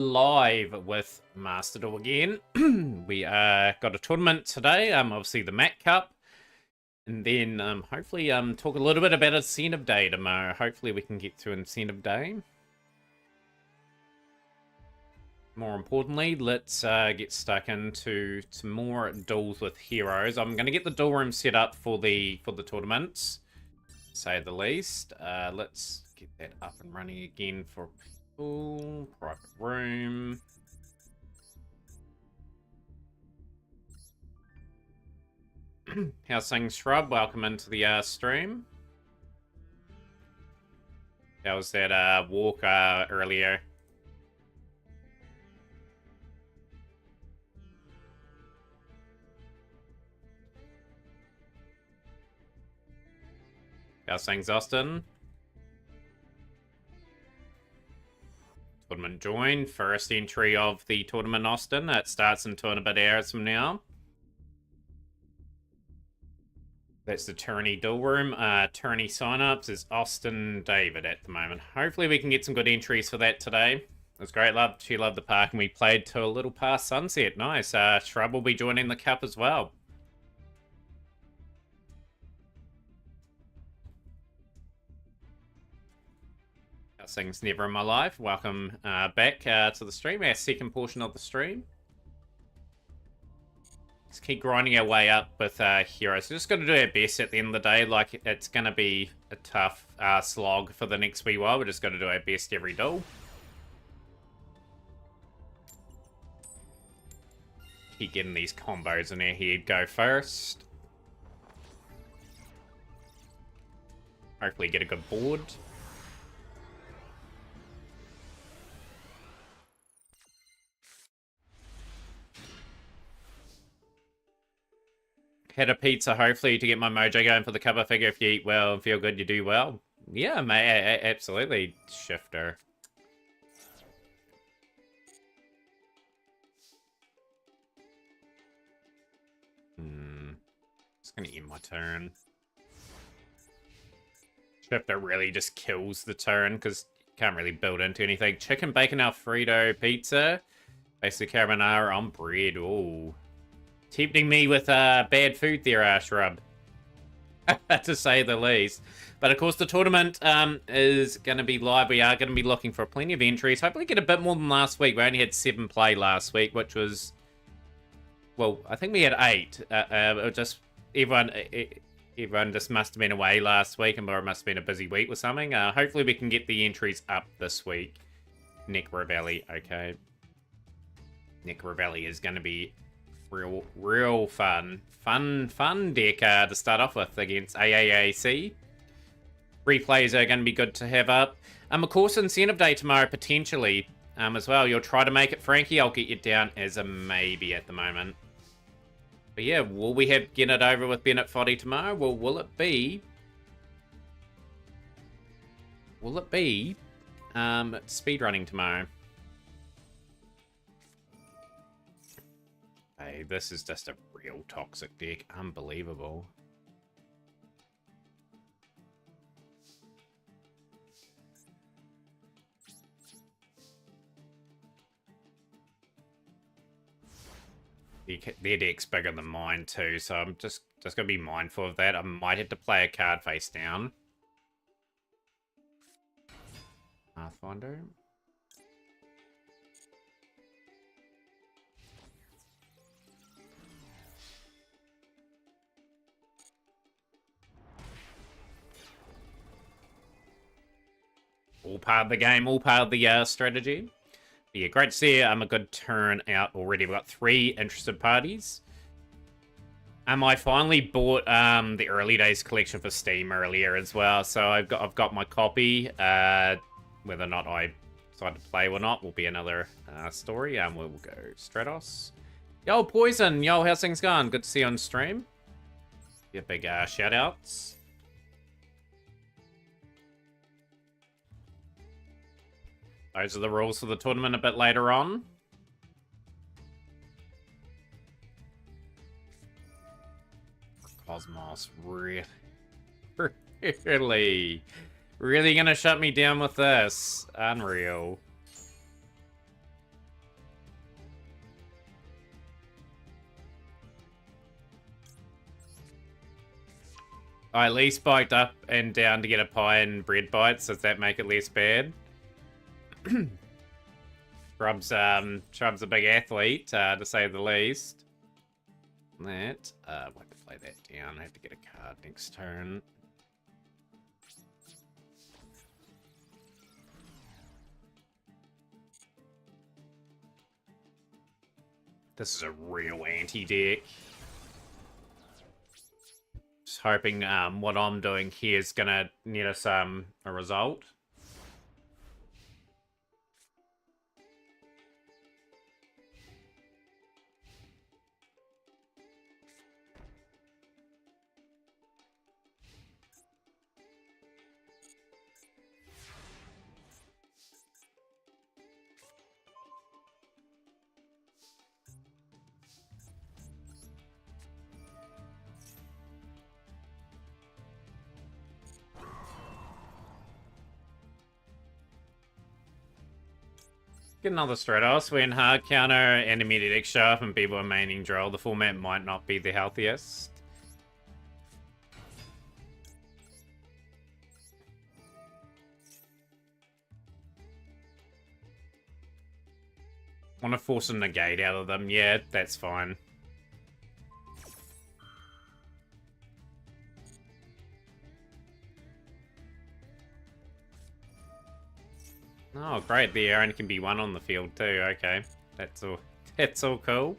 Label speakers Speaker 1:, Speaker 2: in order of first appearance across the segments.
Speaker 1: Live with Master Duel again. We got a tournament today, obviously the Mat Cup, and then hopefully talk a little bit about Incentive Day tomorrow. Hopefully we can get to Incentive Day. More importantly, let's get stuck into some more duels with heroes. I'm going to get the duel room set up for the tournaments, to say the least. Let's get that up and running again for people. Private room. How's things, Shrub? Welcome into the stream. How was that walk earlier? How's things, Austin? Tournament join. First entry of the tournament, Austin. It starts in 2 and a bit hours from now. That's the tourney duel room. Tourney sign-ups is Austin David at the moment. Hopefully we can get some good entries for that today. It was great. She loved the park, and we played to a little past sunset. Nice. Shrub will be joining the cup as well. How's things, Never in My Life? Welcome back to the stream, our second portion of the stream. Let's keep grinding our way up with heroes. We're just going to do our best at the end of the day. Like, it's going to be a tough slog for the next wee while. We're just going to do our best every duel. Keep getting these combos in our head. Go first. Hopefully get a good board. Had a pizza, hopefully, to get my mojo going for the cover. Figure if you eat well and feel good, you do well. Yeah, mate, absolutely. Shifter. Just gonna end my turn. Shifter really just kills the turn because you can't really build into anything. Chicken, bacon, Alfredo, pizza. Basically carbonara on bread. Ooh. Tempting me with bad food there, Shrub. To say the least. But of course, the tournament is going to be live. We are going to be looking for plenty of entries. Hopefully get a bit more than last week. We only had 7 play last week, which was... Well, I think we had 8. Just everyone just must have been away last week, and it must have been a busy week or something. Hopefully we can get the entries up this week. Nick Ravelli, okay. Nick Ravelli is going to be... Real fun deck to start off with against AAAC. Replays are going to be good to have up. Of course, Incentive Day tomorrow, potentially, as well. You'll try to make it, Frankie. I'll get you down as a maybe at the moment. But yeah, will we get it over with Bennett Foddy tomorrow? Well, will it be speedrunning tomorrow? Hey, this is just a real toxic deck. Unbelievable. Their deck's bigger than mine too, so I'm just gonna be mindful of that. I might have to play a card face down. Pathfinder. All part of the game, all part of the strategy. But yeah, great to see a good turn out already. We've got 3 interested parties. I finally bought the early days collection for Steam earlier as well, so I've got my copy. Whether or not I decide to play or not will be another story. We'll go Stratos. Yo, Poison. Yo, how's things going? Good to see you on stream. Yeah, big shout outs. Those are the rules for the tournament a bit later on. Cosmos, really gonna shut me down with this? Unreal. I at least biked up and down to get a pie and bread bites. Does that make it less bad? Shrub's a big athlete, to say the least. That, we'll have to play that down. I have to get a card next turn. This is a real anti-deck. Just hoping what I'm doing here is gonna net us a result. Get another Stratos. When hard counter and immediate X sharp and people are maining draw, the format might not be the healthiest. Want to force a negate out of them? Yeah, that's fine. Oh, great. The Aaron can be one on the field too. Okay. That's all cool.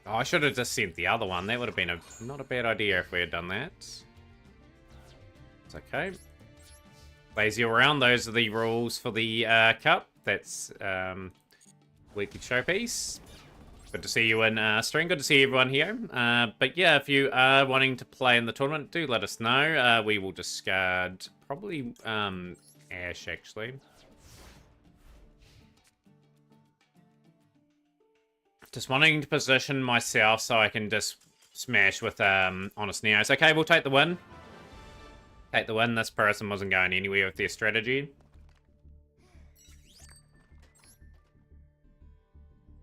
Speaker 1: Oh, I should have just sent the other one. That would have been not a bad idea if we had done that. It's okay. Lazy around. Those are the rules for the cup. That's weekly showpiece. Good to see you in stream. Good to see everyone here. But yeah, if you are wanting to play in the tournament, do let us know. We will discard probably Ash, actually. Just wanting to position myself so I can just smash with Honest Neos. Okay, we'll take the win. Take the win. This person wasn't going anywhere with their strategy.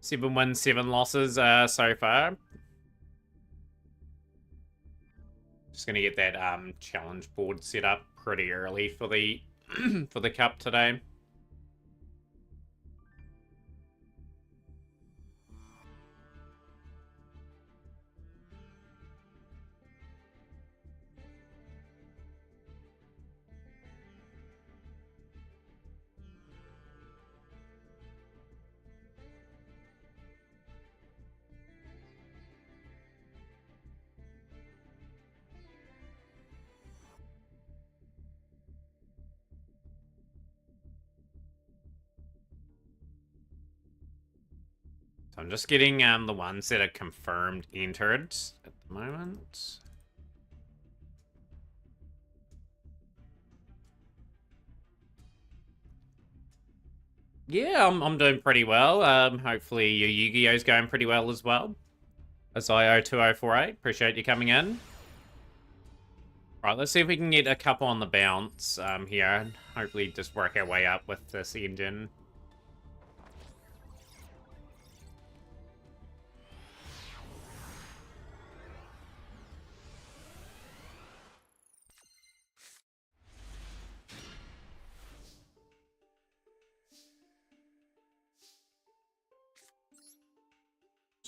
Speaker 1: 7 wins, 7 losses so far. Just gonna get that challenge board set up pretty early for the for the cup today. So I'm just getting the ones that are confirmed entered at the moment. Yeah, I'm doing pretty well. Hopefully your Yu-Gi-Oh's going pretty well as well. Azio2048, appreciate you coming in. Right, let's see if we can get a couple on the bounce here, and hopefully just work our way up with this engine.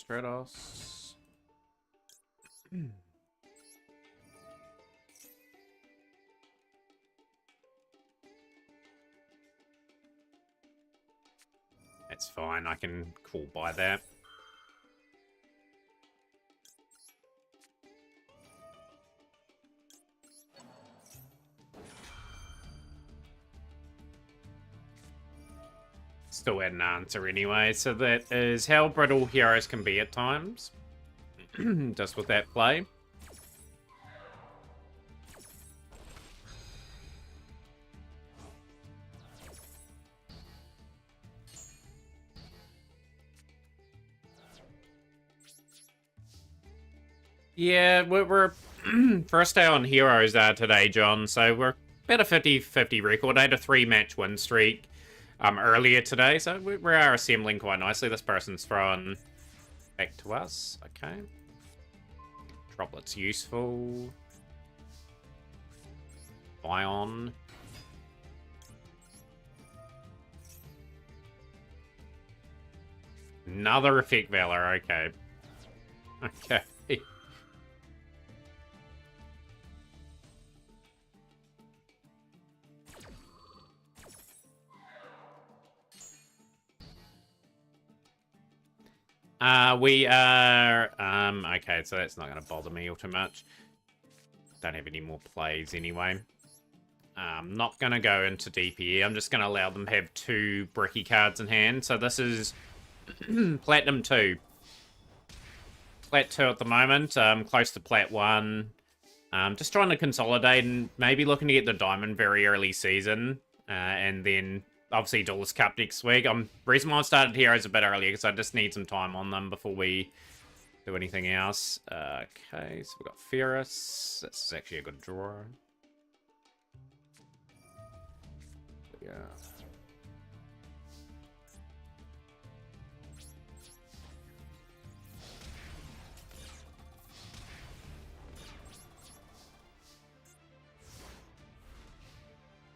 Speaker 1: Stratos. That's fine, I can call by that. Still had an answer anyway, so that is how brittle heroes can be at times. Just with that play. Yeah, we're first day on heroes today, John, so we're about a 50-50 record. I had a 3-match win streak earlier today, so we are assembling quite nicely. This person's throwing Back to us. Okay. Droplet's useful. Bion. Another effect Valor. Okay. Okay. We are, okay, so that's not going to bother me all too much. Don't have any more plays anyway. Not going to go into DPE. I'm just going to allow them to have 2 bricky cards in hand. So this is Platinum 2. Plat 2 at the moment, close to Plat 1. Just trying to consolidate and maybe looking to get the Diamond very early season. And then obviously Duelist Cup next week. Reason why I started Heroes a bit earlier because I just need some time on them before we do anything else. Okay, so we've got Ferris. This is actually a good draw. Yeah.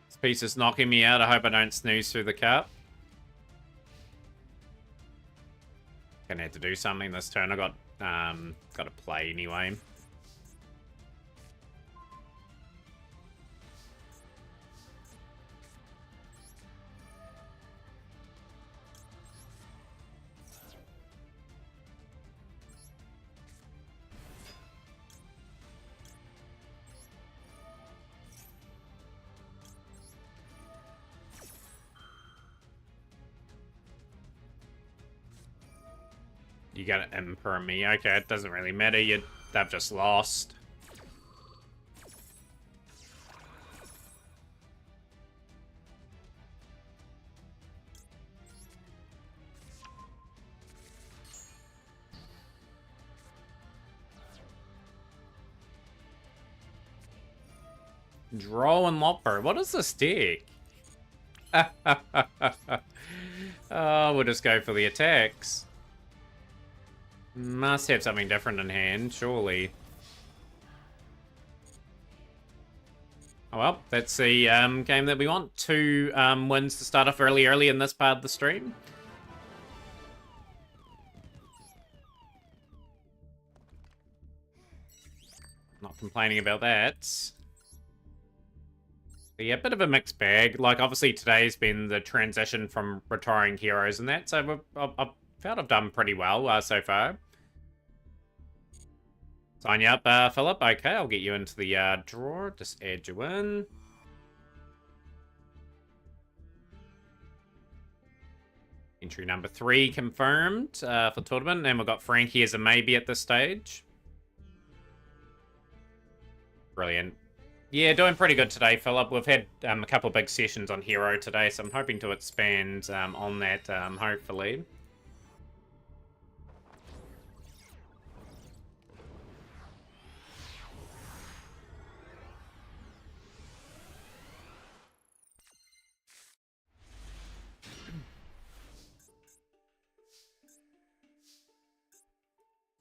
Speaker 1: This piece is knocking me out. I hope I don't snooze through the cup. Gonna have to do something this turn. I got to play anyway. You got an Emperor me. Okay, it doesn't really matter. They've just lost. Draw and Lopper. What is this deck? Oh, we'll just go for the attacks. Must have something different in hand, surely. Oh well, that's the game that we want. 2 wins to start off early in this part of the stream. Not complaining about that. But yeah, a bit of a mixed bag. Like, obviously today's been the transition from retiring heroes and that, so I've felt I've done pretty well so far. Sign you up, Philip. Okay, I'll get you into the drawer. Just add you in. Entry number 3 confirmed for the tournament. And we've got Frankie as a maybe at this stage. Brilliant. Yeah, doing pretty good today, Philip. We've had a couple of big sessions on Hero today, so I'm hoping to expand on that, hopefully.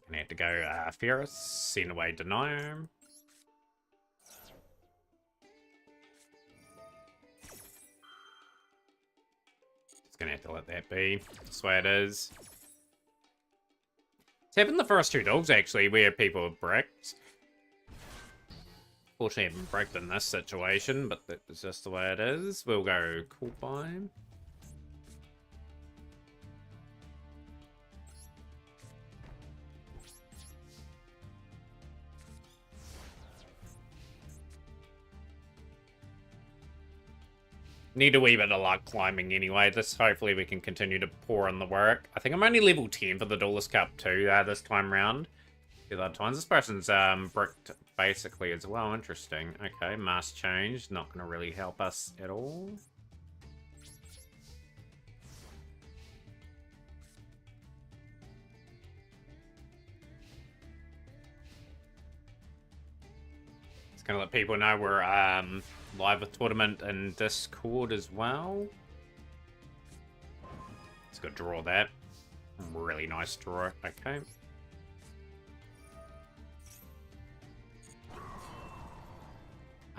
Speaker 1: Gonna have to go Ferris, send away Denier. Gonna have to let that be. That's the way it is. It's happened the first 2 dogs, actually, where people have bricked. Fortunately, I haven't bricked in this situation, but that's just the way it is. We'll go Cool Buy. Need a wee bit of luck climbing anyway. This, hopefully we can continue to pour in the work. I think I'm only level 10 for the Duelist Cup too this time round. The other times. This person's bricked basically as well. Interesting. Okay, mass change. Not going to really help us at all. Just going to let people know we're live with tournament and Discord as well. Let's go draw that. Really nice draw. Okay.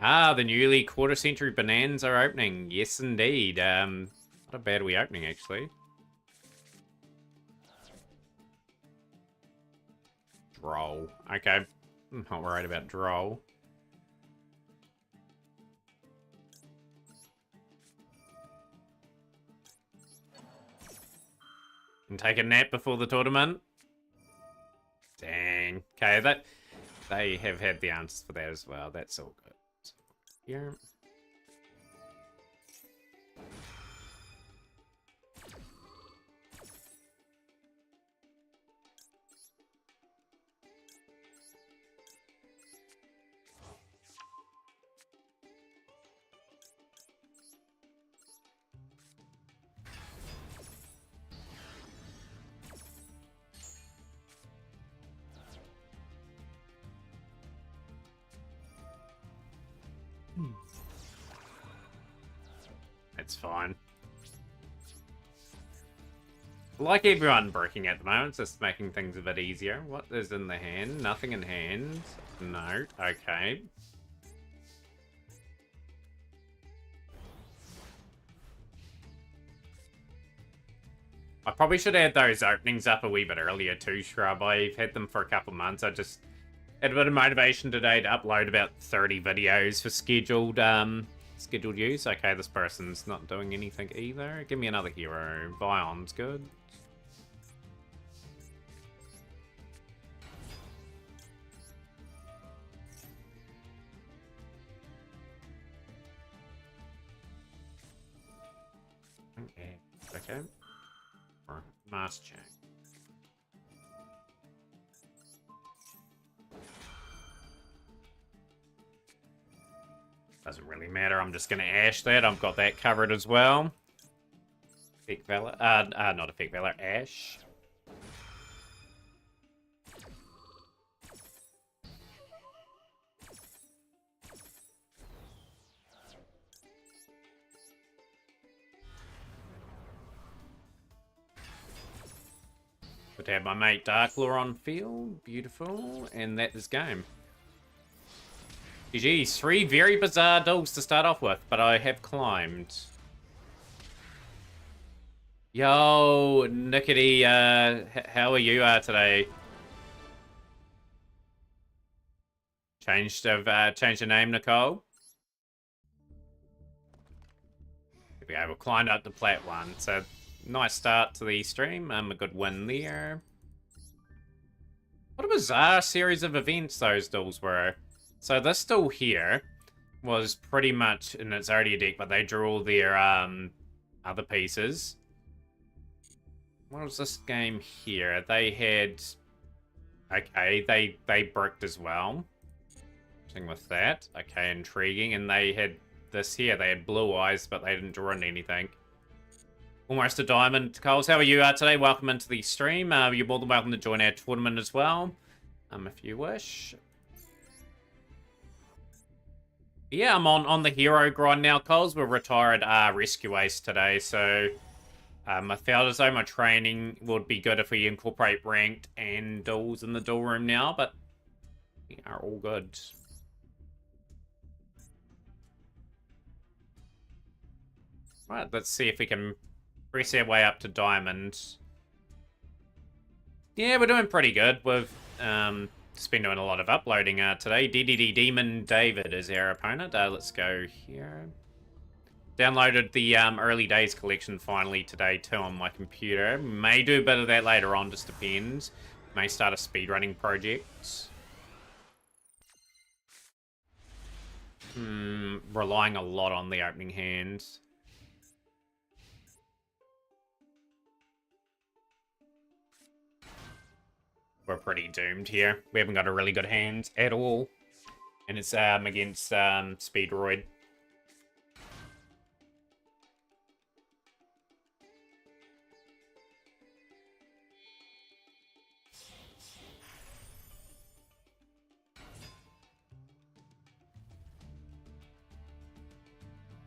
Speaker 1: Ah, the newly quarter-century Bonanza are opening. Yes, indeed. Not a bad wee opening, actually. Droll. Okay. I'm not worried about Droll. And take a nap before the tournament. Dang. Okay, they have had the answers for that as well. That's all good. Here. It's fine. Like everyone breaking at the moment, it's just making things a bit easier. What is in the hand? Nothing in hand. No. Okay. I probably should add those openings up a wee bit earlier too, Shrub. I've had them for a couple months. I just had a bit of motivation today to upload about 30 videos for scheduled use. Okay, this person's not doing anything either. Give me another hero. Vion's good. Okay. Or mass check. Doesn't really matter. I'm just going to ash that. I've got that covered as well. Effect Valor. Not Effect Valor. Ash. Good to have my mate Darklaw on field. Beautiful. And that is game. GG's. 3 very bizarre dogs to start off with, but I have climbed. Yo, Nickety, how are you today? Changed your name, Nicole? There we go, we climbed up the plat 1. So, nice start to the stream. A good win there. What a bizarre series of events those duels were. So this duel here was pretty much in its already deck, but they drew all their other pieces. What was this game here? They had... Okay, they bricked as well. Thing with that. Okay, intriguing. And they had this here. They had blue eyes, but they didn't draw in anything. Almost a diamond. Coles, how are you today? Welcome into the stream. You're more than welcome to join our tournament as well, if you wish. Yeah, I'm on the hero grind now, Coles. We're retired Rescue Ace today, so I felt as though my training would be good if we incorporate ranked and duels in the duel room now, but we are all good. Right, let's see if we can press our way up to diamond. Yeah, we're doing pretty good. We've just been doing a lot of uploading today. DDD Demon David is our opponent. Let's go here. Downloaded the early days collection finally today too on my computer. May do a bit of that later on, just depends. May start a speedrunning project. Relying a lot on the opening hand. We're pretty doomed here. We haven't got a really good hand at all. And it's against Speedroid.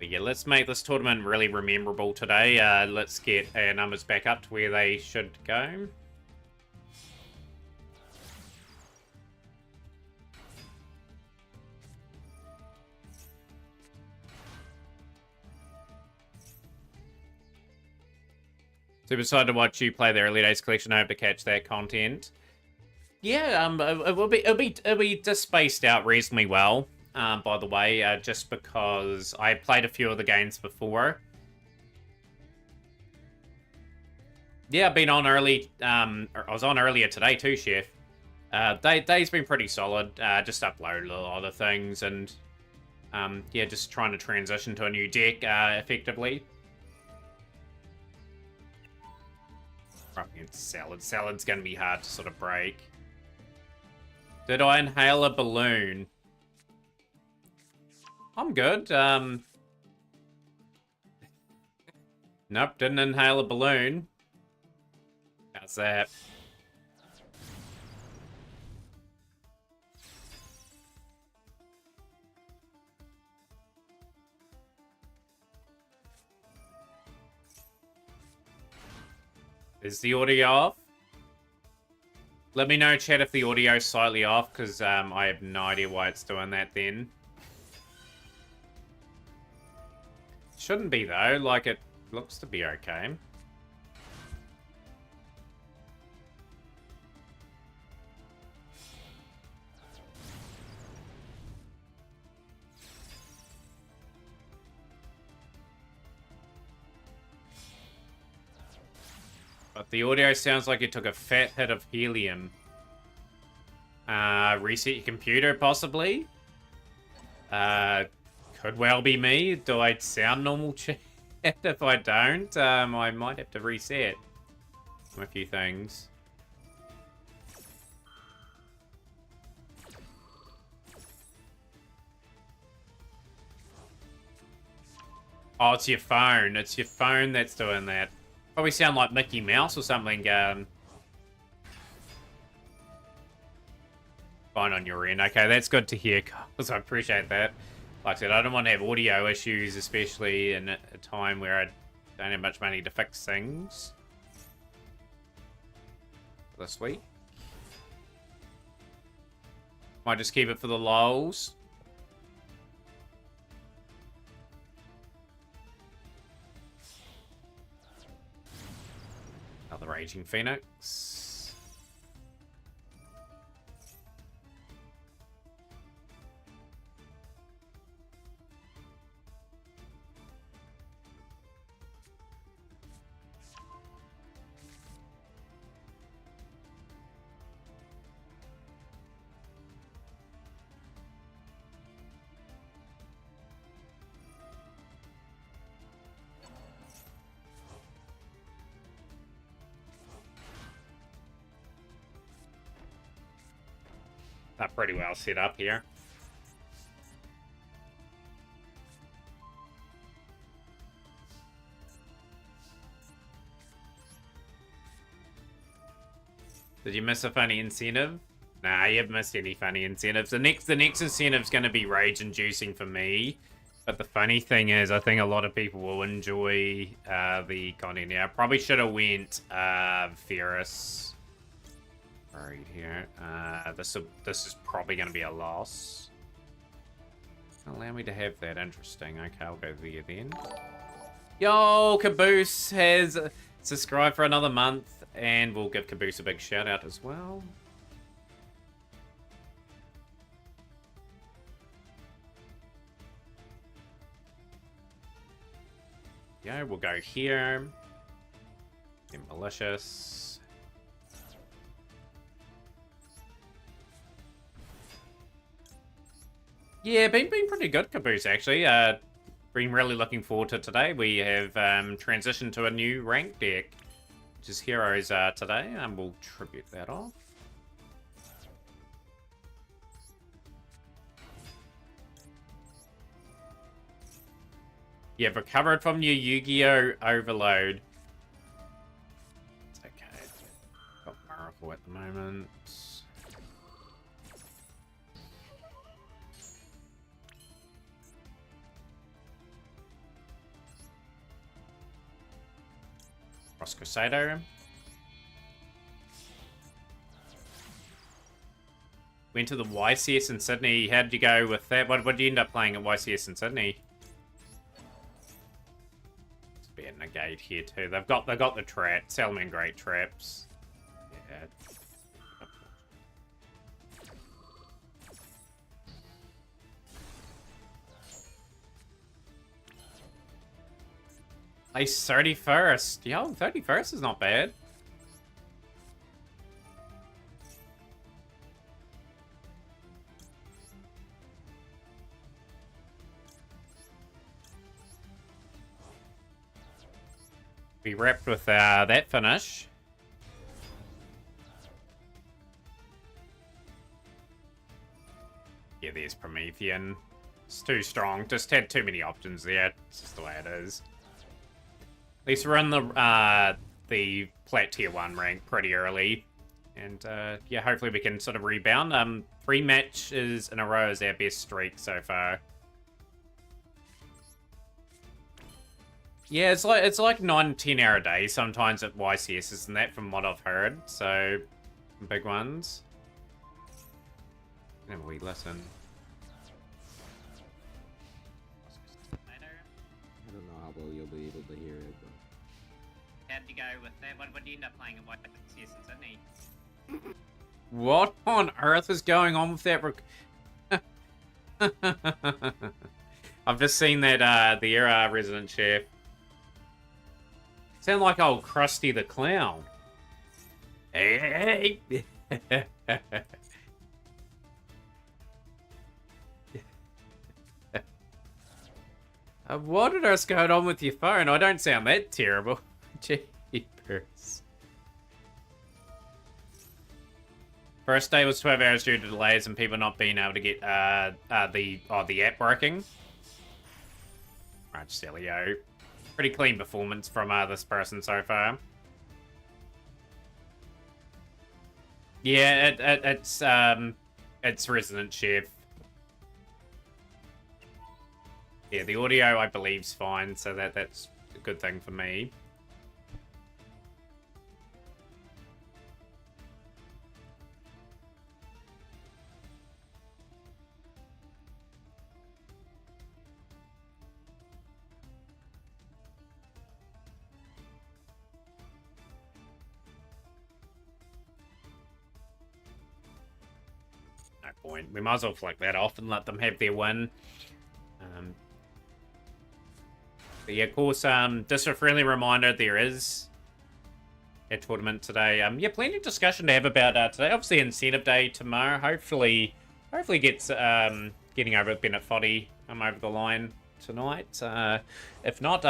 Speaker 1: But yeah, let's make this tournament really rememberable today. Let's get our numbers back up to where they should go. Super excited to watch you play the early days collection. I hope to catch that content. Yeah, it'll be just spaced out reasonably well. By the way, just because I played a few of the games before. Yeah, I've been on early. I was on earlier today too, Chef. Day's been pretty solid. Just uploaded a lot of things and yeah, just trying to transition to a new deck effectively. Fucking salad. Salad's gonna be hard to sort of break. Did I inhale a balloon? I'm good. Nope, didn't inhale a balloon. How's that? Is the audio off? Let me know, chat, if the audio's slightly off, because I have no idea why it's doing that then. Shouldn't be, though. Like, it looks to be okay. But the audio sounds like it took a fat hit of helium. Reset your computer, possibly? Could well be me. Do I sound normal, chat? If I don't, I might have to reset a few things. Oh, it's your phone. It's your phone that's doing that. Probably sound like Mickey Mouse or something. Fine on your end. Okay, that's good to hear, because I appreciate that. Like I said, I don't want to have audio issues, especially in a time where I don't have much money to fix things. This week. Might just keep it for the lols. Another Raging Phoenix. Not pretty well set up here. Did you miss a funny incentive? Nah, you haven't missed any funny incentives. The next incentive's going to be rage inducing for me. But the funny thing is, I think a lot of people will enjoy the content. Yeah, I probably should have went Ferris. Right here. This is probably going to be a loss. Allow me to have that. Interesting. Okay, I'll go there then. Yo, Caboose has subscribed for another month, and we'll give Caboose a big shout out as well. Yeah, we'll go here. Get malicious. Yeah, been pretty good, Caboose, actually. Been really looking forward to today. We have transitioned to a new rank deck, which is Heroes today, and we'll tribute that off. You've recovered from your Yu-Gi-Oh! Overload. It's okay. Got Miracle at the moment. Cross Crusader. Went to the YCS in Sydney. How did you go with that? What did you end up playing at YCS in Sydney? There's be a negate here too. They've got the trap. Salmon great traps. Yeah. Place 31st. Yo, 31st is not bad. Be wrapped with that finish. Yeah, there's Promethean. It's too strong. Just had too many options there. It's just the way it is. At least we're in the plat tier 1 rank pretty early. And yeah, hopefully we can sort of rebound. 3 matches in a row is our best streak so far. Yeah, it's like 9-10 hour days sometimes at YCS, isn't that, from what I've heard? So, big ones. And we listen.
Speaker 2: I don't know how well you'll be able to hear it, but...
Speaker 1: How'd you go with that? What did you end up playing at YCS in Sydney? What on earth is going on with that? I've just seen that the era resident chef. Sound like old Krusty the Clown. Hey, hey. What on earth's going on with your phone? I don't sound that terrible. Jeepers. First day was 12 hours due to delays and people not being able to get the app working. Right, Celio. Pretty clean performance from this person so far. Yeah, it's Resident Chef. Yeah, the audio I believe's fine, so that's a good thing for me. No point. We might as well flick that off and let them have their win. But yeah, of course, just a friendly reminder, there is a tournament today. Yeah, plenty of discussion to have about today. Obviously, incentive day tomorrow. Hopefully gets getting over Bennett Foddy over the line tonight. If not,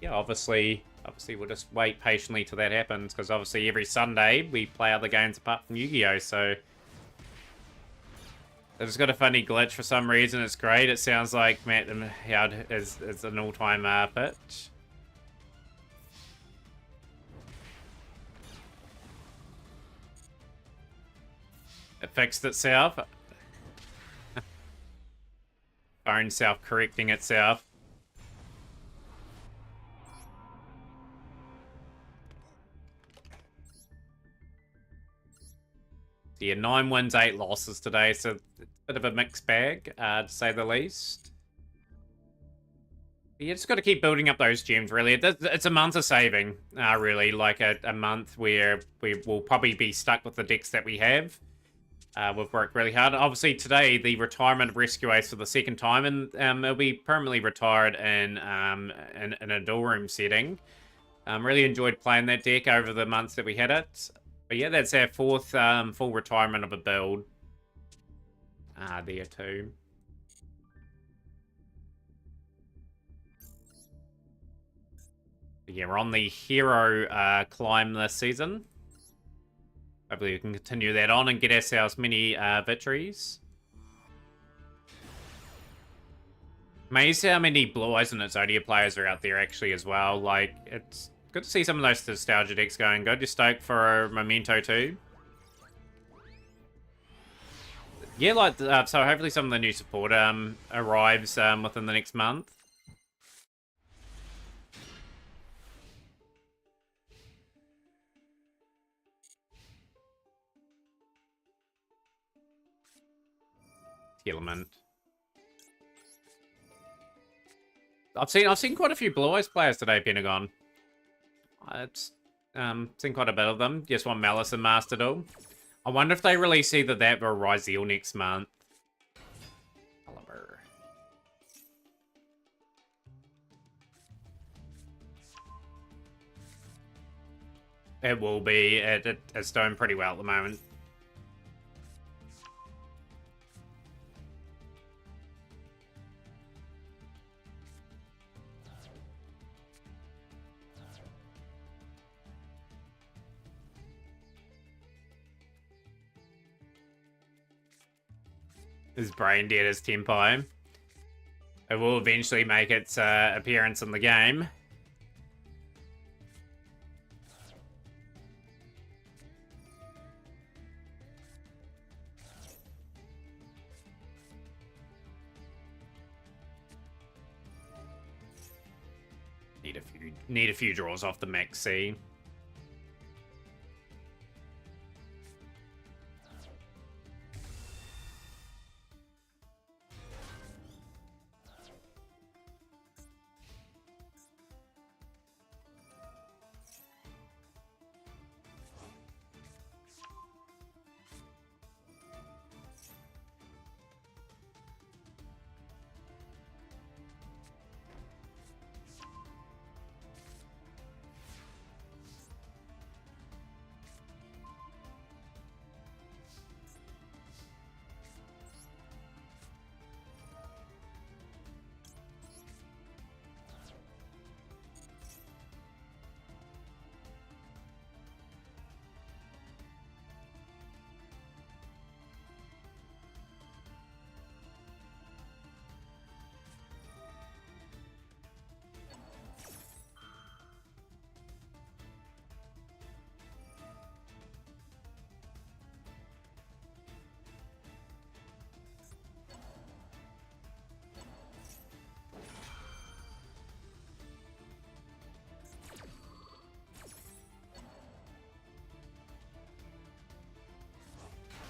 Speaker 1: yeah, obviously we'll just wait patiently till that happens, because obviously every Sunday we play other games apart from Yu-Gi-Oh! So I just got a funny glitch for some reason. It's great. It sounds like Matt Howard is an all-time pitch. It fixed itself. Phone self-correcting itself. Yeah, 9 wins, 8 losses today, so it's a bit of a mixed bag, to say the least. You just got to keep building up those gems, really. It's a month of saving, really, like a month where we will probably be stuck with the decks that we have. We've worked really hard. Obviously, today, the retirement of Rescue Ace for the second time, and it'll be permanently retired in a dual room setting. Really enjoyed playing that deck over the months that we had it. But yeah, that's our 4th full retirement of a build. There too. But yeah, we're on the hero climb this season. Hopefully we can continue that on and get ourselves many victories. Amazed how many Blue Eyes and Exodia players are out there actually as well. Like, it's good to see some of those nostalgia decks going good. You're stoked for Memento too? Yeah, like, so hopefully some of the new support arrives within the next month. Element. I've seen quite a few Blue Eyes players today, Pentagon. I've seen quite a bit of them. Just want Malice and Master Duel. I wonder if they release either that or Ryzeal next month. Caliber. It will be. It's doing pretty well at the moment. Is brain dead as Tempo. It will eventually make its appearance in the game. Need a few draws off the Maxi.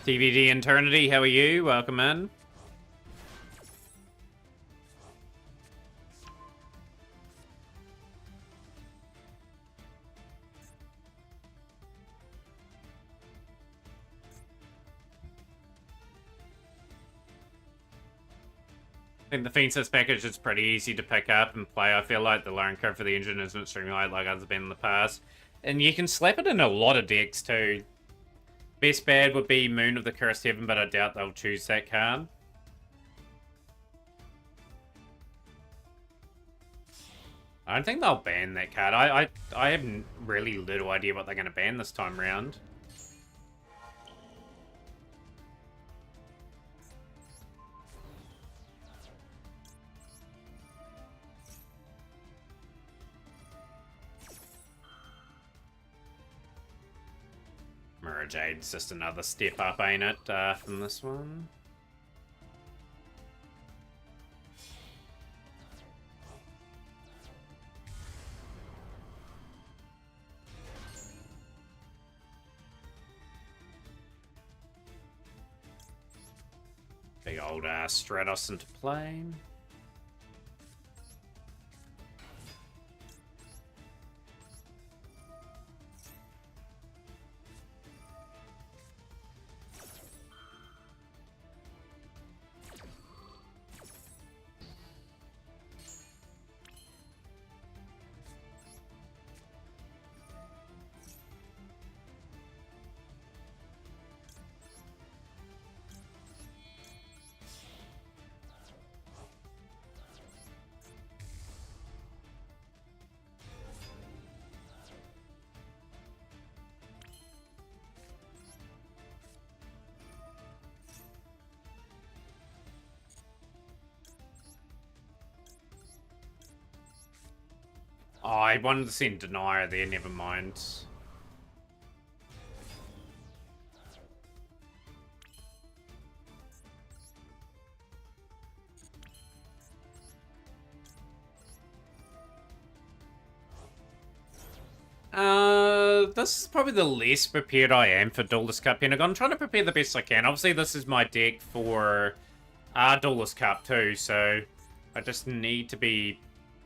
Speaker 1: DVD Eternity, how are you? Welcome in. I think the Fences package is pretty easy to pick up and play. I feel like the learning curve for the engine isn't extremely high like others have been in the past. And you can slap it in a lot of decks too. Best bad would be Moon of the Cursed Heaven, but I doubt they'll choose that card. I don't think they'll ban that card. I have really little idea what they're going to ban this time round. Mirror Jade's just another step up, ain't it, from this one? Big old Stratos into play. Oh, I wanted to send Denier there, never mind. This is probably the least prepared I am for Duelist Cup Pentagon. I'm trying to prepare the best I can. Obviously, this is my deck for Duelist Cup too, so I just need to be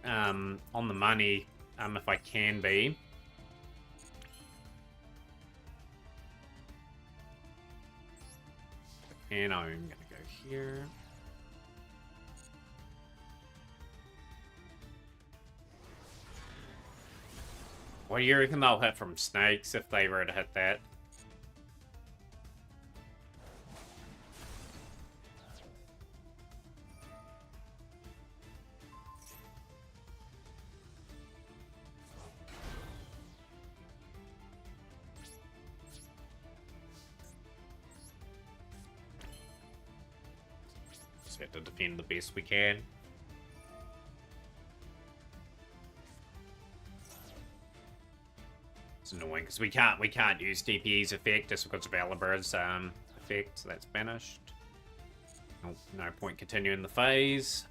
Speaker 1: on the money if I can be. And I'm going to go here. What do you reckon they'll hit from snakes if they were to hit that? Just have to defend the best we can. It's annoying because we can't use DPE's effect just because of Alibur's effect, so that's banished. No point continuing the phase.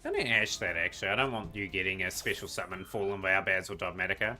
Speaker 1: I'm gonna ash that actually. I don't want you getting a special summon Fallen by Baz or Dogmatica.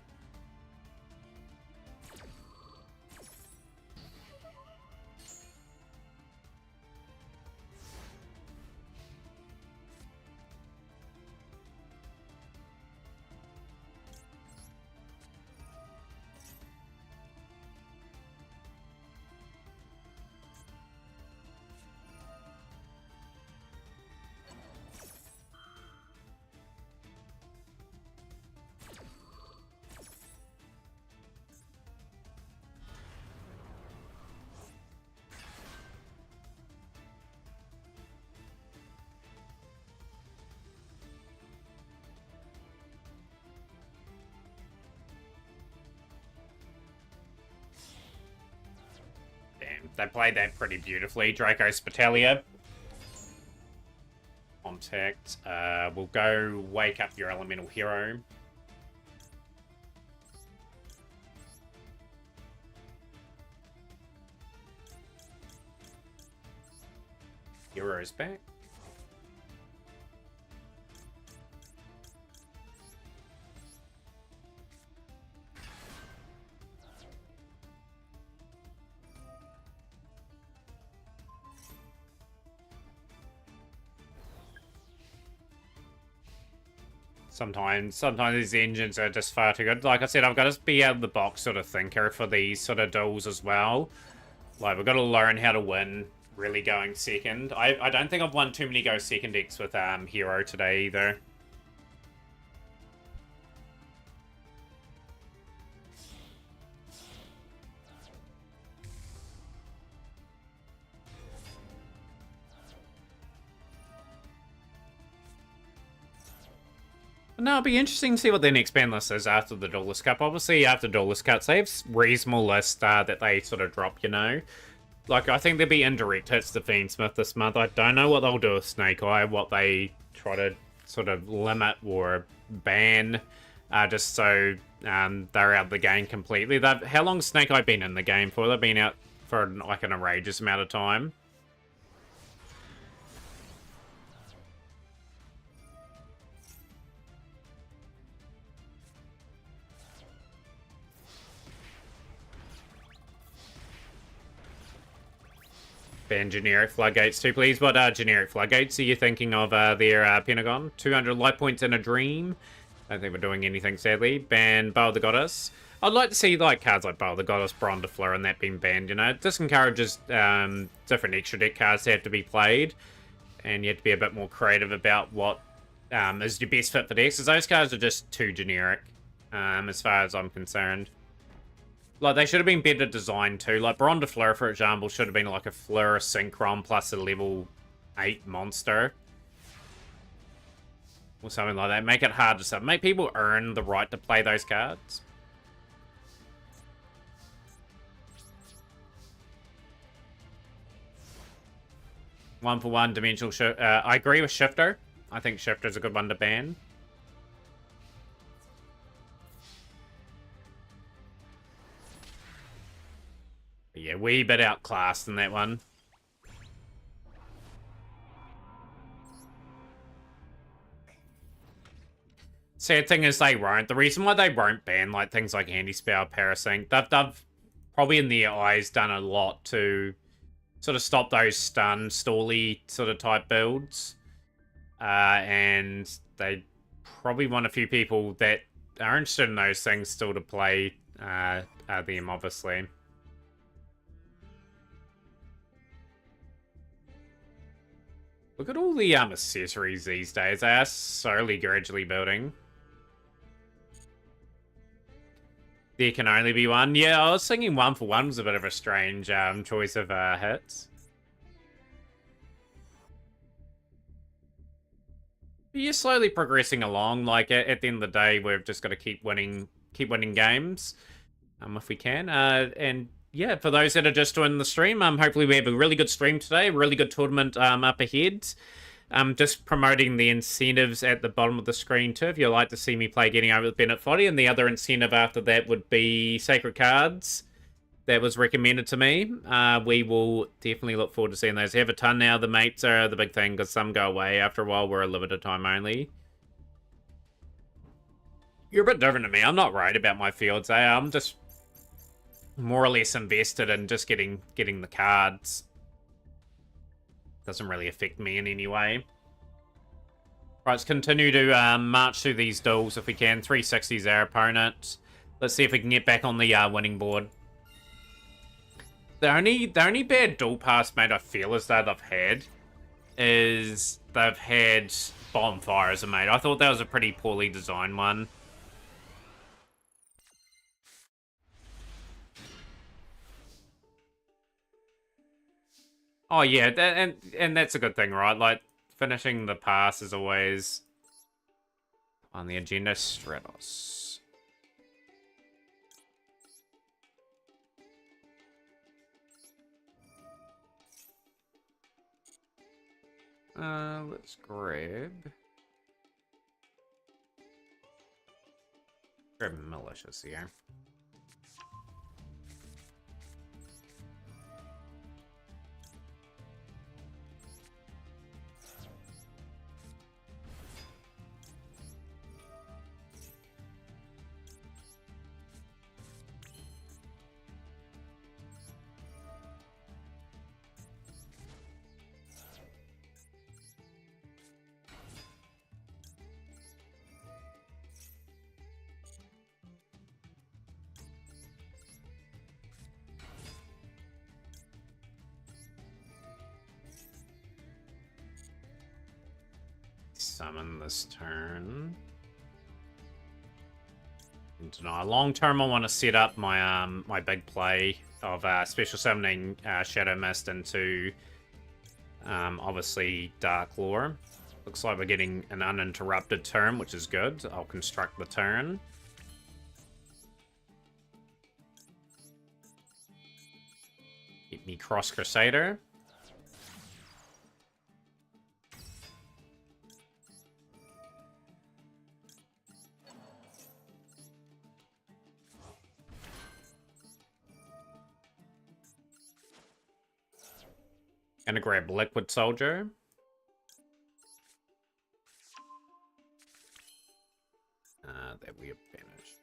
Speaker 1: They played that pretty beautifully. Draco Spitalia. Contact. We'll go wake up your elemental hero. Hero's back. Sometimes these engines are just far too good. Like I said, I've got to be out of the box sort of thinker for these sort of duels as well. Like, we've got to learn how to win really going second. I don't think I've won too many go second decks with Hero today either. No, it'll be interesting to see what their next ban list is after the Duelist Cup. Obviously, after Duelist Cups, they have reasonable list that they sort of drop, you know. Like, I think there'll be indirect hits to Fiendsmith this month. I don't know what they'll do with Snake Eye, what they try to sort of limit or ban, just so they're out of the game completely. How long's Snake Eye been in the game for? They've been out for like an outrageous amount of time. Ban generic floodgates too, please. What generic floodgates are you thinking of their Pentagon? 200 light points in a dream. I don't think we're doing anything, sadly. Ban Bow of the Goddess. I'd like to see like cards like Bow of the Goddess, Bron de Fleur, and that being banned, you know. It just encourages different extra deck cards to have to be played. And you have to be a bit more creative about what is your best fit for decks. Because those cards are just too generic, as far as I'm concerned. Like, they should have been better designed too. Like, Bron de Fleur, for example, should have been like a Fleur Synchron plus a level 8 monster. Or something like that. Make it hard to sub. Make people earn the right to play those cards. One for one, Dimensional Shift. I agree with Shifter. I think Shifter's a good one to ban. Yeah, wee bit outclassed in that one. Sad thing is they won't. The reason why they won't ban like things like Anti-Spell, Parasync, they've probably in their eyes done a lot to sort of stop those stun, stally sort of type builds. And they probably want a few people that are interested in those things still to play them, obviously. Look at all the accessories these days. They are slowly, gradually building. There can only be one. Yeah, I was thinking 1-for-1 was a bit of a strange choice of hits. But you're slowly progressing along. Like at the end of the day, we've just got to keep winning games, if we can. And yeah, for those that are just joining the stream, hopefully we have a really good stream today, a really good tournament up ahead. Just promoting the incentives at the bottom of the screen too, if you'd like to see me play Getting Over with Bennett Foddy. And the other incentive after that would be Sacred Cards. That was recommended to me. We will definitely look forward to seeing those. I have a ton now. The mates are the big thing because some go away after a while. We're a limited time only. You're a bit different to me. I'm not worried about my fields. I'm just more or less invested in just getting the cards. Doesn't really affect me in any way. Right, let's continue to march through these duels if we can. 360's our opponent. Let's see if we can get back on the winning board. The only bad duel pass, mate, I feel as though they've had is they've had Bonfire as a mate. I thought that was a pretty poorly designed one. Oh yeah, and that's a good thing, right? Like, finishing the pass is always on the agenda. Stratos. Let's grab Malicious here. Summon this turn. And deny. Long term, I want to set up my my big play of special summoning Shadow Mist into obviously Dark Lore. Looks like we're getting an uninterrupted turn, which is good. I'll construct the turn. Get me Cross Crusader. Gonna grab Liquid Soldier. That we have finished.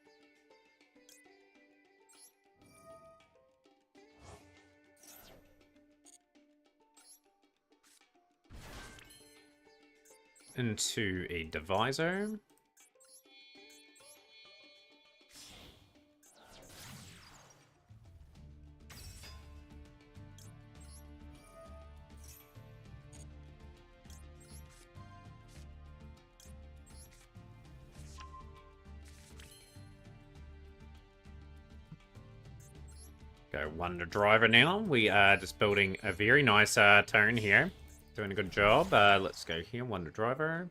Speaker 1: Into a Divisor. Go Wonder Driver now. We are just building a very nice turn here. Doing a good job. Let's go here, Wonder Driver.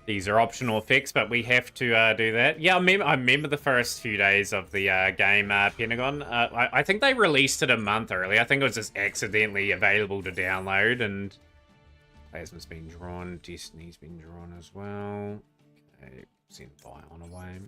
Speaker 1: These are optional effects, but we have to do that. Yeah, I remember the first few days of the game, Pentagon. I think they released it a month early. I think it was just accidentally available to download, and Plasma's been drawn. Destiny's been drawn as well. Okay, send Vion away.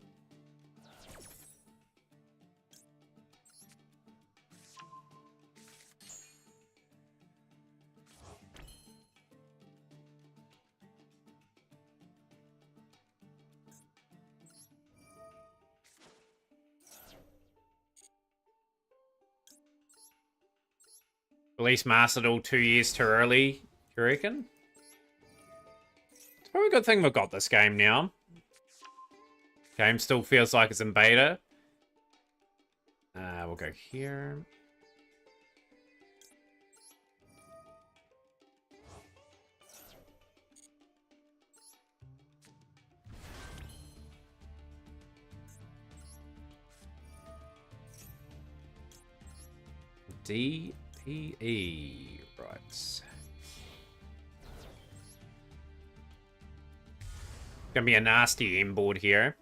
Speaker 1: Release Mastered all 2 years too early, do you reckon? It's probably a good thing we've got this game now. Game still feels like it's in beta. We'll go here. DPE, right. Gonna be a nasty inboard here.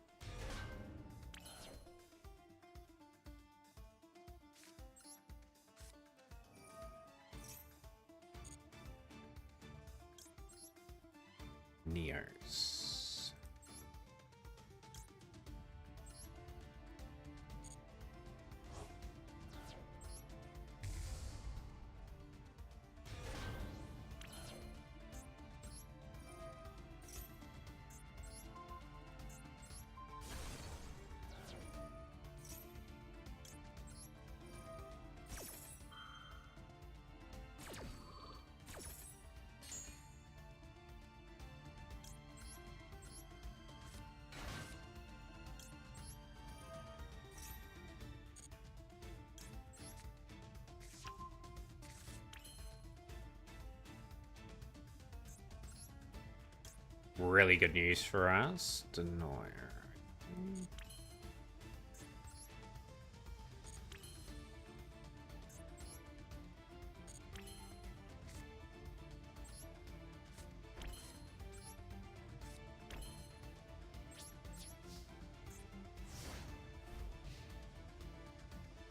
Speaker 1: Neos. Really good news for us. Denier.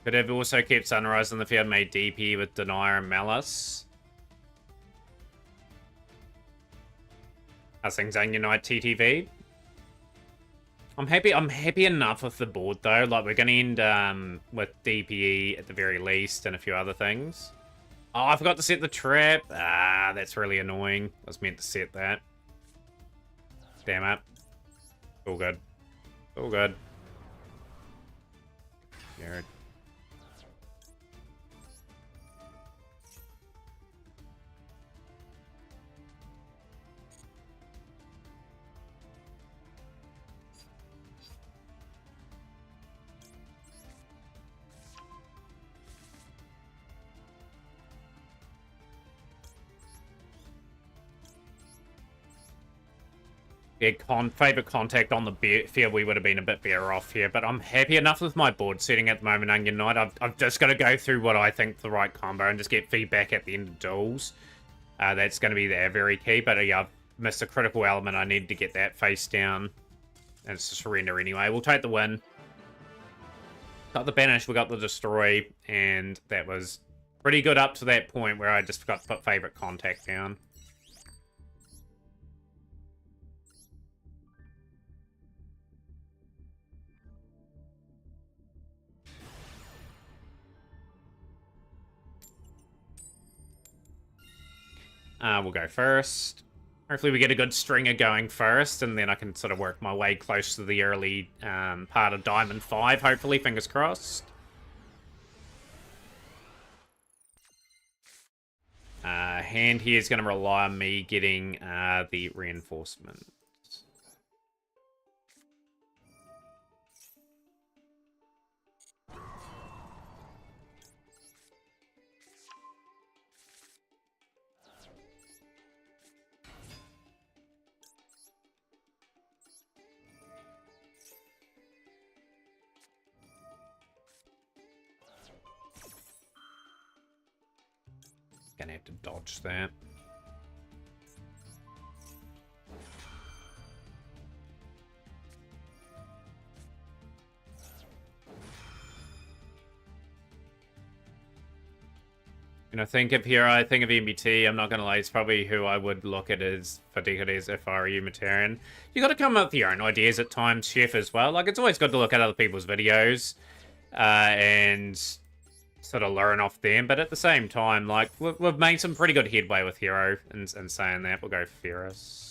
Speaker 1: Could have also kept Sunrise on the field, made DP with Denier and Malice. How's things on Unite TTV? I'm happy enough with the board though. Like we're gonna end with DPE at the very least and a few other things. Oh, I forgot to set the trap. Ah, that's really annoying. I was meant to set that. Damn it. All good. All good. Jared. Yeah, favorite contact on the field, we would have been a bit better off here, but I'm happy enough with my board setting at the moment, Onion Knight. I've just got to go through what I think the right combo and just get feedback at the end of duels. That's going to be there, very key, but yeah, I've missed a critical element. I need to get that face down. And it's a surrender anyway. We'll take the win. Got the banish, we got the destroy, and that was pretty good up to that point where I just forgot to put favorite contact down. We'll go first. Hopefully we get a good stringer going first, and then I can sort of work my way close to the early part of Diamond 5, hopefully, fingers crossed. Hand here is going to rely on me getting the reinforcement. Gonna have to dodge that. Think of Hero, think of MBT. I'm not going to lie, it's probably who I would look at as for decades if I were you, Themataurian. You got to come up with your own ideas at times, Chef, as well. Like, it's always good to look at other people's videos and sort of learn off them. But at the same time, like, we've made some pretty good headway with Hero and saying that. We'll go Ferris.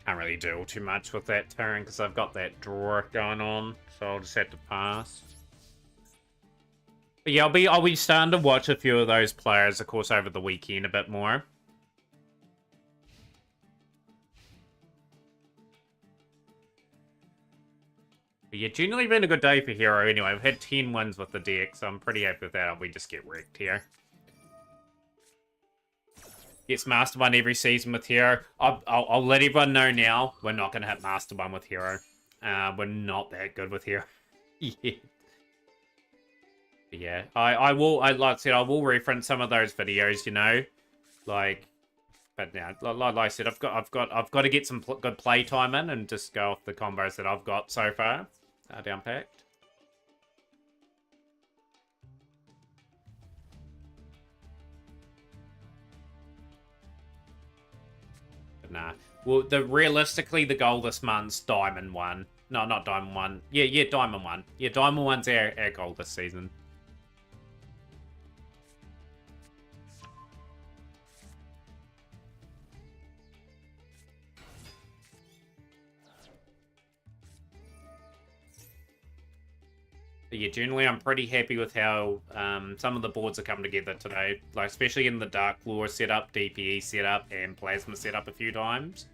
Speaker 1: Can't really do too much with that turn because I've got that draw going on, so I'll just have to pass. But yeah, I'll be starting to watch a few of those players, of course, over the weekend a bit more. But yeah, generally been a good day for Hero anyway. We've had 10 wins with the deck, so I'm pretty happy with that. We just get wrecked here. Gets Master 1 every season with Hero. I'll let everyone know now, we're not going to hit Master 1 with Hero. We're not that good with Hero. Yeah. But yeah, like I said, I will reference some of those videos, you know. Like, but now, like I said, I've got to get some good play time in and just go off the combos that I've got so far. Down packed. Nah. Well, realistically, the goal this month's Diamond 1. No, not Diamond 1. Yeah, Diamond 1. Yeah, Diamond 1's our goal this season. But yeah, generally, I'm pretty happy with how some of the boards are coming together today. Like, especially in the Dark Lore setup, DPE setup, and Plasma setup a few times.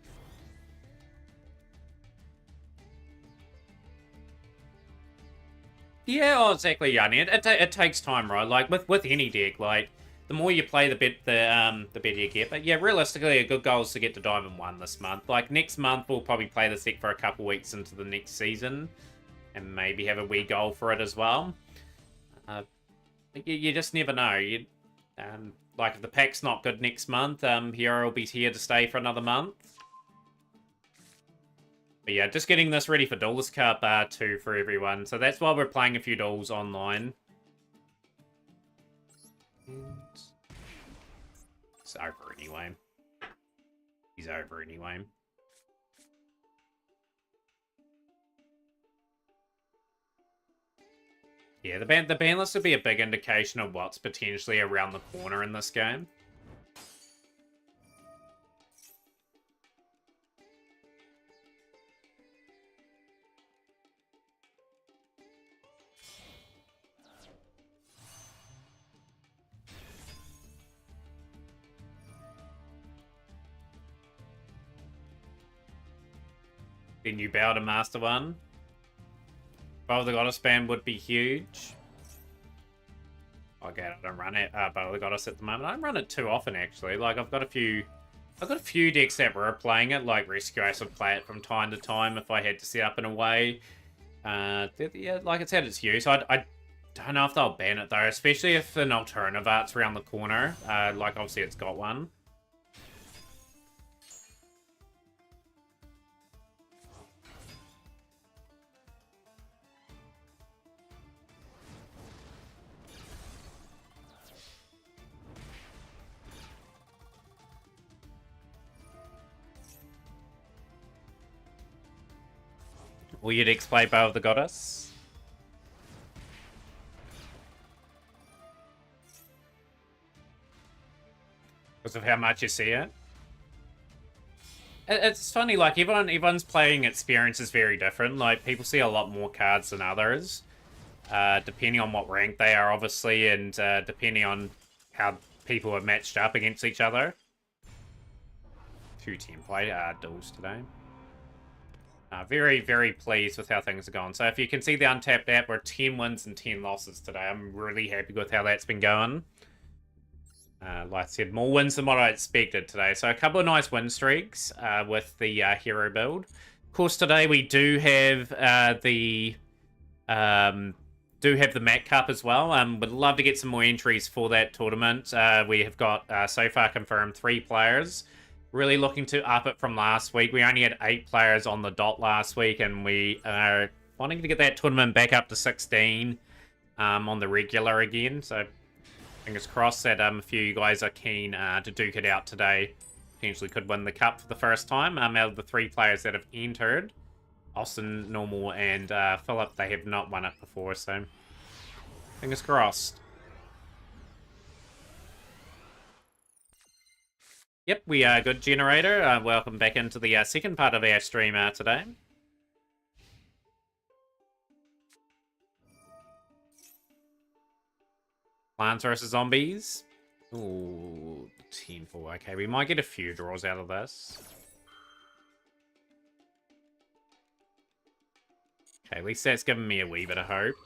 Speaker 1: Yeah, oh, exactly, Yanni. It takes time, right? Like, with any deck, like, the more you play, the better you get. But yeah, realistically, a good goal is to get to Diamond 1 this month. Like, next month, we'll probably play this deck for a couple weeks into the next season. And maybe have a wee goal for it as well. You just never know. Like, if the pack's not good next month, Hero will be here to stay for another month. But yeah, just getting this ready for Duelist Cup 2 for everyone. So that's why we're playing a few duels online. It's over anyway. He's over anyway. Yeah, the ban list will be a big indication of what's potentially around the corner in this game. Then you bow to Master 1. Bow of the Goddess ban would be huge. Okay, I don't run it. Bow of the Goddess at the moment. I don't run it too often actually. Like I've got a few decks that were playing it. Like Rescue Ace would play it from time to time if I had to set up in a way. Yeah, like it's had its use. I don't know if they'll ban it though, especially if an alternative art's around the corner. Like obviously it's got one. Will your decks play Bow of the Goddess? Because of how much you see it? It's funny, like, everyone's playing experience is very different. Like, people see a lot more cards than others. Depending on what rank they are, obviously, and depending on how people are matched up against each other. 2 team play duels today. Very, very pleased with how things are going. So if you can see the Untapped app, we're 10 wins and 10 losses today. I'm really happy with how that's been going. Like I said, more wins than what I expected today. So a couple of nice win streaks with the hero build. Of course, today we do have the do have the Mac Cup as well. Would love to get some more entries for that tournament. We have got, so far confirmed, 3 players. Really looking to up it from last week. We only had 8 players on the dot last week, and we are wanting to get that tournament back up to 16 on the regular again. So fingers crossed that a few of you guys are keen to duke it out today. Potentially could win the cup for the first time. Out of the 3 players that have entered, Austin, Normal, and Philip, they have not won it before, so fingers crossed. Yep, we are good, Generator. Welcome back into the second part of our stream today. Plants versus Zombies. Ooh, 10-4. Okay, we might get a few draws out of this. Okay, at least that's given me a wee bit of hope.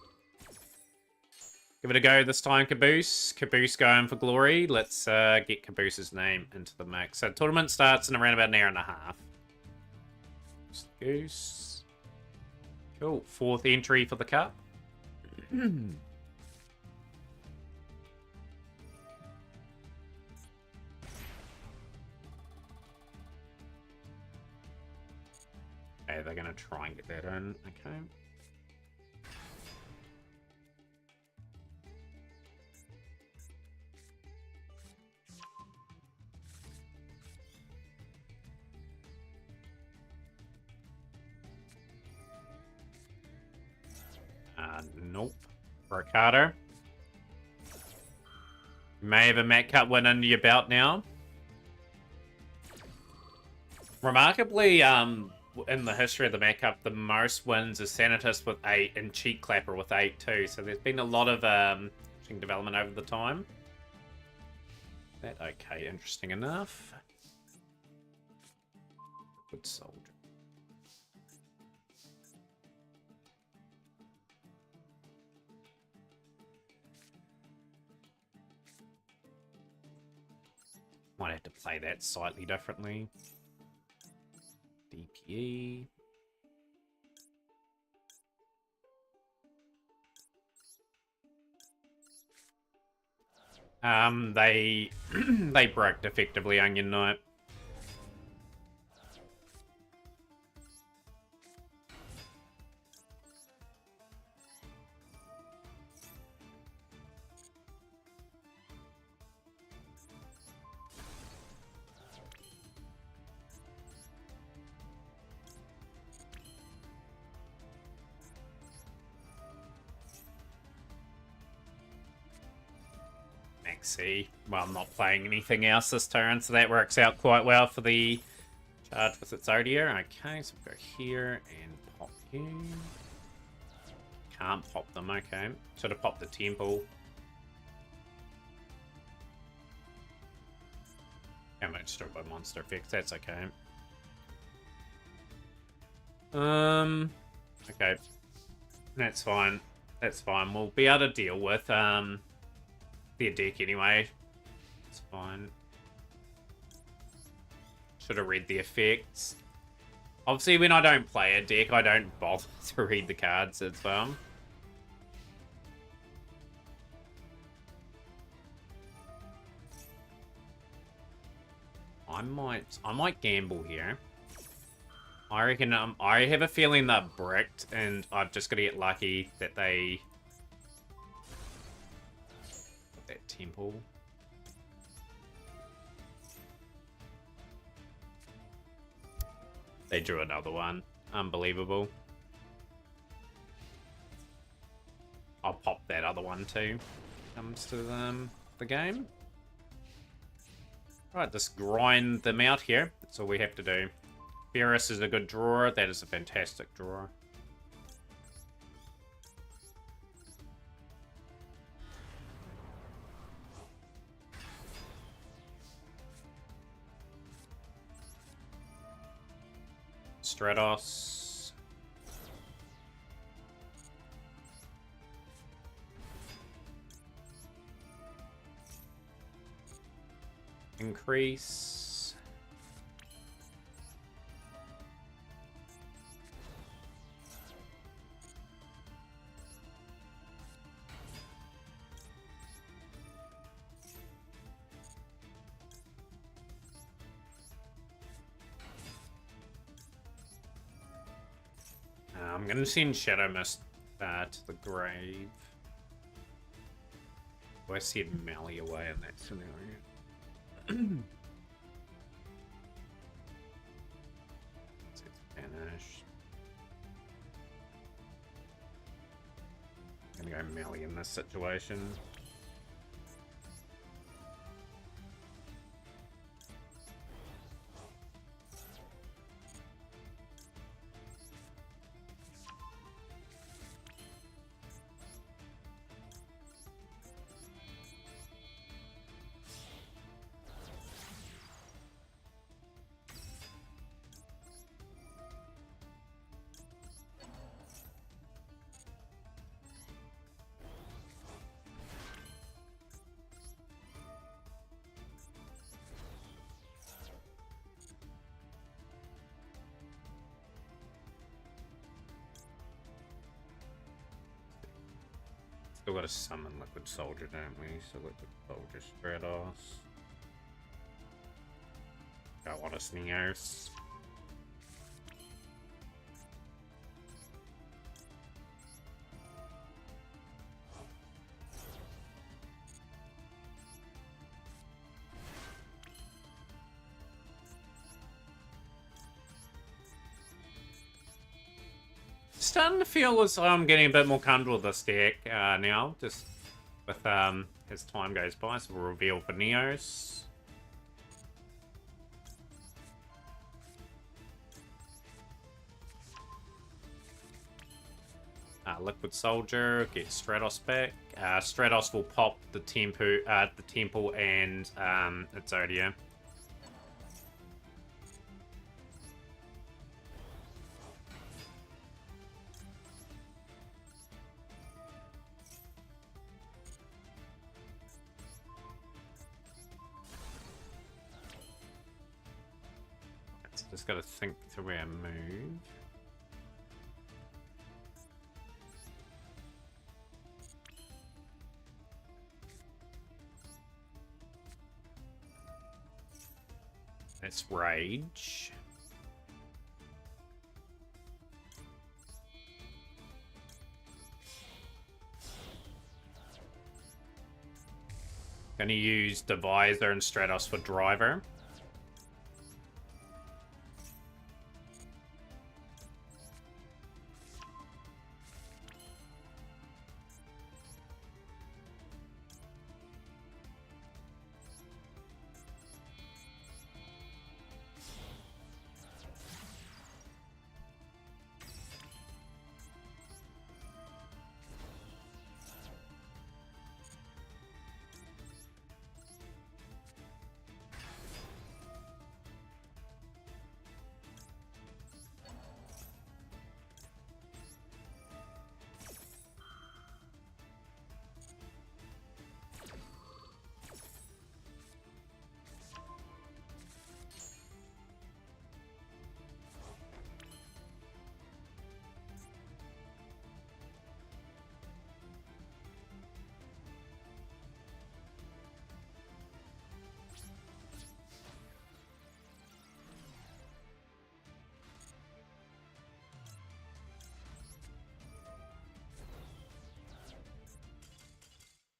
Speaker 1: Give it a go this time, Caboose. Caboose going for glory. Let's get Caboose's name into the mix. So tournament starts in around about an hour and a half. Goose. Cool. 4th entry for the cup. Okay, they're going to try and get that in. Okay. Nope. Ricardo. You may have a Mac Cup win under your belt now. Remarkably, in the history of the Mac Cup, the most wins is Sanitas with 8 and Cheek Clapper with 8 too. So there's been a lot of development over the time. That okay, interesting enough. Good soldier. Might have to play that slightly differently. DPE. They they broke effectively Onion Knight. See, well, I'm not playing anything else this turn, so that works out quite well for the charge with its Odia. Okay, so we'll go here and pop you. Can't pop them, okay. Should have popped the temple. How much destroyed by monster effects, that's okay. Okay. That's fine. That's fine. We'll be able to deal with their deck anyway. It's fine. Should have read the effects. Obviously, when I don't play a deck, I don't bother to read the cards as well. I might gamble here. I reckon I have a feeling they're bricked, and I've just got to get lucky that they that temple. They drew another one. Unbelievable. I'll pop that other one too. Comes to the game. Right, just grind them out here. That's all we have to do. Ferris is a good drawer. That is a fantastic drawer. Stratos. Increase. I'm gonna send Shadow Mist to the grave. I said Mally away in that scenario. It's banished. I'm gonna go Mally in this situation. Still gotta summon Liquid Soldier, don't we? So Liquid Soldier Stratos. Got one of Sneos. Starting to feel as though I'm getting a bit more comfortable with this deck now, just with as time goes by. So we'll reveal for Neos. Liquid Soldier, get Stratos back. Stratos will pop the temple and Exodia. Just gotta think through our move. That's Rage. Gonna use Divisor and Stratos for Driver.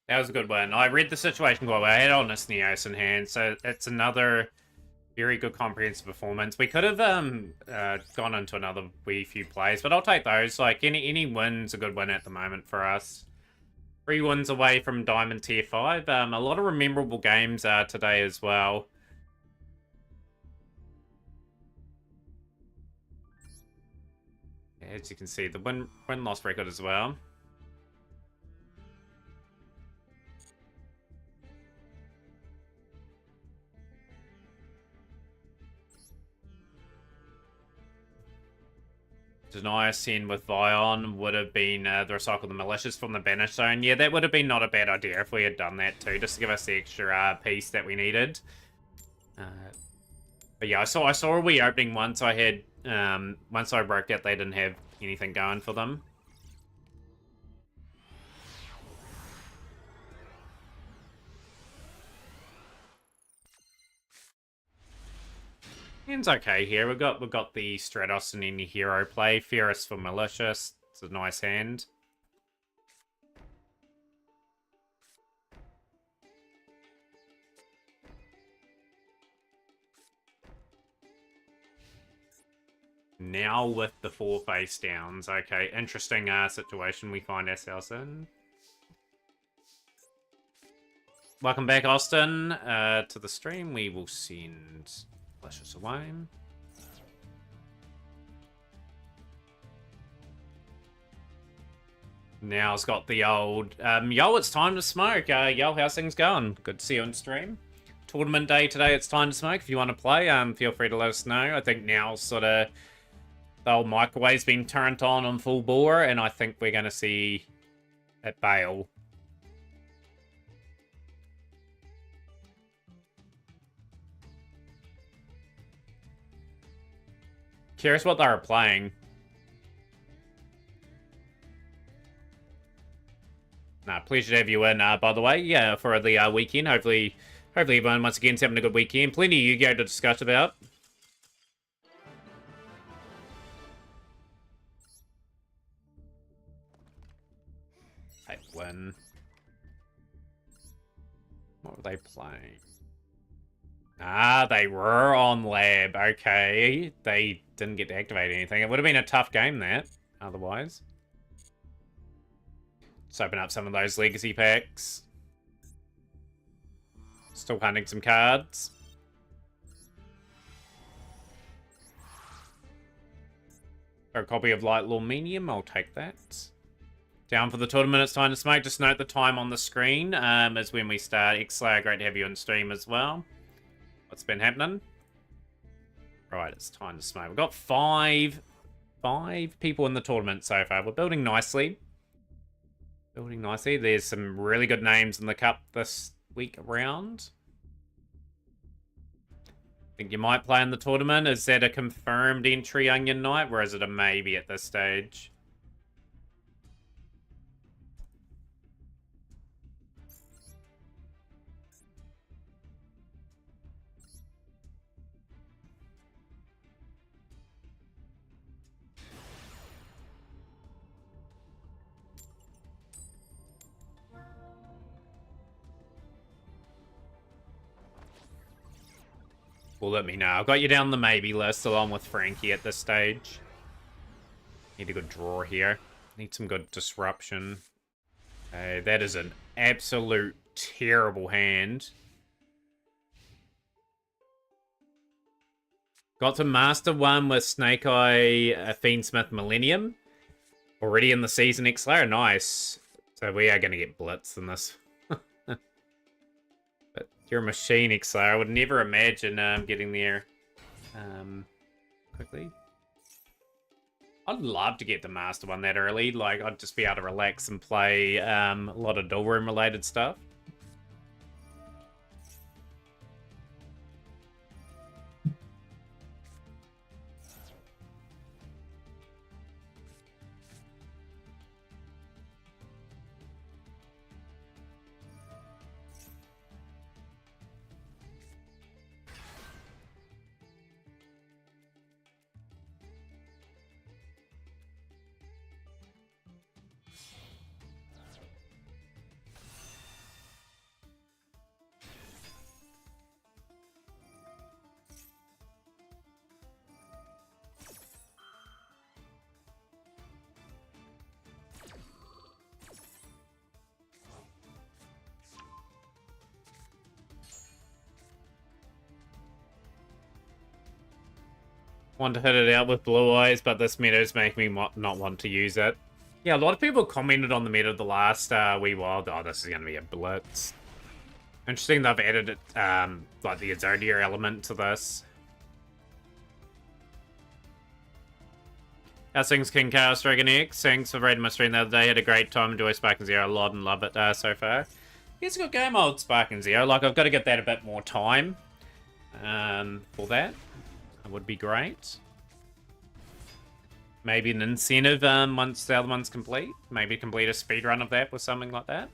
Speaker 1: That was a good one. I read the situation quite well. I had Honest Neos in hand, so it's another very good comprehensive performance. We could have gone into another wee few plays, but I'll take those. Like, any win's a good win at the moment for us. 3 wins away from Diamond Tier 5. A lot of rememberable games today as well. As you can see, the win-loss record as well. Deny Ascend with Vion would have been the Recycle the Malicious from the Banish Zone. Yeah, that would have been not a bad idea if we had done that too, just to give us the extra piece that we needed. But yeah, I saw a wee opening once I had, once I broke that, they didn't have anything going for them. Hand's okay here. We've got the Stratos and any hero play. Fierce for Malicious. It's a nice hand. Now with the 4 face downs. Okay, interesting situation we find ourselves in. Welcome back, Austin, to the stream. We will send Malicious away. Now it's got the old, yo, it's time to smoke. Yo, how's things going? Good to see you on stream. Tournament day today, it's time to smoke. If you want to play, feel free to let us know. I think now sort of the old microwave's been turned on full bore, and I think we're going to see it bail. Curious what they were playing. Nah, pleasure to have you in, by the way, yeah, for the weekend. Hopefully everyone once again is having a good weekend. Plenty of Yu-Gi-Oh to discuss about. Hey, win. What were they playing? Ah, they were on lab. Okay, they didn't get to activate anything. It would have been a tough game, that, otherwise. Let's open up some of those legacy packs. Still hunting some cards. For a copy of Light Law Medium, I'll take that. Down for the tournament, it's time to smoke. Just note the time on the screen is when we start. X-Slayer, great to have you on stream as well. What's been happening? Right, it's time to smoke. We've got five people in the tournament so far. We're building nicely. Building nicely. There's some really good names in the cup this week around. Think you might play in the tournament. Is that a confirmed entry, Onion Knight, or is it a maybe at this stage? Well, let me know. I've got you down the maybe list along with Frankie at this stage. Need a good draw here. Need some good disruption. That is an absolute terrible hand. Got to Master 1 with Snake Eye, Fiendsmith Millennium. Already in the season X-Slayer. Nice. So we are going to get blitzed in this. But you're a machine, X-Slayer. I would never imagine getting there quickly. I'd love to get to Master 1 that early. Like, I'd just be able to relax and play a lot of dual room related stuff. Want to hit it out with blue eyes, but this meta's making me not want to use it. Yeah, a lot of people commented on the meta the last wee while. Oh, this is going to be a blitz. Interesting they've added it, like the Azodia element to this. How's things, King Chaos Dragon X? Thanks for raiding my stream the other day. Had a great time. Enjoy Sparking Zero a lot and love it so far. It's a good game, old Sparking Zero. Like, I've got to get that a bit more time for that. That would be great. Maybe an incentive once the other one's complete. Maybe complete a speedrun of that or something like that.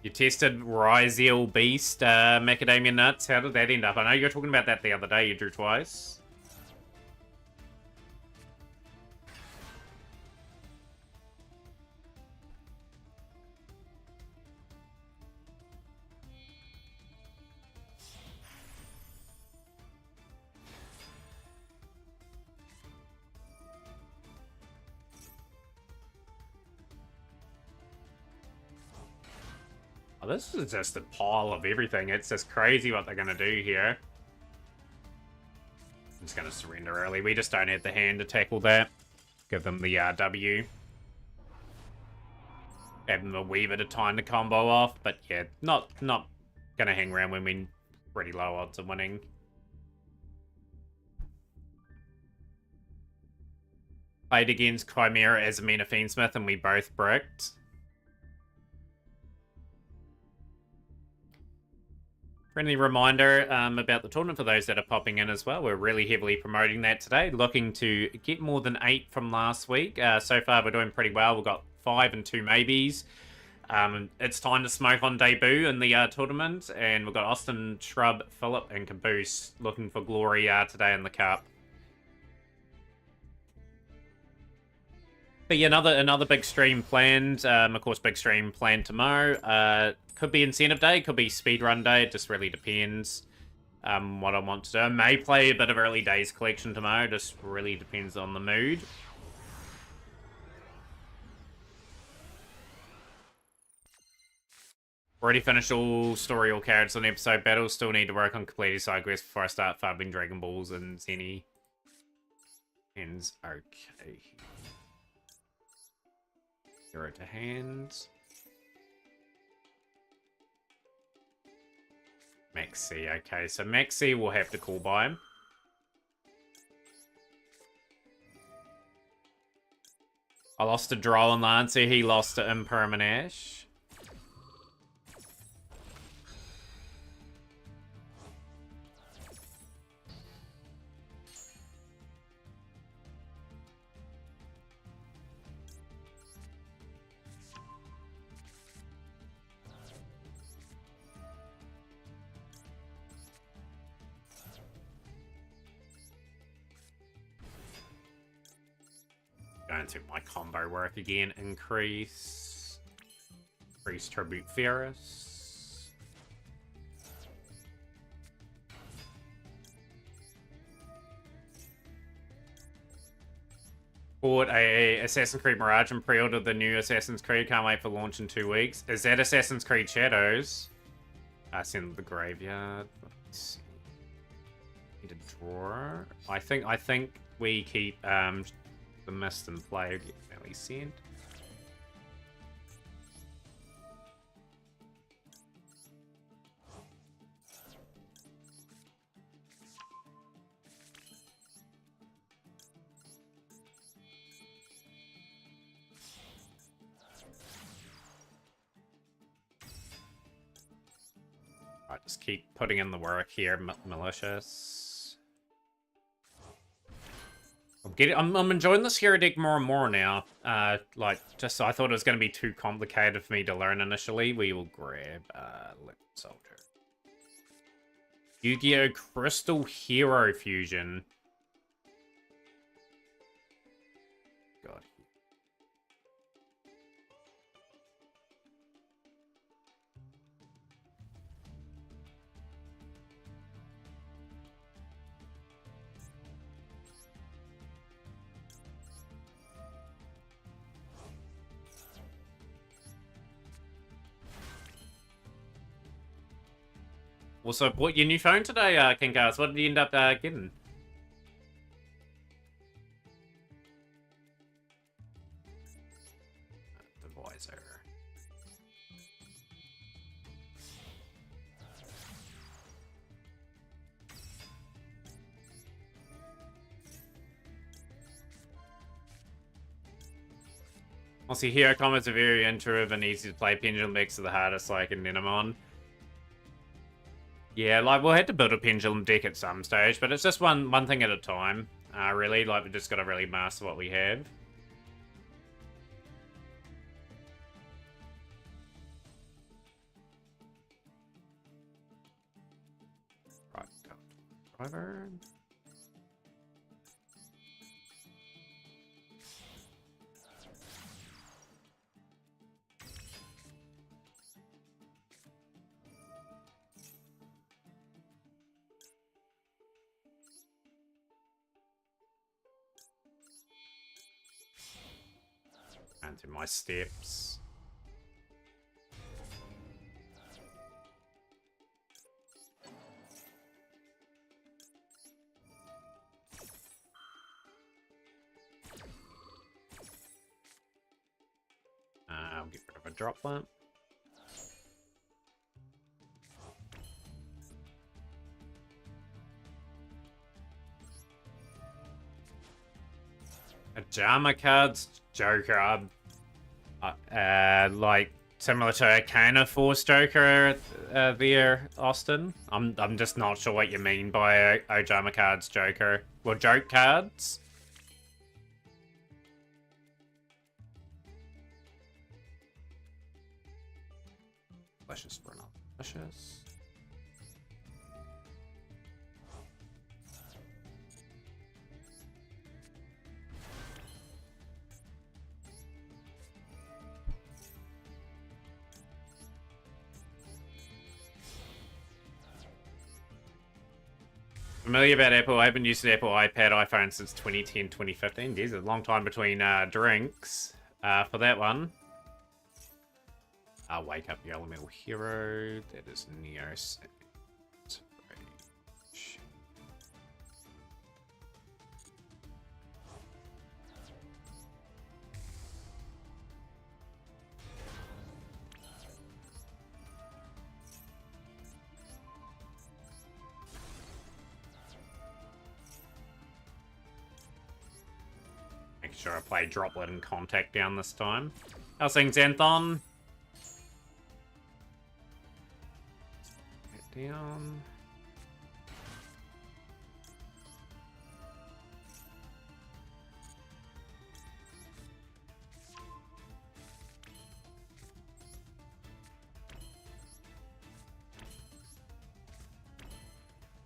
Speaker 1: You tested Ryziel Beast, Macadamia Nuts. How did that end up? I know you were talking about that the other day. You drew twice. Oh, this is just a pile of everything. It's just crazy what they're going to do here. I'm just going to surrender early. We just don't have the hand to tackle that. Give them the W. Have them a wee bit of time to combo off. But yeah, not going to hang around when we're pretty low odds of winning. Played against Chimera as Amina Feensmith and we both bricked. Friendly reminder about the tournament for those that are popping in as well. We're really heavily promoting that today. Looking to get more than 8 from last week. So far, we're doing pretty well. We've got 5 and 2 maybes. It's time to smoke on debut in the tournament. And we've got Austin, Shrub, Phillip, and Caboose looking for glory today in the cup. But yeah, another big stream planned. Of course, big stream planned tomorrow. Could be incentive day, could be speedrun day. It just really depends what I want to do. I may play a bit of early days collection tomorrow. Just really depends on the mood. Already finished all story, all characters on episode battles. Still need to work on completing side quests before I start farming Dragon Balls and Zenny. Hands okay. 0 to hands. Maxi, okay, so Maxi will have to call by him. I lost to Droll and Lancer, he lost to Impermanash. Going to my combo work again. Increase Tribute Ferris. Bought a Assassin's Creed Mirage and pre-ordered the new Assassin's Creed. Can't wait for launch in 2 weeks. Is that Assassin's Creed Shadows? I send the graveyard. Let's see. Need a drawer. I think we keep the Mist and Plague fairly sent. I just keep putting in the work here, malicious. I'm enjoying this hero deck more and more now. Like, just I thought it was going to be too complicated for me to learn initially. We will grab Liquid Soldier. Yu-Gi-Oh! Crystal Hero Fusion. God. Also, bought your new phone today, Kinkars. What did you end up getting? The visor. Also, hero combos are very intuitive and easy to play. Pendulum decks are the hardest, like in Ninamon. Yeah, like, we'll have to build a pendulum deck at some stage, but it's just one thing at a time, really. Like, we've just got to really master what we have. Over. And do my steps. I'll get rid of a drop plant. A Jama cards, Joker. Like similar to a kind of Force Joker there, Austin. I'm just not sure what you mean by Ojama cards, Joker. Well, joke cards. Delicious for another. Delicious. Familiar about Apple. I haven't used an Apple iPad, iPhone since 2010, 2015. There's a long time between drinks for that one. I'll wake up the elemental hero. That is Neo. Make sure I play Droplet and Contact down this time. How's things, Anthon? Down.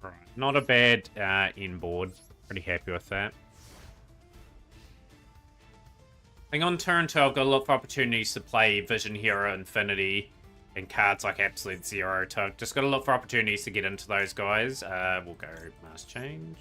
Speaker 1: Right. Not a bad inboard. Pretty happy with that. I think on turn 2, I've got to look for opportunities to play Vision Hero Infinity and cards like Absolute Zero. Just got to look for opportunities to get into those guys. We'll go Mass Change.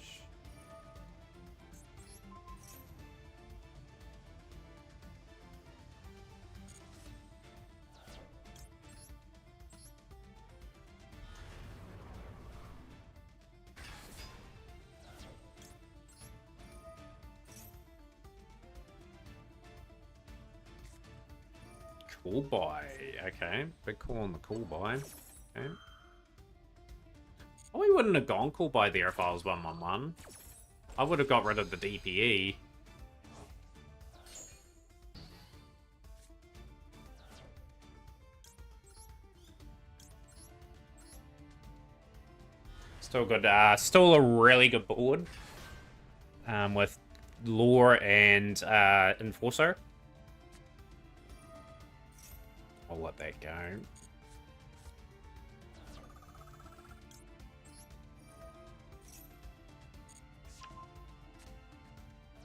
Speaker 1: Cool buy. Okay. Big call on the cool buy. Okay. Oh, we wouldn't have gone cool buy there if I was 1-1-1. I would have got rid of the DPE. Still good. Still a really good board. With Lore and Enforcer. I'll let that go.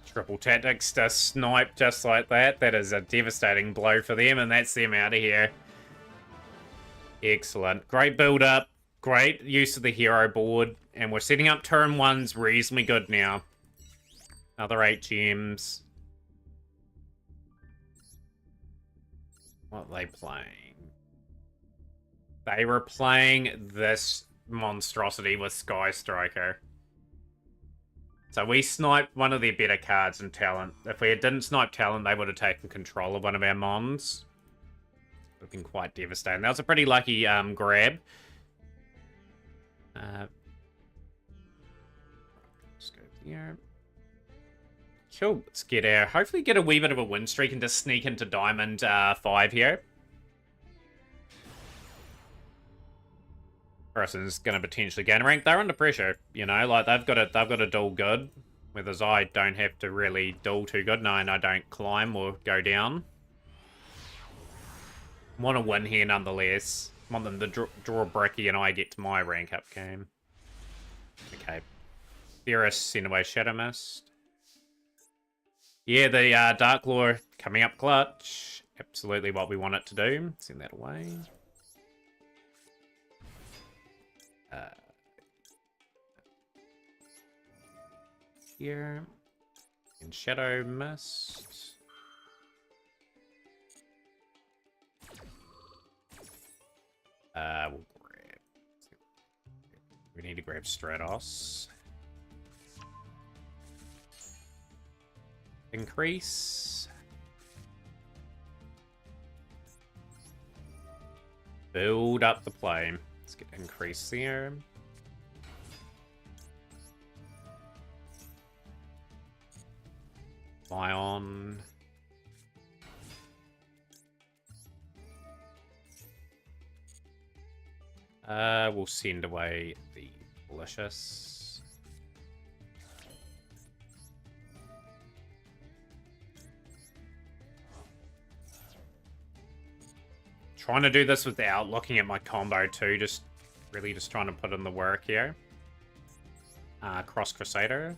Speaker 1: Triple tactics to snipe just like that. That is a devastating blow for them, and that's them out of here. Excellent. Great build up. Great use of the hero board. And we're setting up turn 1's reasonably good now. Another 8 gems. What are they playing? They were playing this monstrosity with Sky Striker. So we sniped one of their better cards in Talent. If we didn't snipe Talent, they would have taken control of one of our mons. Would have been quite devastating. That was a pretty lucky grab. Let's go here. Cool. Let's get our... Hopefully get a wee bit of a win streak and just sneak into Diamond 5 here. Person's going to potentially gain rank. They're under pressure, you know, like they've got to duel good. Whereas I don't have to really duel too good. No, and I don't climb or go down. Want to win here nonetheless. Want them to draw Bricky and I get to my rank up game. Okay. Theorist, send away Shadow Mist. Yeah, the Dark Lore coming up clutch. Absolutely what we want it to do. Send that away. Here. And Shadow Mist. We'll grab. We need to grab Stratos. Increase. Build up the play. Let's get increase there. Lion. We'll send away the Malicious. Trying to do this without looking at my combo too, just really just trying to put in the work here. Cross Crusader.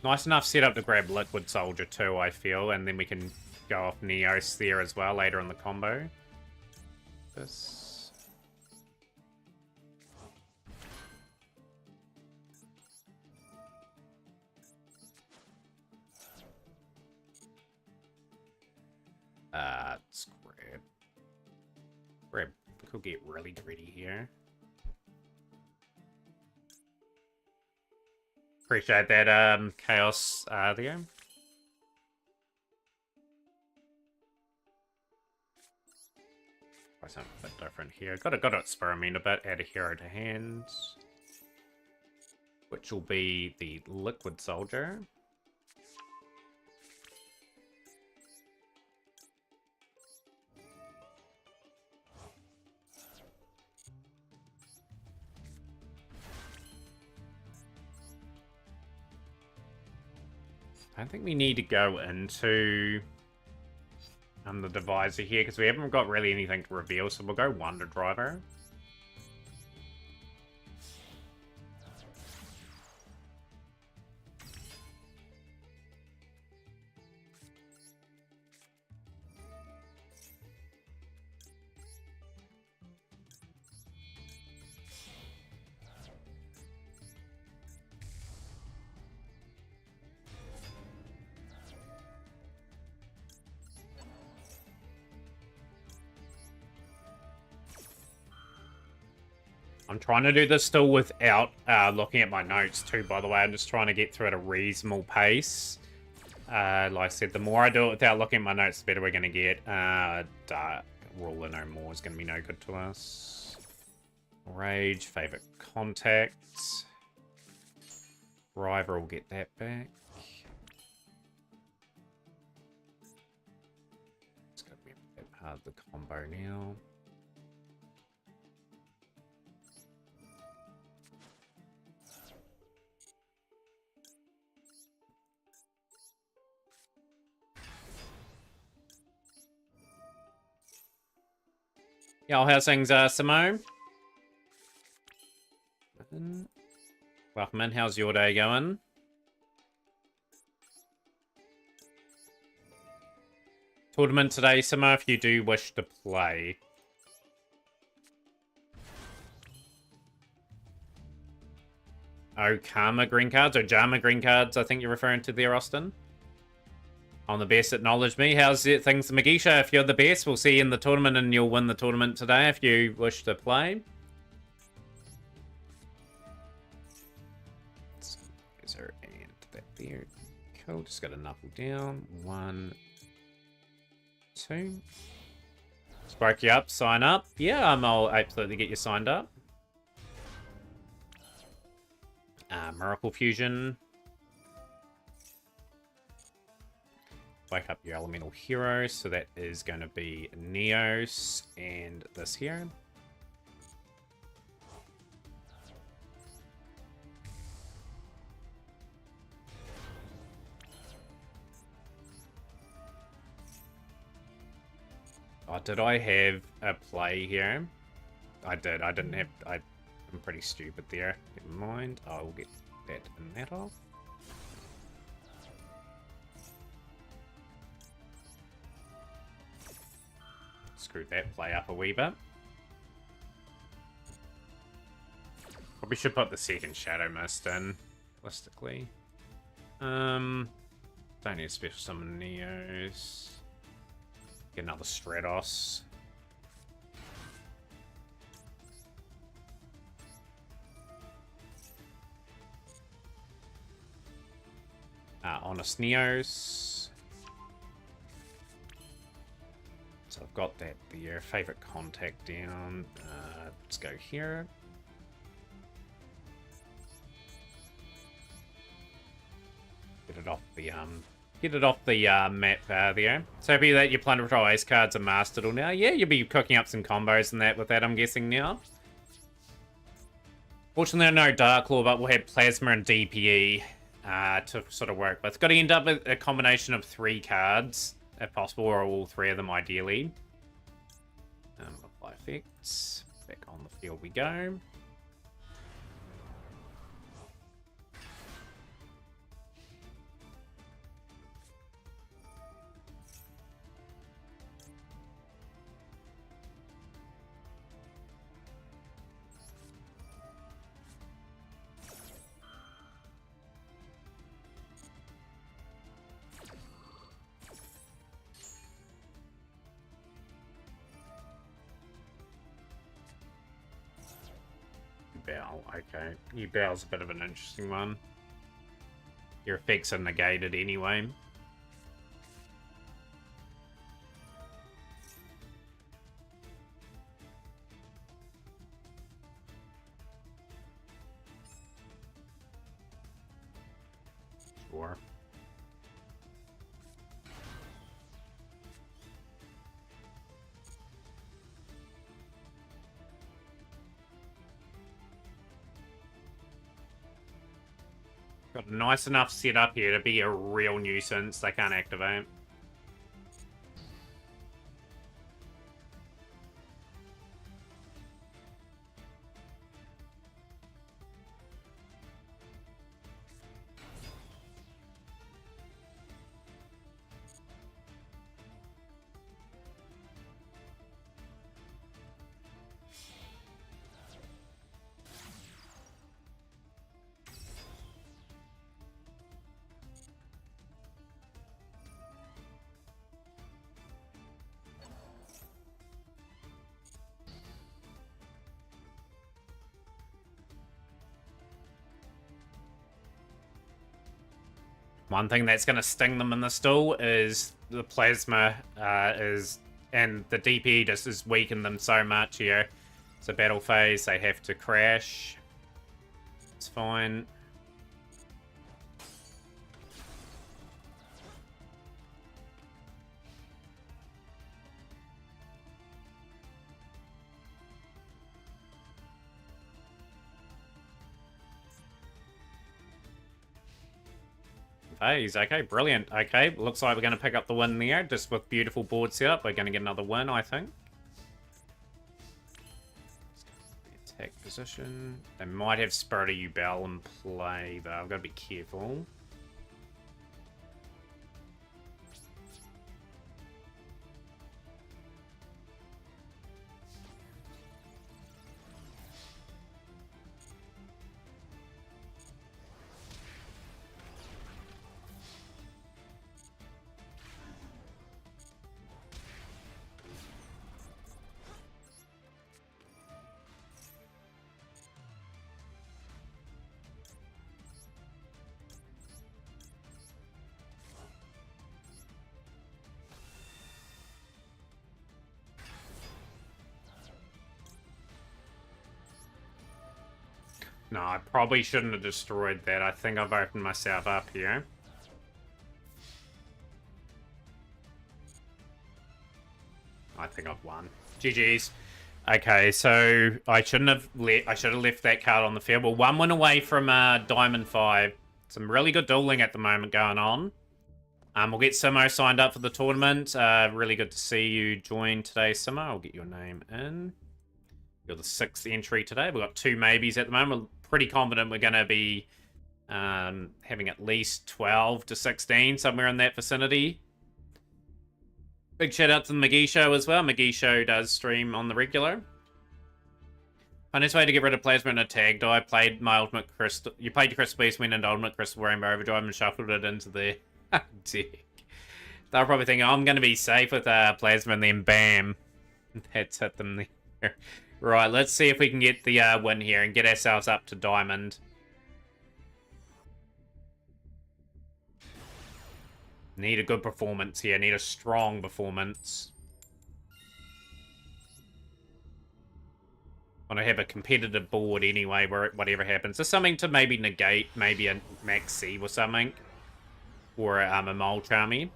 Speaker 1: Nice enough setup to grab Liquid Soldier too, I feel, and then we can go off Neos there as well later in the combo. This. Let's grab. Could get really greedy here. Appreciate that, Chaos, there. Try something a bit different here. Got to experiment a bit. Add a hero to hand, which will be the Liquid Soldier. I don't think we need to go into the divisor here because we haven't got really anything to reveal, so we'll go Wonder Driver. I'm trying to do this still without looking at my notes too, by the way. I'm just trying to get through at a reasonable pace. Like I said, the more I do it without looking at my notes, the better we're going to get. Dark Ruler no more is going to be no good to us. Rage, favorite contact. River will get that back. It's going to be that part of the combo now. Yo, how's things, Simone? Welcome in. How's your day going? Tournament today, Simo, if you do wish to play. Oh, Karma green cards, or Jama green cards, I think you're referring to there, Austin. I'm the best, acknowledge me. How's it things, Magisha? If you're the best, we'll see you in the tournament and you'll win the tournament today if you wish to play. And that there. Cool, just got to knuckle down. 1, 2. Spark you up, sign up. Yeah, I'll absolutely get you signed up. Miracle Fusion. Wake up your elemental hero, so that is going to be Neos and this here. Oh, did I have a play here? I did. I didn't have. I'm pretty stupid there. Never mind. I will get that and that off. Screw that play up a wee bit. Probably should put the second Shadow Mist in, realistically. Don't need a special summon Neos. Get another Stratos. Honest Neos. So I've got that there. Favorite contact down. Let's go here. Get it off the map there. So be that your Plunder Patrol Ace cards are mastered all now. Yeah, you'll be cooking up some combos and that with that, I'm guessing now. Fortunately, no Dark Claw, but we'll have Plasma and DPE to sort of work with. It's got to end up with a combination of 3 cards, if possible, or all 3 of them ideally. Apply effects. Back on the field we go. Bell, okay. New Bell's a bit of an interesting one. Your effects are negated anyway. Sure. Got a nice enough setup here to be a real nuisance. They can't activate. One thing that's going to sting them in the stool is the Plasma and the DP just has weakened them so much here. It's a battle phase, they have to crash. It's fine. Phase, okay, brilliant. Okay, looks like we're going to pick up the win there, just with beautiful board setup. We're going to get another win, I think. Attack position. They might have Spirit of Ubel in play, though. I've got to be careful. No, I probably shouldn't have destroyed that. I think I've opened myself up here. I think I've won. GG's. Okay, so I shouldn't have I should have left that card on the field. We're 1 win away from Diamond 5. Some really good dueling at the moment going on. We'll get Simo signed up for the tournament. Really good to see you join today, Simo. I'll get your name in. You're the 6th entry today. We've got 2 maybes at the moment. We're pretty confident we're going to be having at least 12 to 16, somewhere in that vicinity. Big shout out to the McGee Show as well. McGee Show does stream on the regular. Funnest way to get rid of Plasma in a tag die. Played my Ultimate Crystal. You played your Crystal Beast, went into Ultimate Crystal Rainbow Overdrive and shuffled it into the deck. They'll probably think, oh, I'm going to be safe with Plasma, and then bam. That's hit them there. Right, let's see if we can get the win here and get ourselves up to Diamond. Need a good performance here. Need a strong performance. Want to have a competitive board anyway, where whatever happens. There's something to maybe negate, maybe a Max C or something. Or a Mole Charmy.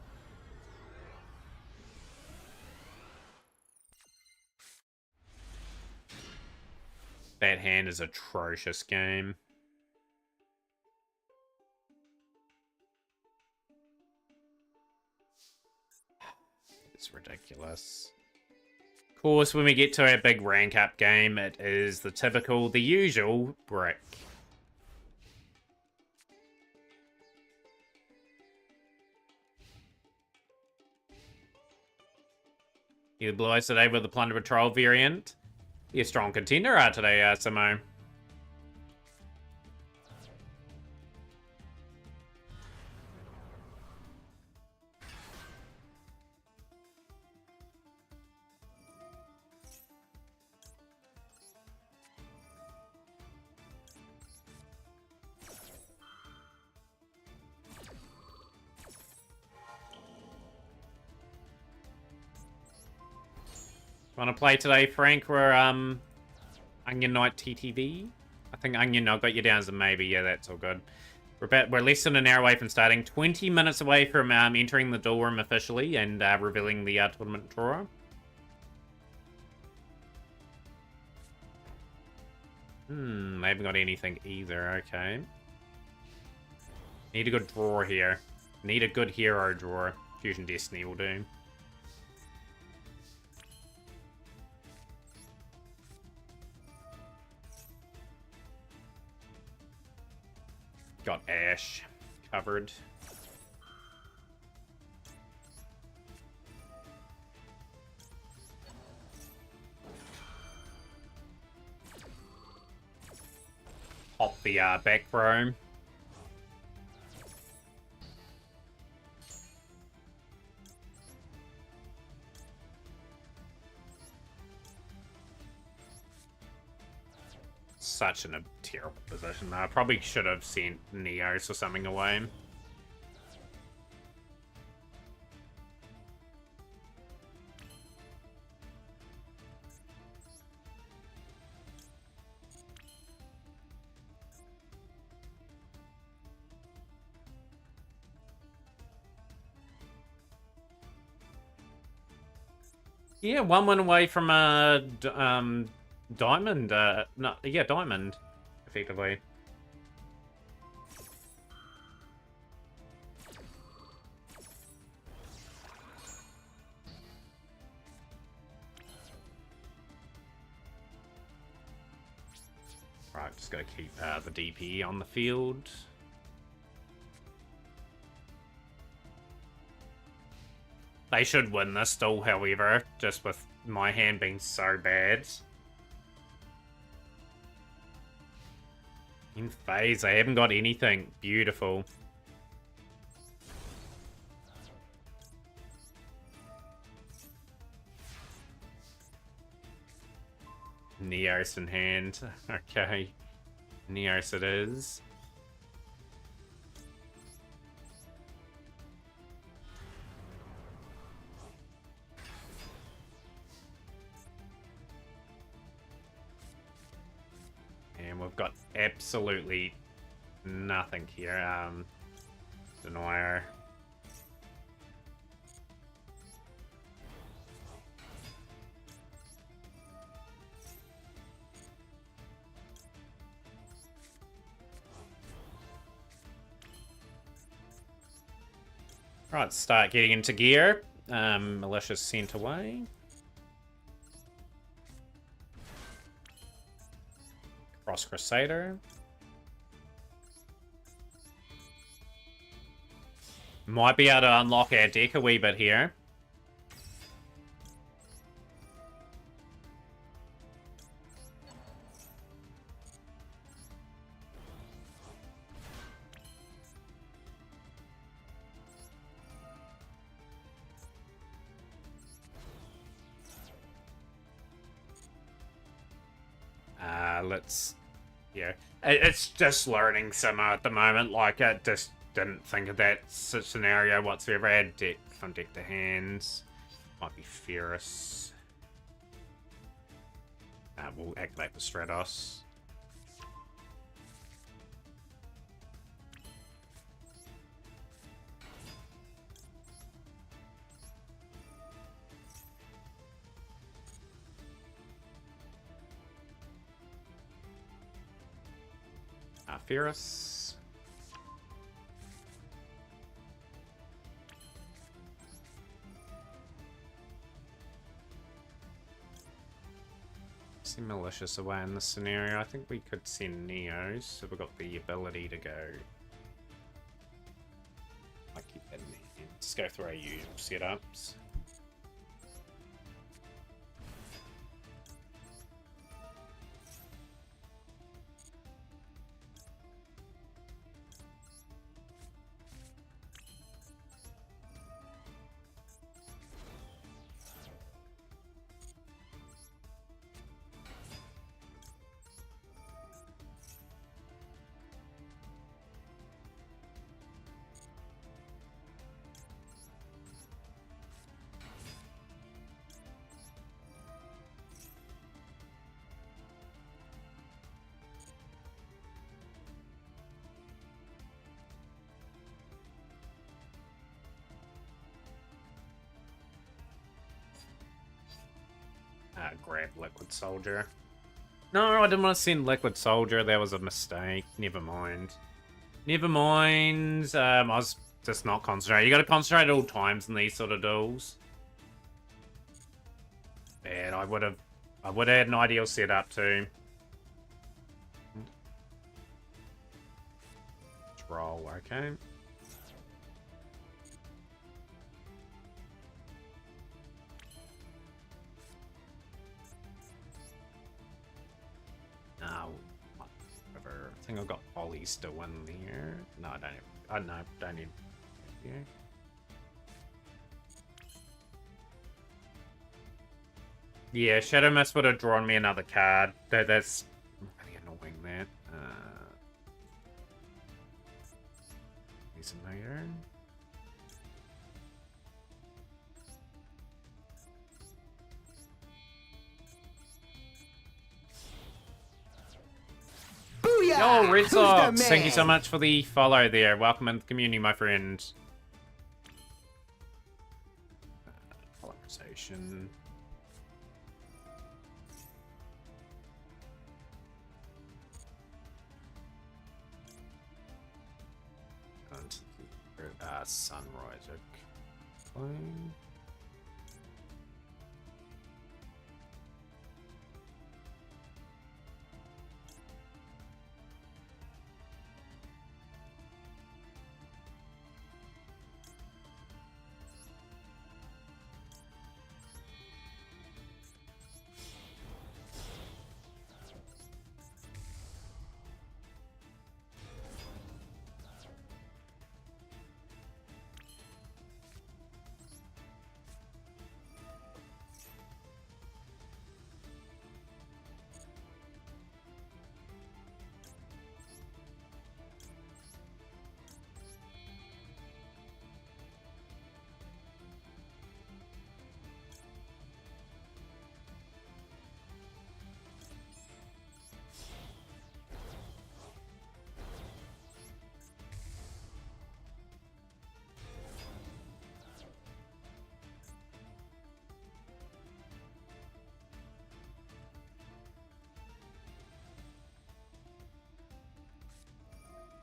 Speaker 1: That hand is atrocious game. It's ridiculous. Of course, when we get to our big rank up game, it is the usual brick. Either Blue Eyes today with the Plunder Patrol variant. Be a strong contender today, Samo. Want to play today, Frank? We're Onion Knight TTV. I think Onion Knight got you down as a maybe. Yeah, that's all good. We're less than an hour away from starting. 20 minutes away from entering the duel room officially and revealing the tournament drawer. I haven't got anything either. Okay. Need a good drawer here. Need a good hero drawer. Fusion Destiny will do. Got Ash covered. Pop the back row. Such a terrible position. I probably should have sent Neos or something away. Yeah, one went away from Diamond, no, yeah, Diamond, effectively. Right, just gotta keep the DP on the field. They should win this still, however, just with my hand being so bad. In phase, I haven't got anything. Beautiful. Neos in hand. Okay. Neos it is. And we've got absolutely nothing here. Denier. Right, start getting into gear. Malicious sent away. Frost Crusader. Might be able to unlock our deck a wee bit here. Let's... Yeah. It's just learning some at the moment. Like, I just didn't think of that scenario whatsoever. Add deck from deck to hands. Might be Ferris. We'll activate the Stratos. Ferris. See Malicious away in this scenario. I think we could send Neos, so we've got the ability to go. I keep that in hand. Let's go through our usual setups. Grab Liquid Soldier. No, I didn't want to send Liquid Soldier. That was a mistake. Never mind. Never mind. I was just not concentrating. You got to concentrate at all times in these sort of duels. And I would have had an ideal setup too. Let's roll. Okay. I think I've got Ollie still in here. No, I don't. I no, don't need. Yeah. Yeah, Shadow Mist would have drawn me another card. That's really annoying. That. He's a mayor. Yo, Red Sox, thank you so much for the follow there. Welcome in the community, my friend. Polarization. And Sunrise. Okay.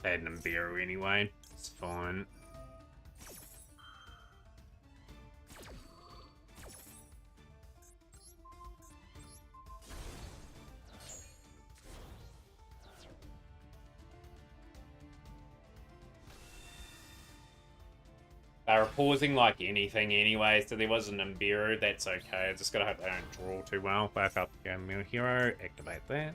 Speaker 1: Had Nibiru anyway. It's fine. They were pausing like anything anyway, so there was an Imberu. That's okay. I just gotta hope they don't draw too well. Back up again, Meal Hero. Activate that.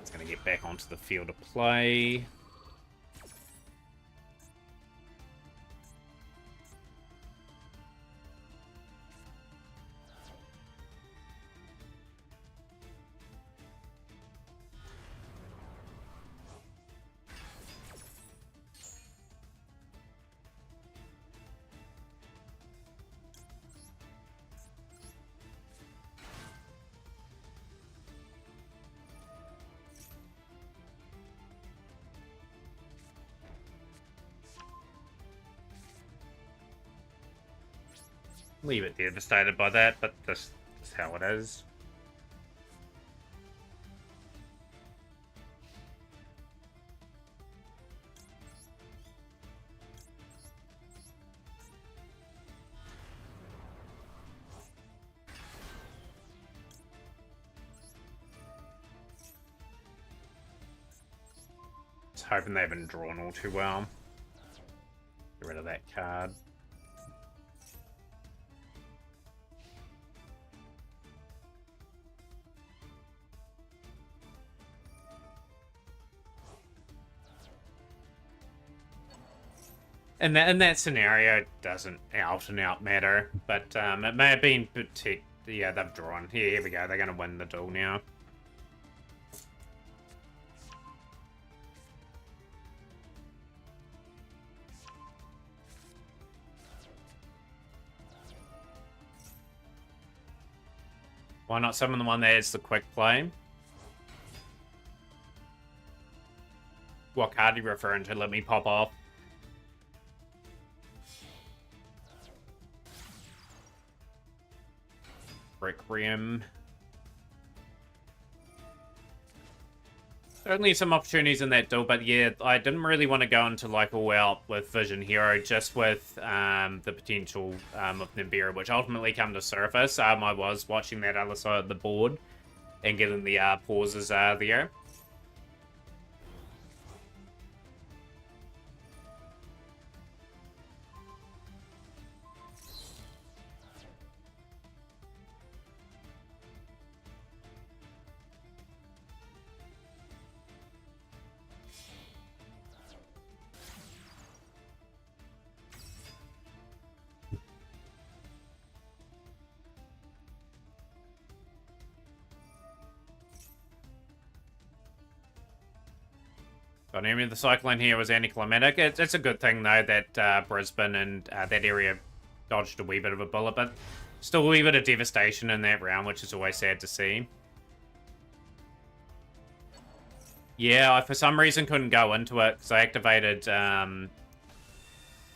Speaker 1: It's gonna get back onto the field of play. Leave it devastated by that, but this is how it is. Just hoping they haven't drawn all too well. Get rid of that card. In that scenario, it doesn't out and out matter, but it may have been protect. Yeah, they've drawn. Here we go. They're going to win the duel now. Why not summon the one that is the quick play? What card are you referring to? Let me pop off. Requiem. Certainly some opportunities in that duel, but yeah, I didn't really want to go into like all out with Vision Hero, just with the potential of Nibiru, which ultimately come to surface. I was watching that other side of the board and getting the pauses there. Got enemy of the Cyclone here was anticlimactic. It's a good thing, though, that Brisbane and that area dodged a wee bit of a bullet, but still a wee bit of devastation in that round, which is always sad to see. Yeah, I for some reason couldn't go into it, because I activated...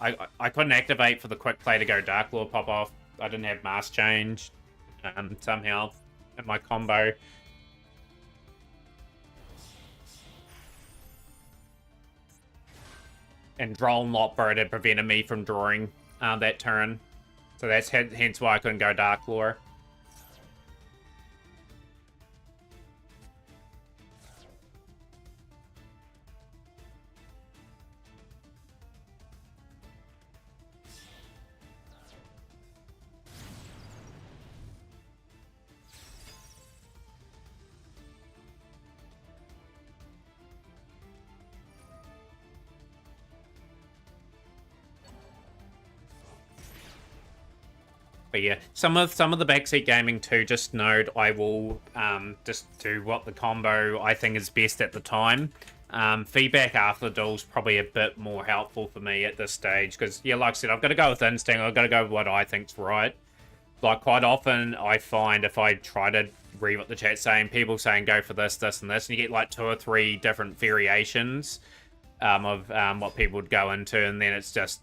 Speaker 1: I couldn't activate for the quick play to go Dark Lord pop off. I didn't have Mass Change somehow in my combo. And Droll Not Bird had prevented me from drawing that turn. So that's hence why I couldn't go Dark Lore. But yeah, some of the backseat gaming too, just note I will just do what the combo I think is best at the time. Feedback after the duel's probably a bit more helpful for me at this stage, because yeah, like I said, I've got to go with instinct, I've got to go with what I think's right. Like quite often I find if I try to read what the chat's saying, people saying go for this, this, and this, and you get like 2 or 3 different variations of what people would go into, and then it's just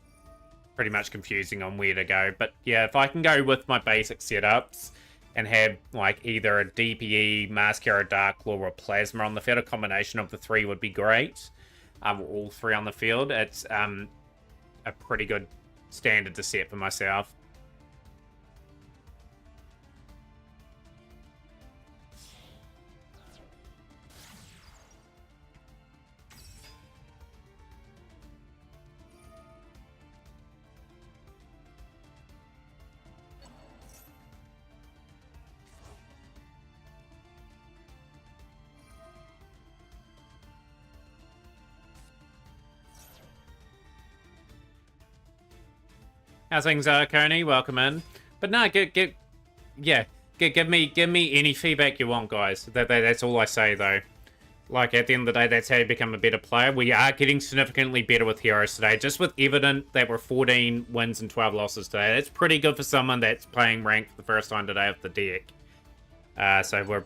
Speaker 1: pretty much confusing on where to go. But yeah, if I can go with my basic setups and have like either a DPE, Mascara, Dark Claw, or Plasma on the field, a combination of the 3 would be great. All 3 on the field. It's a pretty good standard to set for myself. How's things, Coney? Welcome in. But no, yeah, give me any feedback you want, guys. That's all I say, though. Like, at the end of the day, that's how you become a better player. We are getting significantly better with heroes today. Just with evident that we're 14 wins and 12 losses today. That's pretty good for someone that's playing ranked for the first time today with the deck. So we're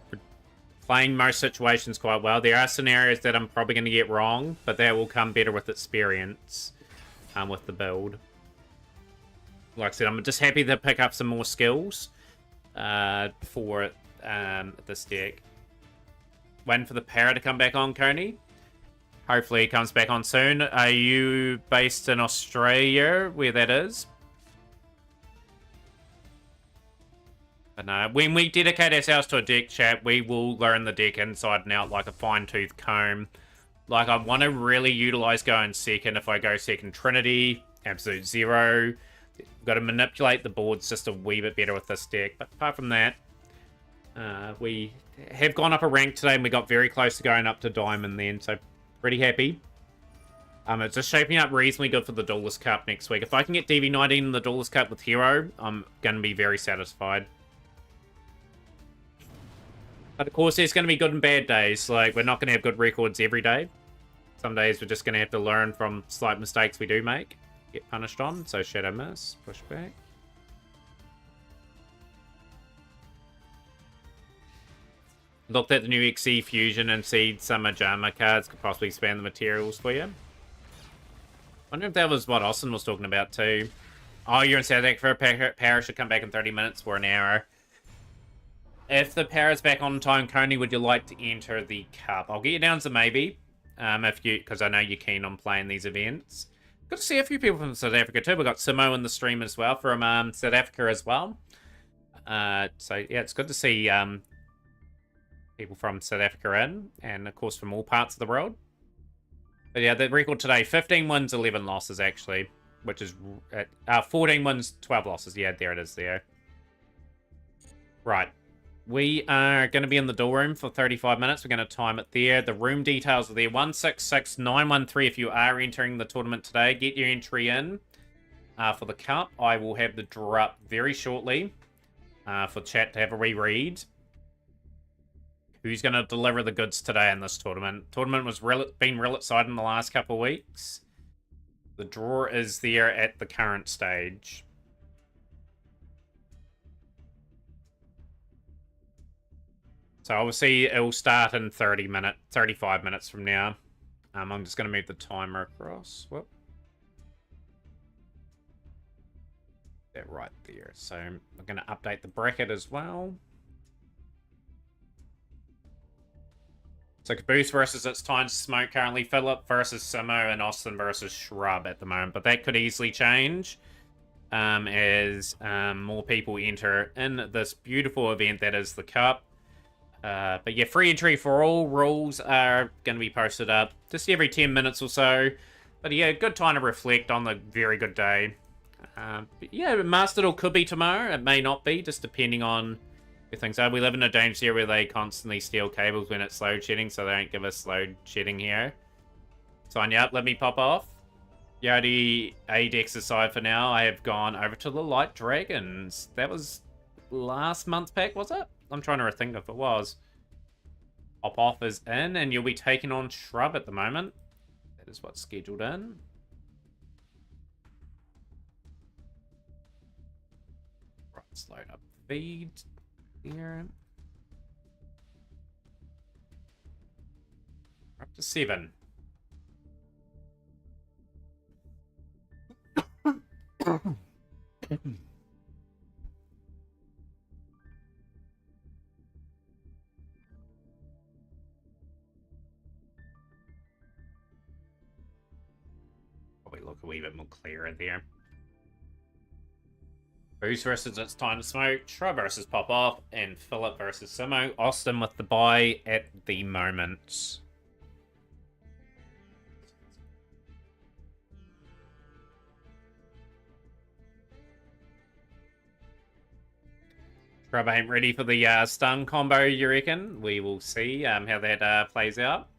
Speaker 1: playing most situations quite well. There are scenarios that I'm probably going to get wrong, but that will come better with experience with the build. Like I said, I'm just happy to pick up some more skills for this deck. Waiting for the Para to come back on, Coney. Hopefully he comes back on soon. Are you based in Australia, where that is? But no, when we dedicate ourselves to a deck, chat, we will learn the deck inside and out like a fine-tooth comb. Like, I want to really utilize going second. If I go second Trinity, absolute zero. Got to manipulate the boards just a wee bit better with this deck. But apart from that, we have gone up a rank today and we got very close to going up to Diamond then. So, pretty happy. It's just shaping up reasonably good for the Duelist Cup next week. If I can get DV19 in the Duelist Cup with Hero, I'm going to be very satisfied. But of course, there's going to be good and bad days. Like, we're not going to have good records every day. Some days we're just going to have to learn from slight mistakes we do make. Get punished on. So Shadow Miss, push back. Looked at the new XE Fusion and see some Ajama cards could possibly expand the materials for you. Wonder if that was what Austin was talking about too. Oh, you're in South Africa. Power should come back in 30 minutes for an hour. If the power's back on time, Coney, would you like to enter the cup? I'll get you down to maybe, because I know you're keen on playing these events. Good to see a few people from South Africa too. We've got Simo in the stream as well from South Africa as well. So yeah, it's good to see people from South Africa in, and of course from all parts of the world. But yeah, the record today, 15 wins, 11 losses actually, which is 14 wins, 12 losses. Yeah, there it is there. Right. We are going to be in the duel room for 35 minutes. We're going to time it there. The room details are there. 166913 if you are entering the tournament today. Get your entry in for the cup. I will have the draw up very shortly for chat to have a reread. Who's going to deliver the goods today in this tournament? Tournament was been real exciting in the last couple of weeks. The draw is there at the current stage. So obviously it will start in 35 minutes from now. I'm just going to move the timer across. Whoop. That right there. So I'm going to update the bracket as well. So Caboose versus It's Time to Smoke currently. Philip versus Simo and Austin versus Shrub at the moment. But that could easily change as more people enter in this beautiful event that is the Cup. But yeah, free entry for all. Rules are going to be posted up just every 10 minutes or so. But yeah, good time to reflect on the very good day. But yeah, Master Duel could be tomorrow. It may not be, just depending on where things are. We live in a dangerous area where they constantly steal cables when it's load shedding, so they don't give us load shedding here. Sign you up, let me pop off. Yodi A-Dex aside for now, I have gone over to the Light Dragons. That was last month's pack, was it? I'm trying to think if it was. Hop off is in, and you'll be taking on Shrub at the moment. That is what's scheduled in. Right, let's load up feed here. Up to 7. Probably look a wee bit more clearer there. Boost versus It's Time to Smoke, Shrub versus Pop Off, and Philip versus Simo. Austin with the bye at the moment. Shrub ain't ready for the stun combo, you reckon? We will see how that plays out.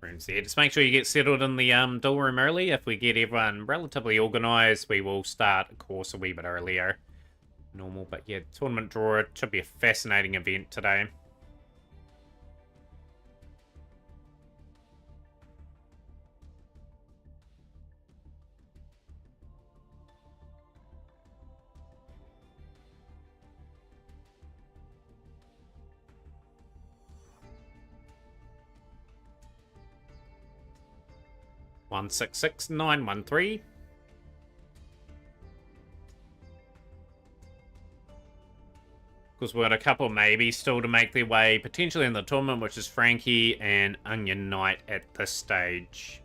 Speaker 1: rooms there. Just make sure you get settled in the duel room early. If we get everyone relatively organised, we will start, of course, a wee bit earlier. Normal, but yeah, tournament draw. It should be a fascinating event today. One 66913. Because we've got a couple maybe still to make their way potentially in the tournament, which is Frankie and Onion Knight at this stage.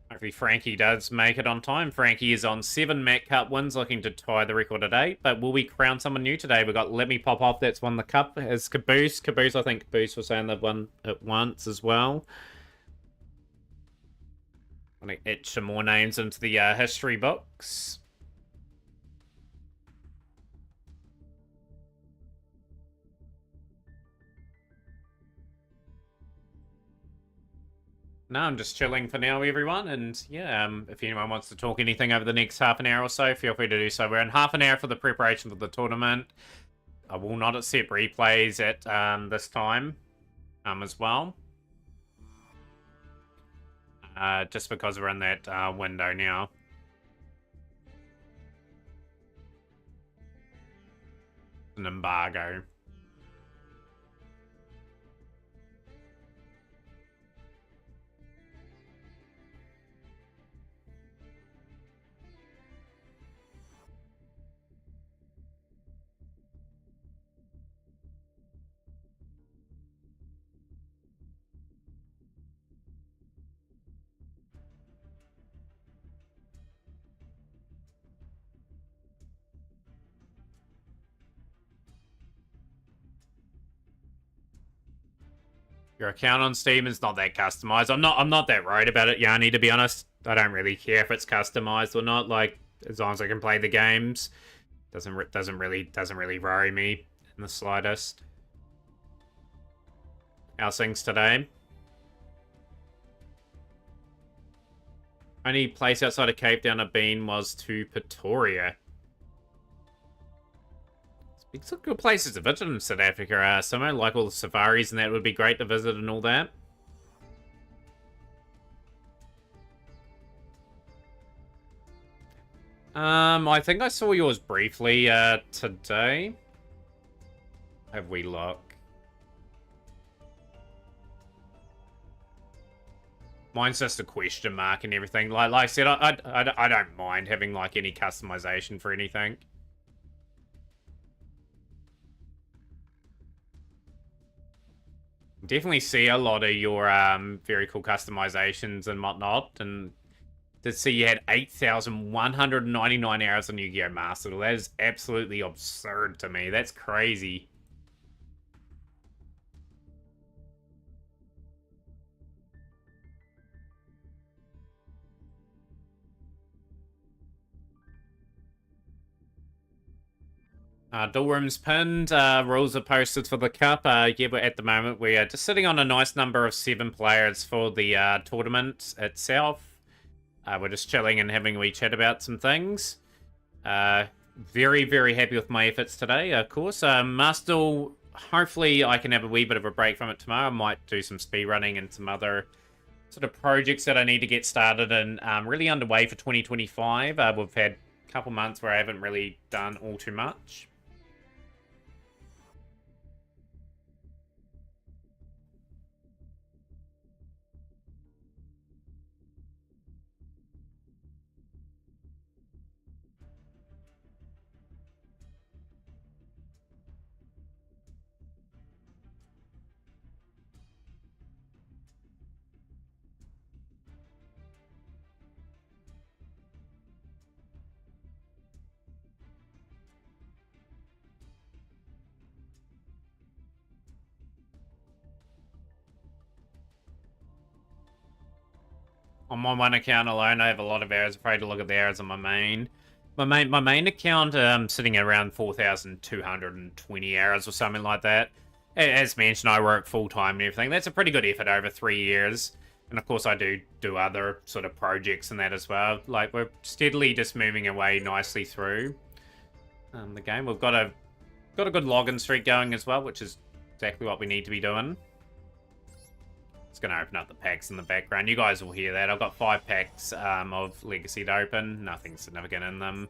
Speaker 1: Hopefully Frankie does make it on time. Frankie is on 7 Mac Cup wins, looking to tie the record at 8. But will we crown someone new today? We've got Let Me Pop Off, that's won the cup. Is Caboose. Caboose, I think Caboose was saying they've won it once as well. I'm going to etch some more names into the history books. No, I'm just chilling for now, everyone. And yeah, if anyone wants to talk anything over the next half an hour or so, feel free to do so. We're in half an hour for the preparation for the tournament. I will not accept replays at this time as well. Just because we're in that window now. An embargo. Your account on Steam is not that customized. I'm not that worried about it, Yanni, to be honest. I don't really care if it's customized or not. Like, as long as I can play the games, doesn't really worry me in the slightest. How's things today? Only place outside of Cape Town I've been was to Pretoria. It's a good places to visit in South Africa. Somewhere like all the safaris and that would be great to visit and all that. I think I saw yours briefly today. Have we look? Mine's just a question mark and everything. Like I said, I don't mind having like any customization for anything. Definitely see a lot of your very cool customizations and whatnot, and to see you had 8,199 hours on Yu-Gi-Oh! Master Duel. That is absolutely absurd to me. That's crazy. Duel room's pinned. Rules are posted for the cup. Yeah, but at the moment we are just sitting on a nice number of 7 players for the tournament itself. We're just chilling and having a wee chat about some things. Very, very happy with my efforts today, of course. Master Duel, hopefully I can have a wee bit of a break from it tomorrow. I might do some speedrunning and some other sort of projects that I need to get started and really underway for 2025. We've had a couple months where I haven't really done all too much. On my one account alone, I have a lot of errors. Afraid to look at the errors on my main. My main account, sitting at around 4,220 errors or something like that. As mentioned, I work full-time and everything. That's a pretty good effort over 3 years. And of course, I do other sort of projects and that as well. Like, we're steadily just moving away nicely through the game. We've got a good login streak going as well, which is exactly what we need to be doing. It's going to open up the packs in the background. You guys will hear that. I've got 5 packs of Legacy to open. Nothing significant in them.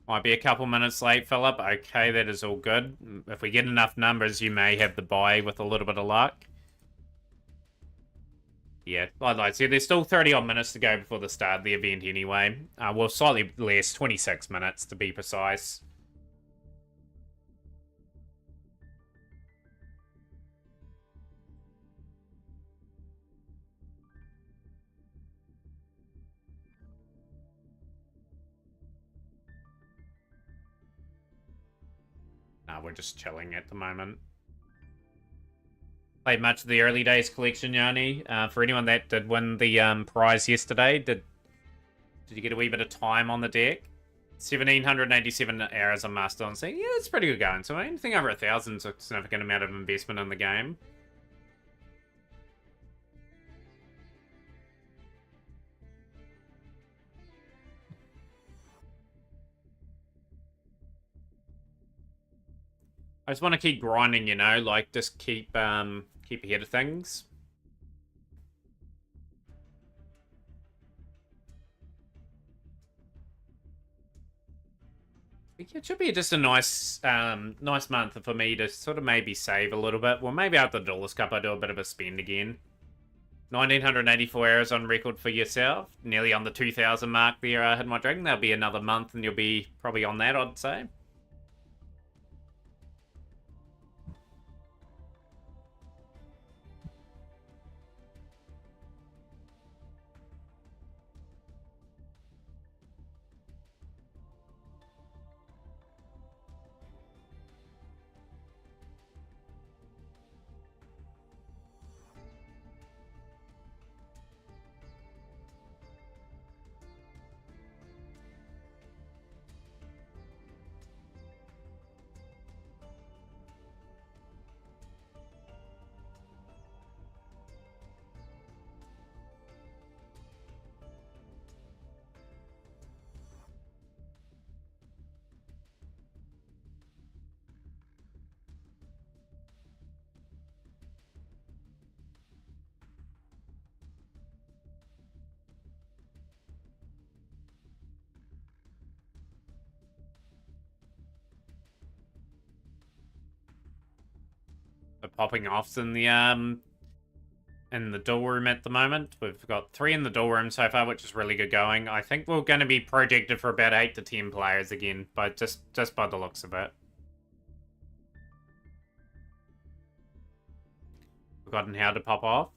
Speaker 1: Might be a couple minutes late, Philip. Okay, that is all good. If we get enough numbers, you may have the buy with a little bit of luck. Yeah, like I said, there's still 30-odd minutes to go before the start of the event anyway. Well, slightly less, 26 minutes to be precise. Nah, we're just chilling at the moment. Played much of the early days collection, Yanni. For anyone that did win the prize yesterday, did you get a wee bit of time on the deck? 1,787 hours on Mastodon. So yeah, it's pretty good going. So anything over 1,000 is a significant amount of investment in the game. I just want to keep grinding, you know, like just keep ahead of things. It should be just a nice nice month for me to sort of maybe save a little bit. Well, maybe after the Dollars Cup I do a bit of a spend again. 1,984 hours on record for yourself. Nearly on the 2,000 mark there, Hidden White Dragon. That'll be another month and you'll be probably on that, I'd say. They're popping offs in the duel room at the moment. We've got 3 in the duel room so far, which is really good going. I think we're going to be projected for about 8 to 10 players again, but just by the looks of it. Forgotten how to pop off.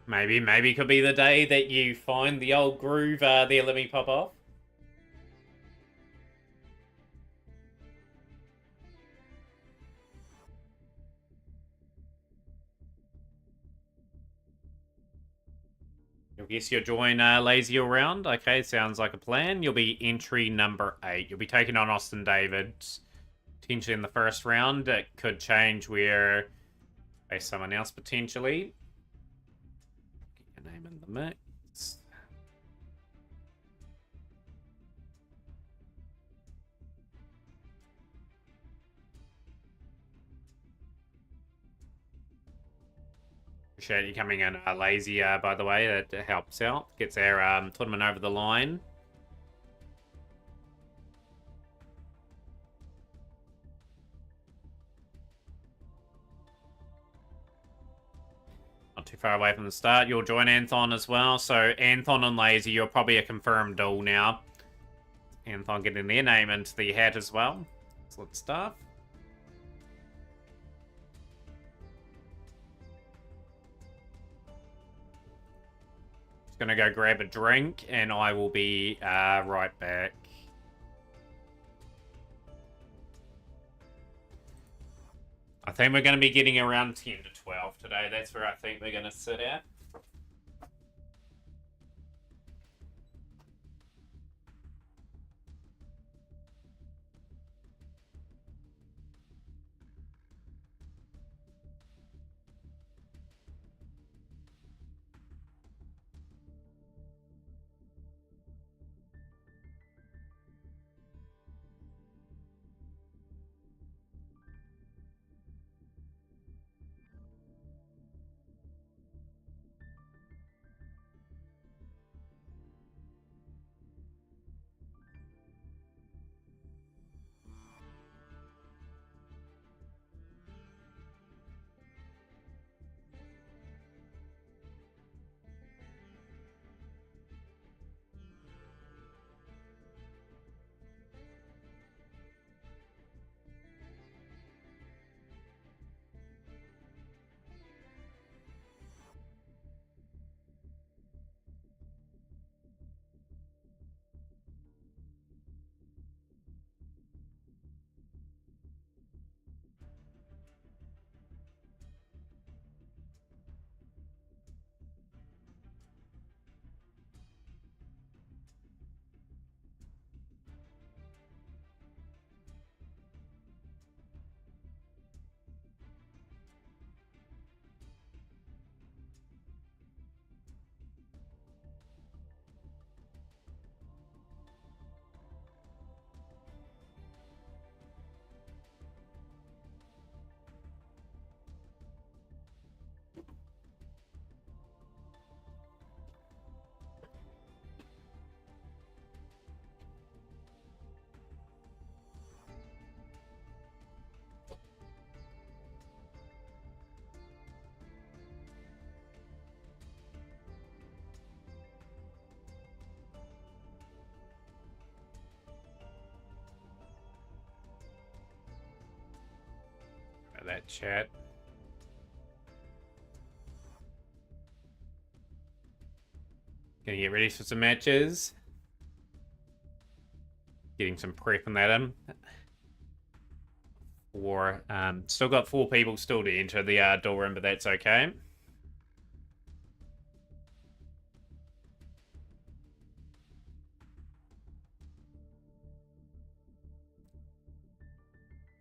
Speaker 1: Maybe could be the day that you find the old groove there. Let me pop off. I guess you'll join Lazy all round. Okay, sounds like a plan. You'll be entry number 8. You'll be taking on Austin David. Potentially in the first round. It could change where face someone else potentially. Get your name in the mix. Appreciate you coming in Lazy, by the way. That helps out. Gets our tournament over the line. Not too far away from the start. You'll join Anthon as well. So Anthon and Lazy, you're probably a confirmed duel now. Anthon getting their name into the hat as well. Excellent stuff. gonna go grab a drink, and I will be right back. I think we're going to be getting around 10 to 12 today. That's where I think we're going to sit at. That chat. Gonna get ready for some matches. Getting some prep on that in. Still got 4 people still to enter the door in, but that's okay.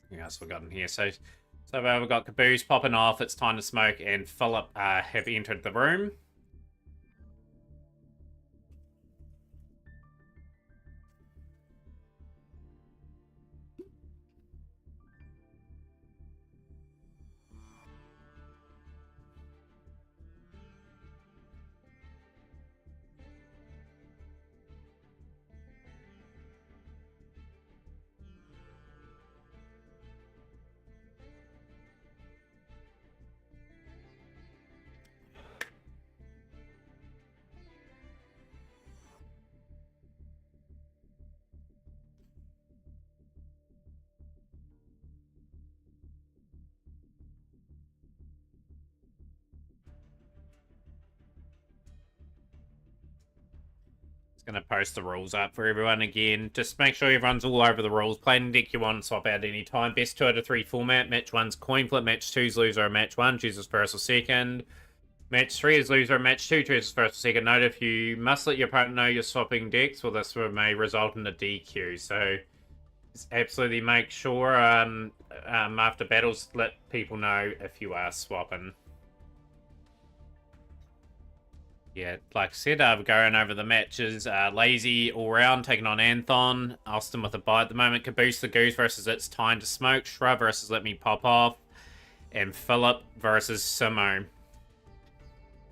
Speaker 1: What else we got in here? So we've got Caboose popping off. It's time to smoke, and Philip have entered the room. Going to post the rules up for everyone again. Just make sure everyone's all over the rules. Play in deck you want, swap out any time. Best 2 out of 3 format. Match 1's coin flip. Match 2's loser. Match 1 chooses first or second. Match 3 is loser. Match 2 chooses first or second. Note if you must let your opponent know you're swapping decks, well, this may result in a DQ. So just absolutely make sure after battles, let people know if you are swapping. Yeah, like I said, we're going over the matches. Lazy all round, taking on Anthon. Austin with a bite at the moment. Caboose the Goose versus It's Time to Smoke. Shrub versus Let Me Pop Off. And Philip versus Simo.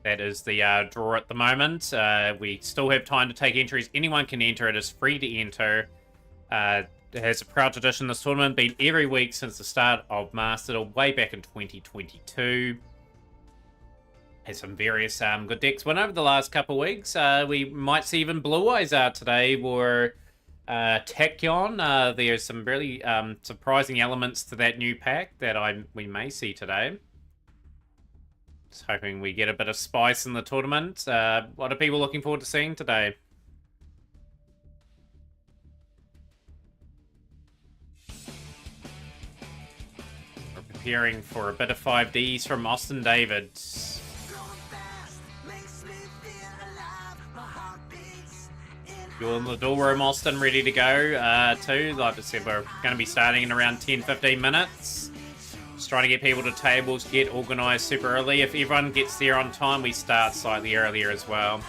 Speaker 1: That is the draw at the moment. We still have time to take entries. Anyone can enter. It is free to enter. It has a proud tradition. This tournament been every week since the start of Master, way back in 2022. Has some various good decks won over the last couple of weeks. We might see even Blue Eyes today or Tachyon. There's some really surprising elements to that new pack that we may see today. Just hoping we get a bit of spice in the tournament. What are people looking forward to seeing today? We're preparing for a bit of 5Ds from Austin David. You're in the door room, Austin, ready to go too. Like I said, we're going to be starting in around 10-15 minutes. Just trying to get people to tables, get organised super early. If everyone gets there on time, we start slightly earlier as well.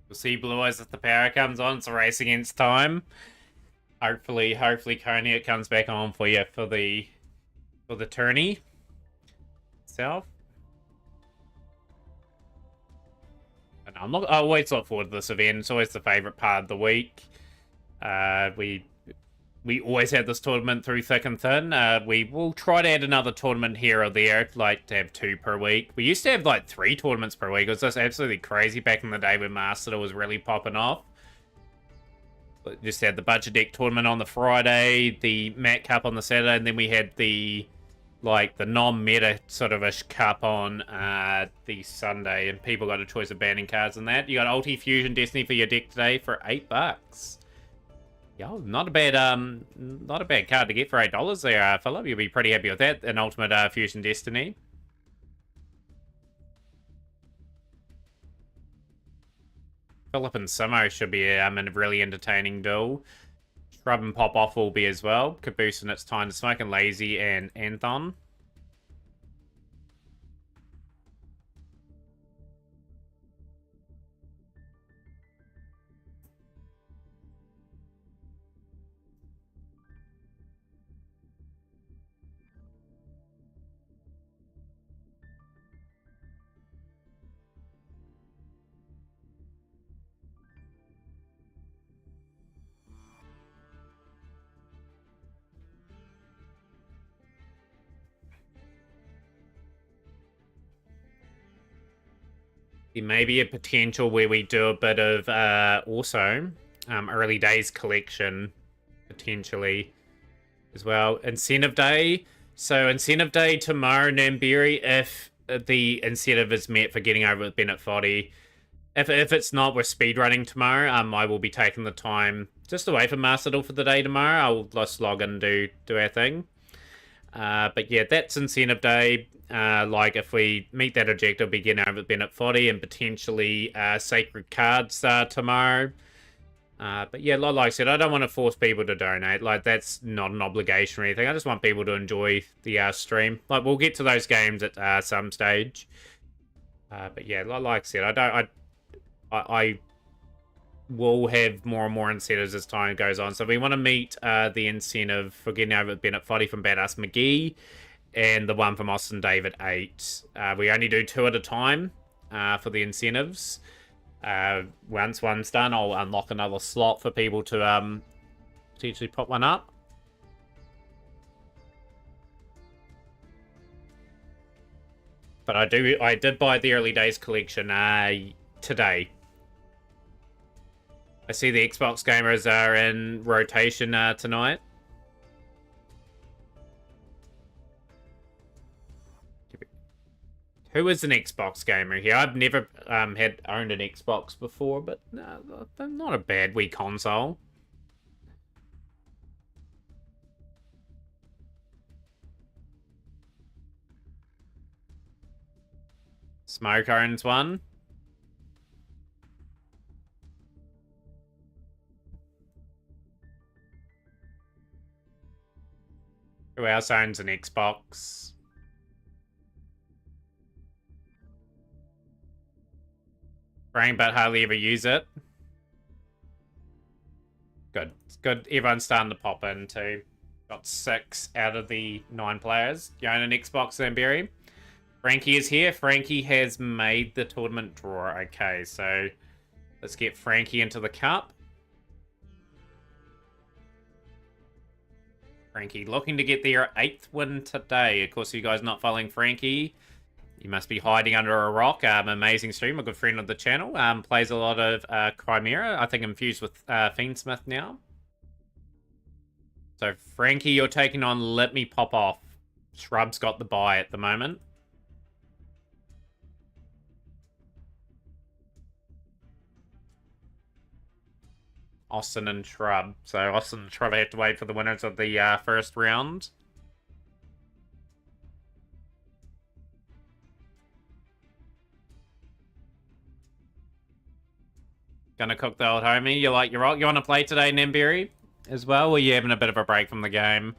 Speaker 1: We'll see Blue Eyes if the power comes on. It's a race against time. Hopefully Konya comes back on for you for the tourney itself. And I always look forward to this event. It's always the favourite part of the week. We always have this tournament through thick and thin. We will try to add another tournament here or there, like to have 2 per week. We used to have like 3 tournaments per week. It was just absolutely crazy back in the day when Master was really popping off. We just had the Budget Deck tournament on the Friday, the Mat Cup on the Saturday, and then we had the non-meta sort of ish cup on the Sunday, and people got a choice of banning cards and that. You got Ulti Fusion Destiny for your deck today for $8. Yeah, not a bad card to get for $8 there, Philip. You'll be pretty happy with that. An Ultimate Fusion Destiny. Philip and Simo should be a really entertaining duel. Shrub and Pop Off will be as well. Caboose and It's Time to Smoke and Lazy and Anthon. There may be a potential where we do a bit of also early days collection potentially as well. Incentive day. So incentive day tomorrow, Namberi, if the incentive is met for getting over with Bennett Foddy. If it's not, we're speedrunning tomorrow. I will be taking the time just away from Master Duel for the day tomorrow. I'll just log in and do our thing. But yeah, that's incentive day. Like if we meet that objective, we get over Bennett Foddy and potentially sacred cards tomorrow. But yeah, like I said, I don't want to force people to donate. Like that's not an obligation or anything. I just want people to enjoy the stream. Like we'll get to those games at some stage. But yeah, like I said, I will have more and more incentives as time goes on. So we want to meet the incentive for getting over Bennett Foddy from Badass McGee and the one from Austin David 8. We only do 2 at a time for the incentives. Once one's done, I'll unlock another slot for people to potentially pop one up. But I did buy the early days collection today. I see the Xbox gamers are in rotation tonight. Who is an Xbox gamer here? I've never owned an Xbox before, but no, they're not a bad Wii console. Smoke owns one. Who else owns an Xbox? Brain, but hardly ever use it. Good. It's good. Everyone's starting to pop in too. Got 6 out of the 9 players. You own an Xbox then, Barry? Frankie is here. Frankie has made the tournament draw. Okay, so let's get Frankie into the cup. Frankie looking to get their 8th win today. Of course, you guys not following Frankie, you must be hiding under a rock. Amazing stream, a good friend of the channel. Plays a lot of Chimera. I think infused with Fiendsmith now. So, Frankie, you're taking on Let Me Pop Off. Shrub's got the bye at the moment. Austin and Shrub. So, Austin and Shrub have to wait for the winners of the first round. Gonna cook the old homie. You like your rock? You want to play today, Nemberry, as well? Or are you having a bit of a break from the game?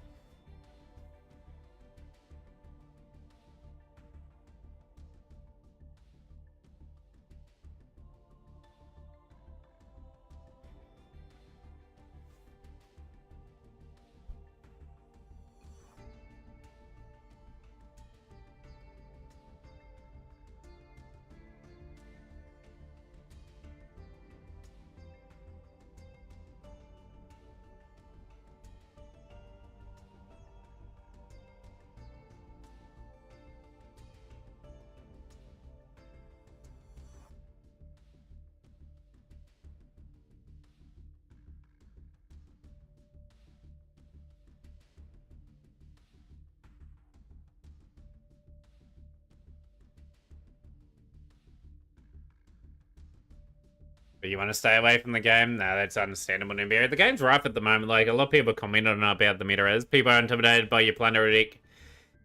Speaker 1: But you want to stay away from the game? No, that's understandable, Nemberry. The game's rough at the moment. Like, a lot of people commented on about the meta is. People are intimidated by your Plunder deck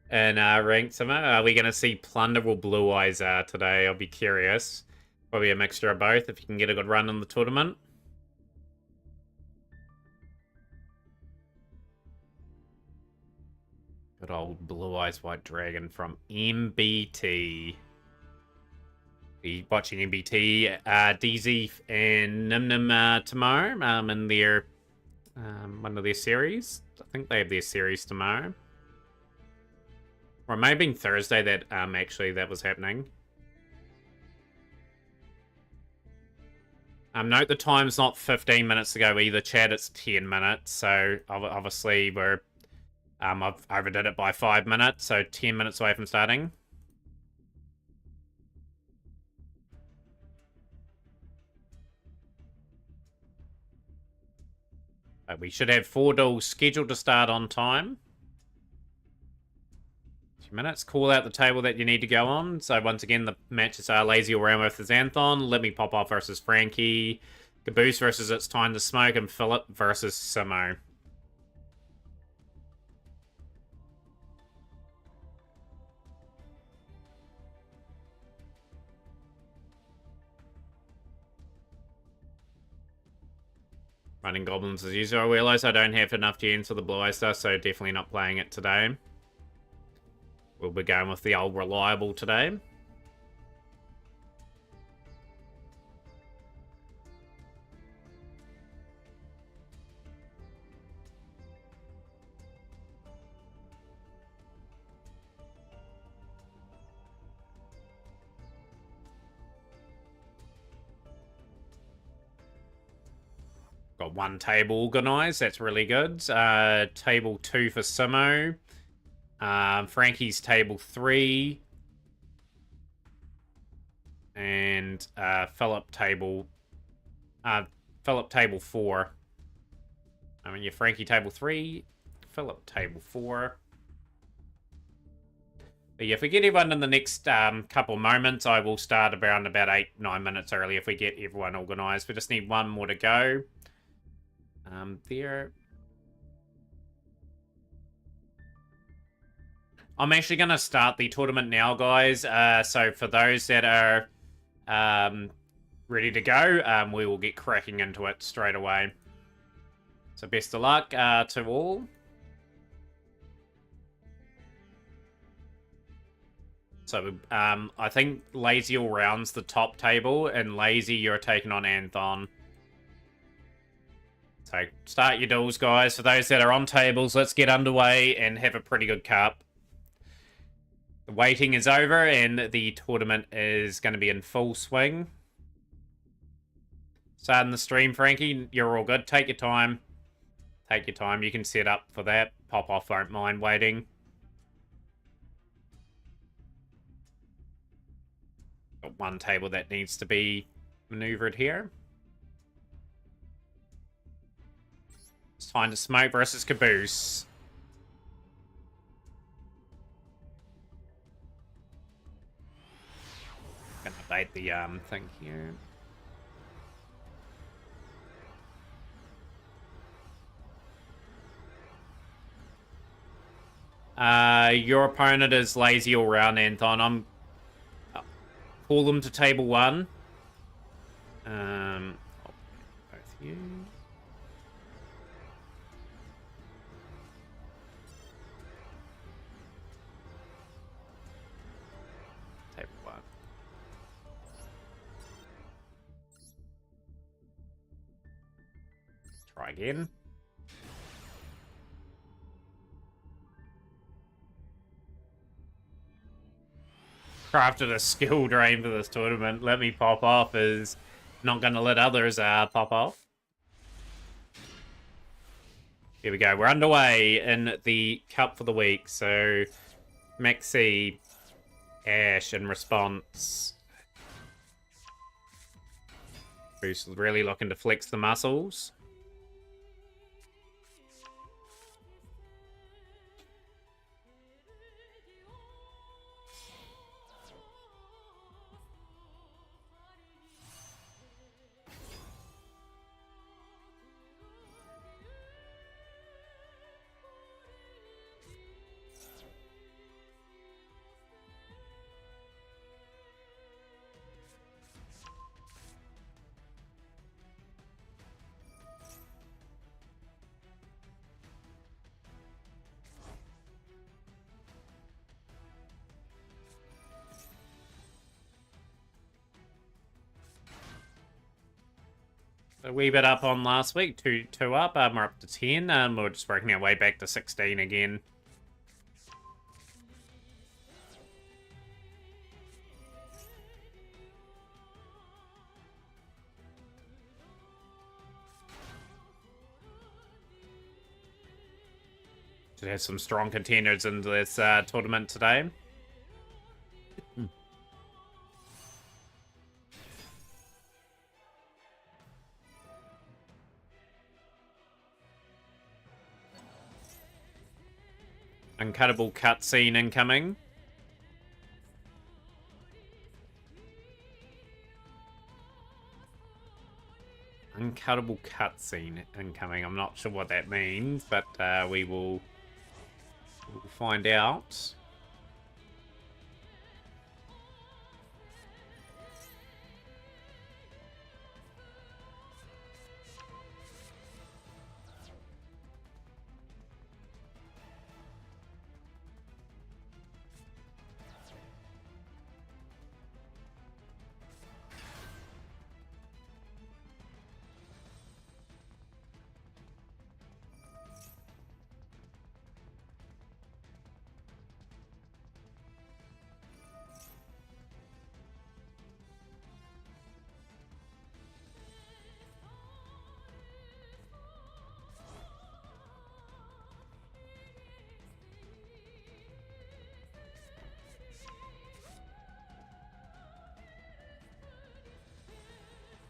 Speaker 1: and ranked summer. Are we going to see Plunder or Blue Eyes today? I'll be curious. Probably a mixture of both if you can get a good run in the tournament. Good old Blue Eyes White Dragon from MBT. Be watching MBT, DZ and Nim Nim tomorrow in their one of their series. I think they have their series tomorrow. Or maybe Thursday that actually that was happening. Note the time's not 15 minutes ago either, chat. It's 10 minutes. So obviously we're I've overdid it by 5 minutes, so 10 minutes away from starting. We should have 4 duels scheduled to start on time. 2 minutes. Call out the table that you need to go on. So once again, the matches are Lazy All Round versus Xanthon, Let Me Pop Off versus Frankie, Caboose versus It's Time to Smoke, and Philip versus Simo. Running Goblins as usual. I realise I don't have enough gens for the Blue Eye stuff, so definitely not playing it today. We'll be going with the old reliable today. Got 1 table organised. That's really good. Table 2 for Simo. Frankie's table 3. And Philip table 4. I mean, your Frankie table 3. Philip table 4. But yeah, if we get everyone in the next couple moments, I will start around about 8-9 minutes early if we get everyone organised. We just need 1 more to go. There. I'm actually going to start the tournament now, guys. So for those that are ready to go, we will get cracking into it straight away. So best of luck to all. So, I think Lazy all rounds the top table, and Lazy, you're taking on Anthon. So, start your duels, guys. For those that are on tables, let's get underway and have a pretty good cup. The waiting is over, and the tournament is going to be in full swing. Starting the stream, Frankie. You're all good. Take your time. Take your time. You can set up for that. Pop off, won't mind waiting. Got one table that needs to be maneuvered here. It's time to smoke versus Caboose. Gonna update the thing here. Your opponent is Lazy all round, Anthon. I'm call them to table 1. Both you. Table 1. Try again. Crafted a skill drain for this tournament. Let me pop off is not going to let others pop off. Here we go. We're underway in the cup for the week. So, Maxi, Ash in response. Bruce is really looking to flex the muscles. A wee bit up on last week, two up. We're up to 10. We're just working our way back to 16 again. Should have some strong contenders in this tournament today. Uncuttable cutscene incoming. Uncuttable cutscene incoming. I'm not sure what that means, but we'll find out.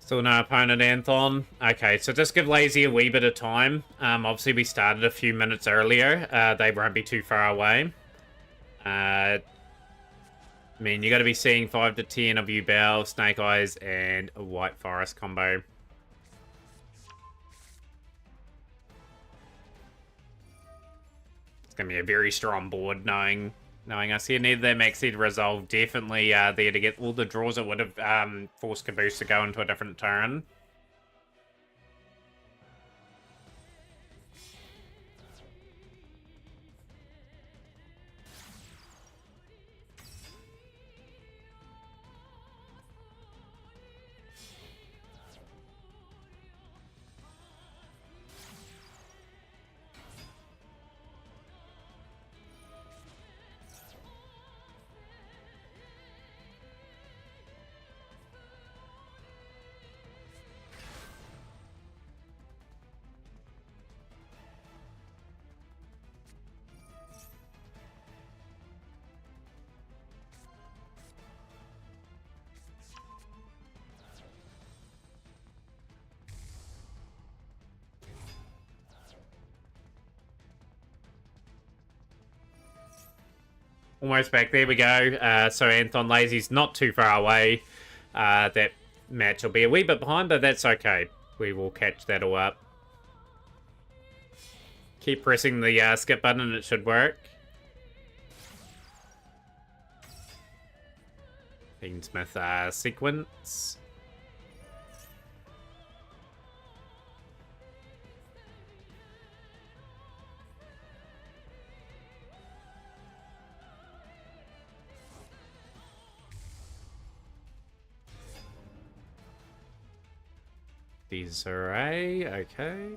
Speaker 1: Still no opponent, Anthon. Okay, so just give Lazy a wee bit of time. Obviously, we started a few minutes earlier. They won't be too far away. I mean, you got to be seeing 5 to 10 of you Bell, Snake Eyes, and a White Forest combo. It's going to be a very strong board, knowing us here. Neither their Maxi Resolve definitely there to get all the draws that would have forced Caboose to go into a different turn. Almost back. There we go. So Anton Lazy's not too far away. That match will be a wee bit behind, but that's okay. We will catch that all up. Keep pressing the skip button and it should work. Fiendsmith sequence. Disarray, okay.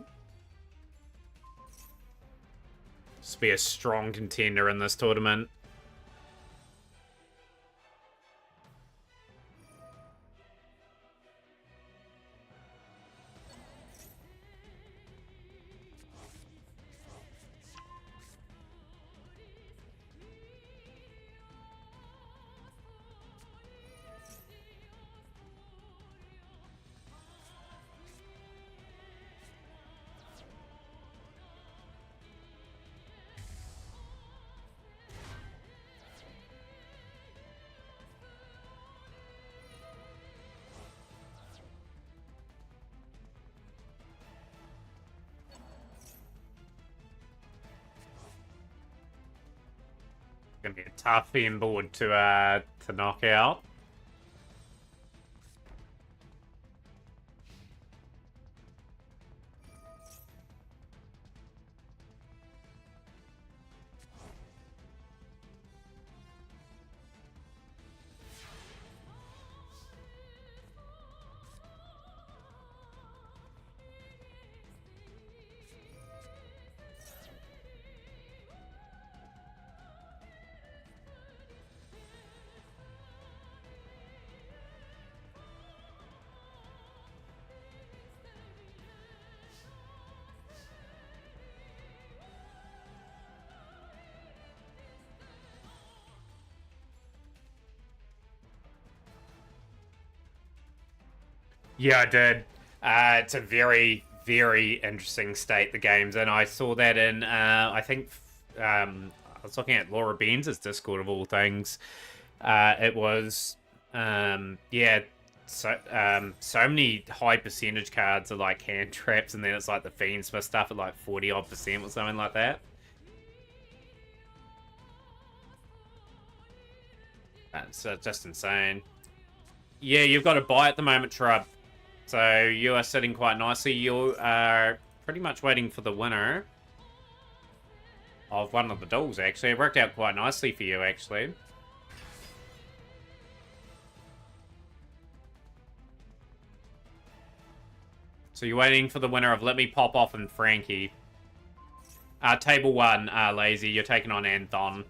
Speaker 1: Just be a strong contender in this tournament. Gonna be a tough end board to knock out. Yeah, I did. It's a very, very interesting state the game's in. I saw that in, I think, I was looking at Laura Ben's Discord of all things. It was, yeah, so many high percentage cards are like hand traps, and then it's like the Fiendsmith stuff at like 40-odd% or something like that. That's just insane. Yeah, you've got a buy at the moment, Shrub. So you are sitting quite nicely. You are pretty much waiting for the winner of one of the duels, actually. It worked out quite nicely for you, actually. So you're waiting for the winner of Let Me Pop Off and Frankie. Table 1, Lazy. You're taking on Anthon.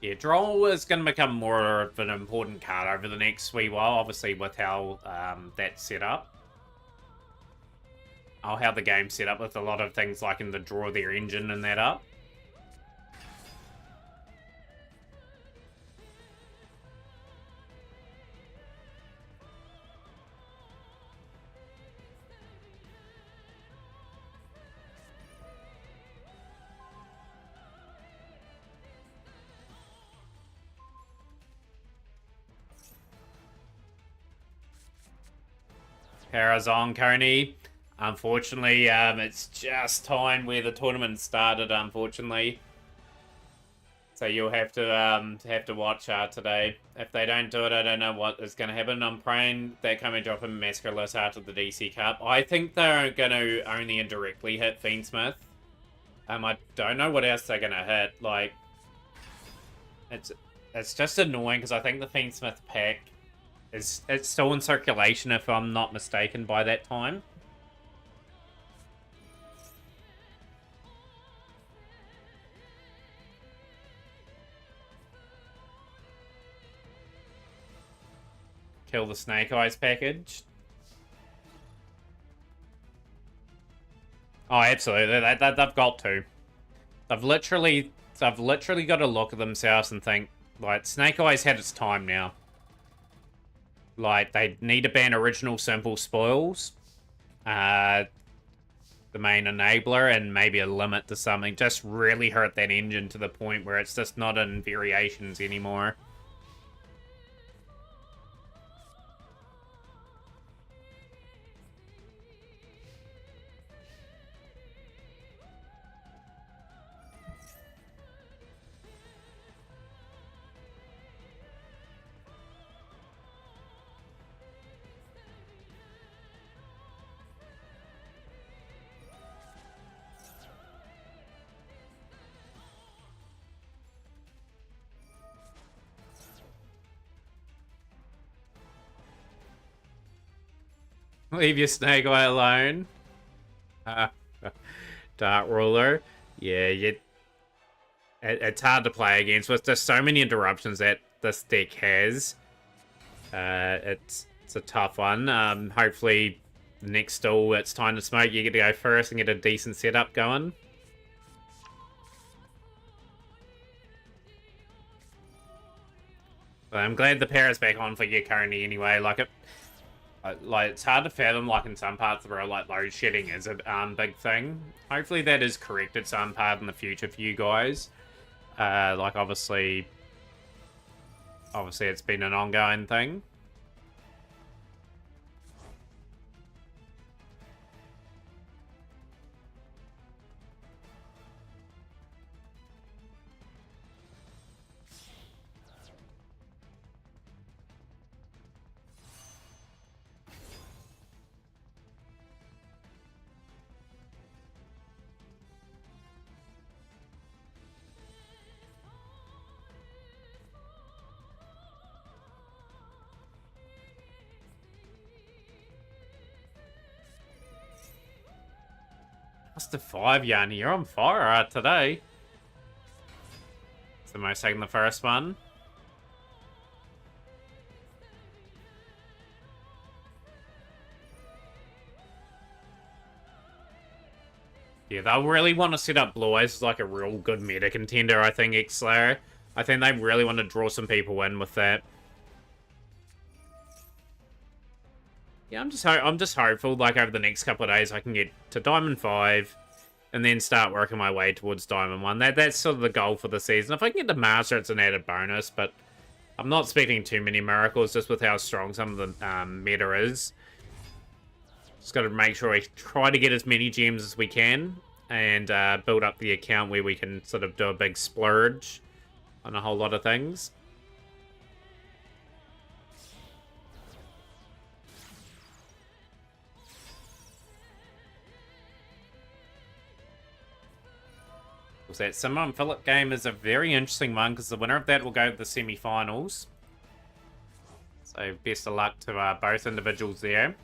Speaker 1: Yeah, Droll is going to become more of an important card over the next wee while, obviously with how that's set up. Oh, how the game's set up with a lot of things like in the draw their engine and that up. Parazon, Coney. Unfortunately, it's just time where the tournament started, unfortunately. So you'll have to watch today. If they don't do it, I don't know what is going to happen. I'm praying they come and drop a Maskerless after the DC Cup. I think they're going to only indirectly hit Fiendsmith. I don't know what else they're going to hit. Like, it's just annoying because I think the Fiendsmith pack it's still in circulation if I'm not mistaken by that time. Kill the Snake Eyes package. Oh, absolutely. They've got to. They've literally got to look at themselves and think, Like, Snake Eyes had its time now. Like, they need to ban original simple spoils. The main enabler, and maybe a limit to something. Just really hurt that engine to the point where it's just not in variations anymore. Leave your Snake Eye alone. Dark Ruler. Yeah, it's hard to play against. With just so many interruptions that this deck has. It's a tough one. Hopefully, next stall, it's time to smoke. You get to go first and get a decent setup going. But I'm glad the power's back on for you currently anyway. Like, it's hard to fathom, like, in some parts of the world, like, load shedding is a big thing. Hopefully that is corrected some part in the future for you guys. Like, obviously it's been an ongoing thing. That's the 5, Yanni. You're on fire today. It's the most taken the first one. Yeah, they'll really want to set up Blue Eyes as like a real good meta contender, I think, X-Slayer. I think they really want to draw some people in with that. Yeah, I'm just hopeful, like, over the next couple of days I can get to Diamond 5 and then start working my way towards Diamond 1. That's sort of the goal for the season. If I can get to Master, it's an added bonus, but I'm not expecting too many miracles just with how strong some of the meta is. Just got to make sure we try to get as many gems as we can and build up the account where we can sort of do a big splurge on a whole lot of things. That Simon Phillip game is a very interesting one because the winner of that will go to the semi-finals. So best of luck to both individuals there.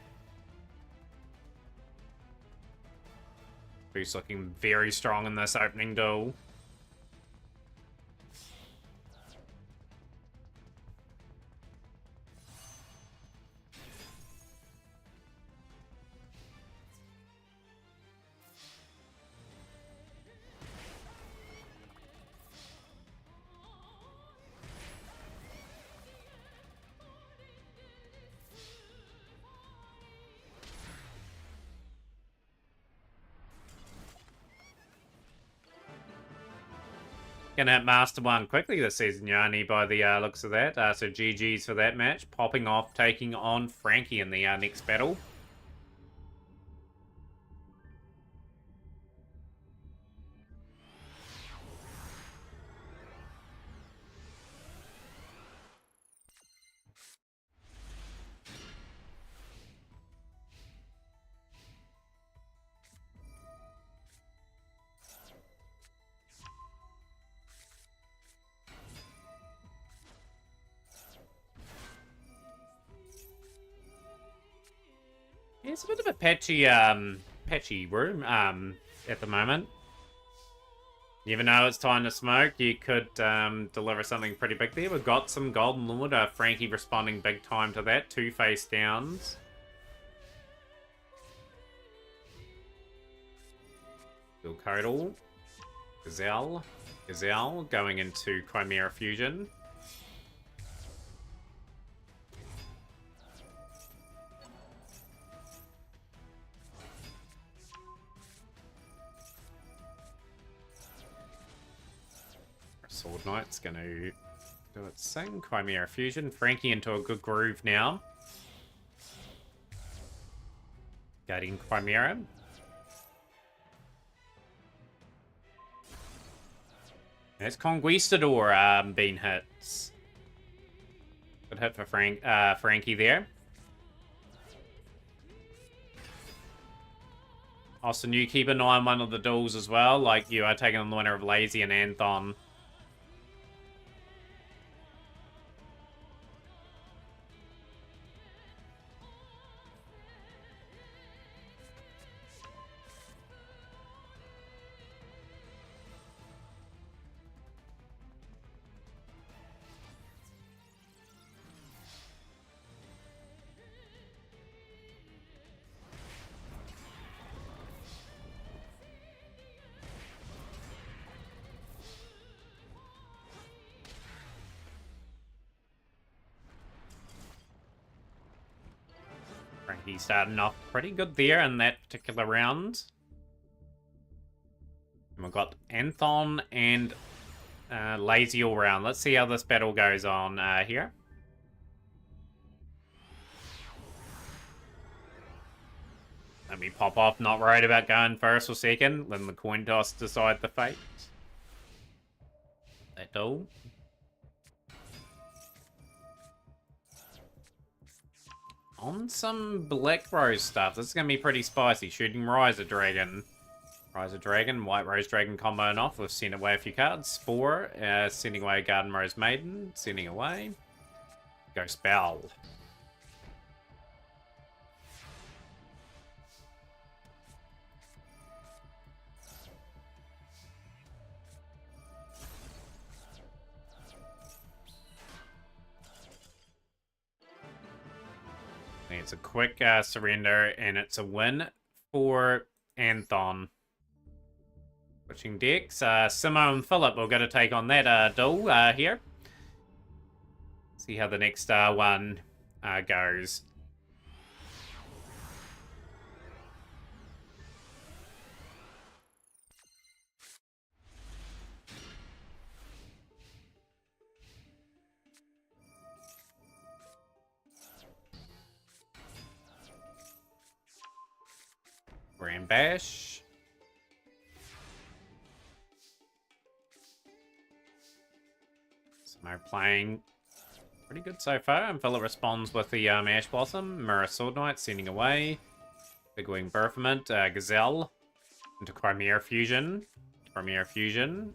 Speaker 1: Who's looking very strong in this opening duel. Gonna hit Master 1 quickly this season, Yanni, by the looks of that. So GG's for that match. Popping off, taking on Frankie in the next battle. Yeah, it's a bit of a patchy room at the moment. You never know it's time to smoke. You could deliver something pretty big there. We've got some Golden Lord. Frankie responding big time to that. 2 face downs. Bill Codal. Gazelle going into Chimera Fusion. Sword Knight's going to do its thing. Chimera Fusion. Frankie into a good groove now. Guarding Chimera. That's Conquistador being hit. Good hit for Frankie there. Austin, you keep an eye on one of the duels as well, like you are taking on the winner of Lazy and Anthon. Frankie's starting off pretty good there in that particular round. And we've got Anthon and Lazy all round. Let's see how this battle goes on here. Let me pop off, not worried about going first or second. Let the coin toss decide the fate. That duel. On some Black Rose stuff, this is going to be pretty spicy. Shooting Riser Dragon. Riser Dragon, White Rose Dragon comboing off. We've sent away a few cards. 4, sending away Garden Rose Maiden. Sending away. Go Spell. It's a quick surrender, and it's a win for Anthon. Switching decks. Simo and Philip will get a take on that duel here. See how the next one goes. Grand Bash. Smo playing pretty good so far. And Philip responds with the Ash Blossom. Mirror Sword Knight sending away. Big Wing Berthament. Gazelle into Chimera Fusion. Chimera Fusion.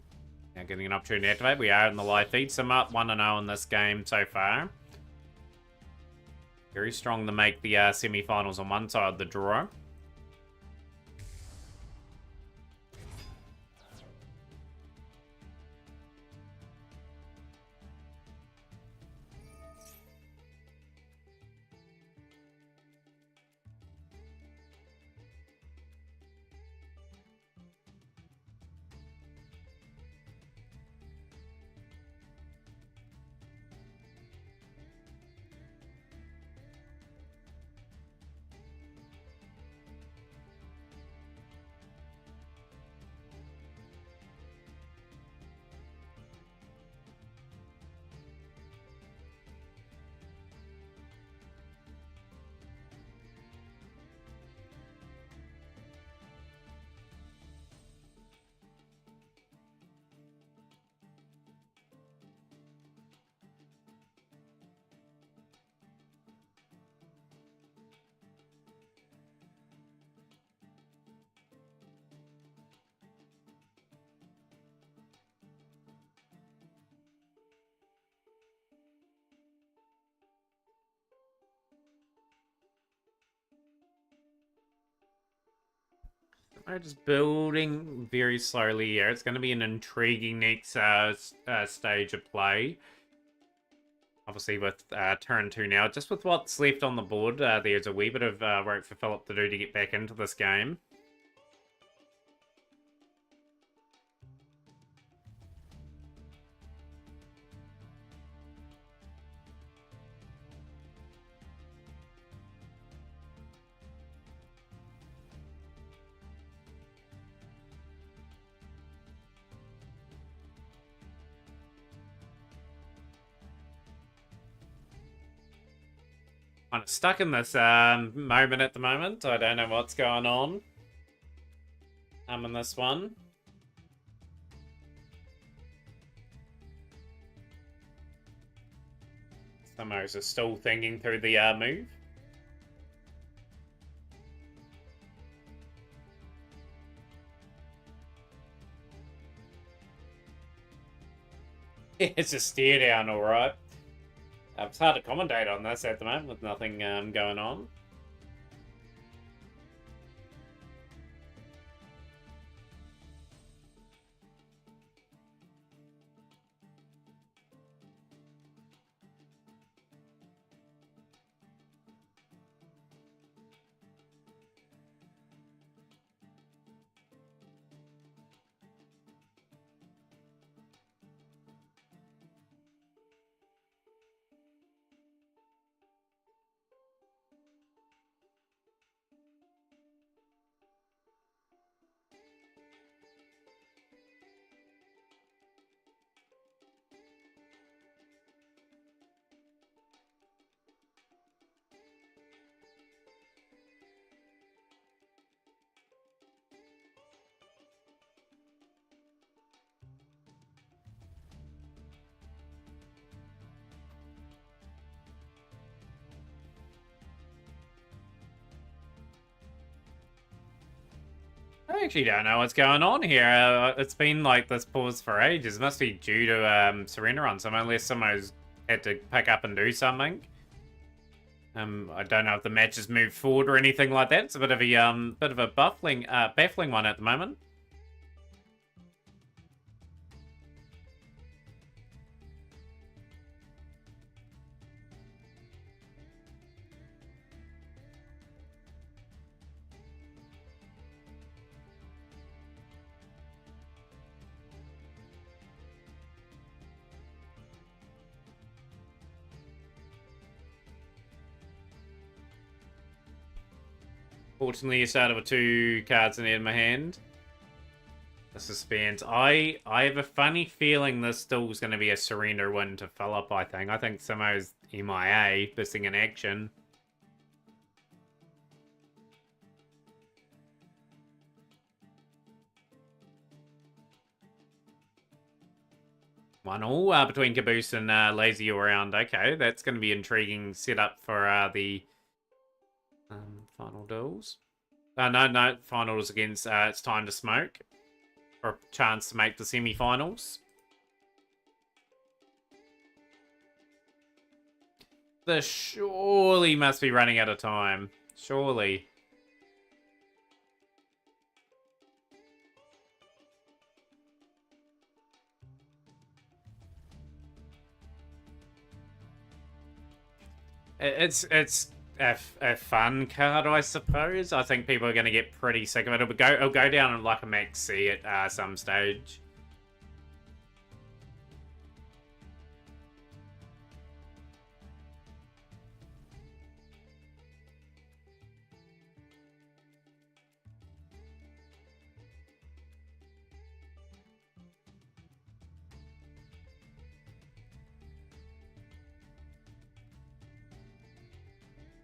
Speaker 1: Now getting an opportunity to activate. We are in the live feed. Sim up 1-0 in this game so far. Very strong to make the semi-finals on one side of the draw. I'm just building very slowly here. It's going to be an intriguing next stage of play. Obviously with turn 2 now. Just with what's left on the board, there's a wee bit of work for Philip to do to get back into this game. Kind of stuck in this moment at the moment. I don't know what's going on. I'm in this one. Somos are still thinking through the move. It's a stare down, alright. It's hard to commentate on this at the moment with nothing going on. I actually don't know what's going on here. It's been like this pause for ages. It must be due to surrender on someone, unless someone's had to pick up and do something. I don't know if the match has moved forward or anything like that. It's a bit of a baffling one at the moment. Fortunately, you started with 2 cards in my hand. The suspense. I have a funny feeling this still is going to be a surrender win to Philip, I think. I think Simo's MIA, missing in action. One all between Caboose and Lazy around. Okay, that's going to be intriguing setup for the final duels. No, finals against It's Time to Smoke. For a chance to make the semi-finals. This surely must be running out of time. Surely. It's a fun card, I suppose. I think people are going to get pretty sick of it. It'll go down like a max C at some stage.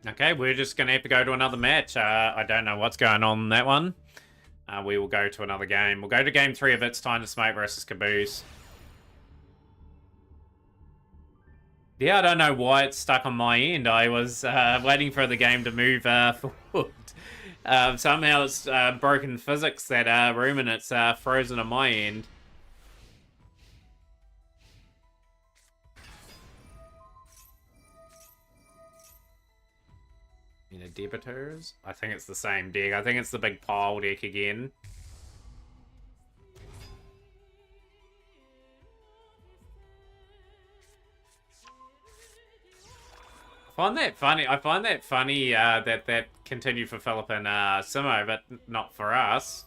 Speaker 1: Okay, we're just going to have to go to another match. I don't know what's going on in that one. We will go to another game. We'll go to game 3 of It's Time to Smoke versus Caboose. Yeah, I don't know why it's stuck on my end. I was waiting for the game to move forward. Somehow it's broken physics, that room, and it's frozen on my end. Debitors? I think it's the same deck. I think it's the big pile deck again. I find that funny that continued for Philip and Simo, but not for us.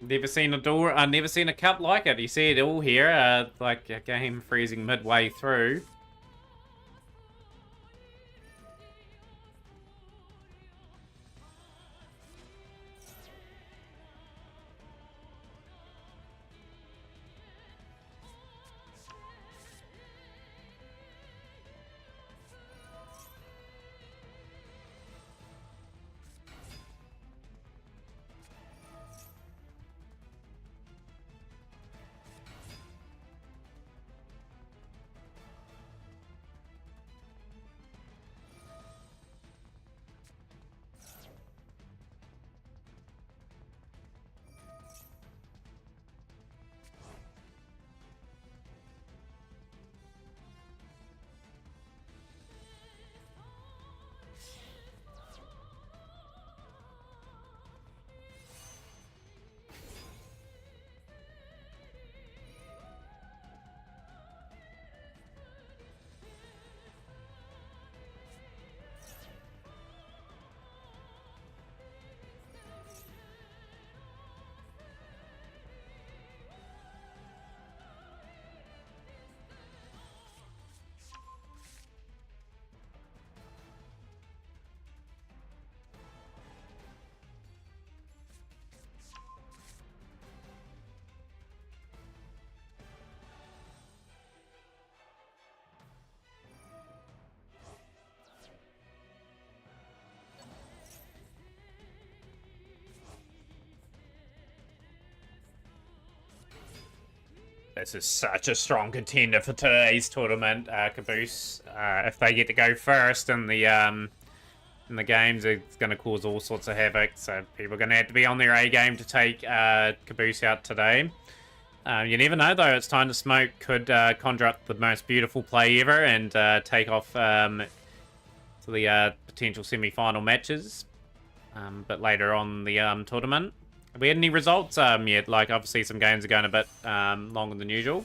Speaker 1: Never seen a door. I've never seen a cup like it. You see it all here. Like a game freezing midway through. This is such a strong contender for today's tournament, Caboose. If they get to go first in the games, it's going to cause all sorts of havoc. So people are going to have to be on their A game to take Caboose out today. You never know, though. It's Time to Smoke could conjure up the most beautiful play ever and take off to the potential semi-final matches. But later on the tournament. Have we had any results yet? Like, obviously some games are going a bit longer than usual.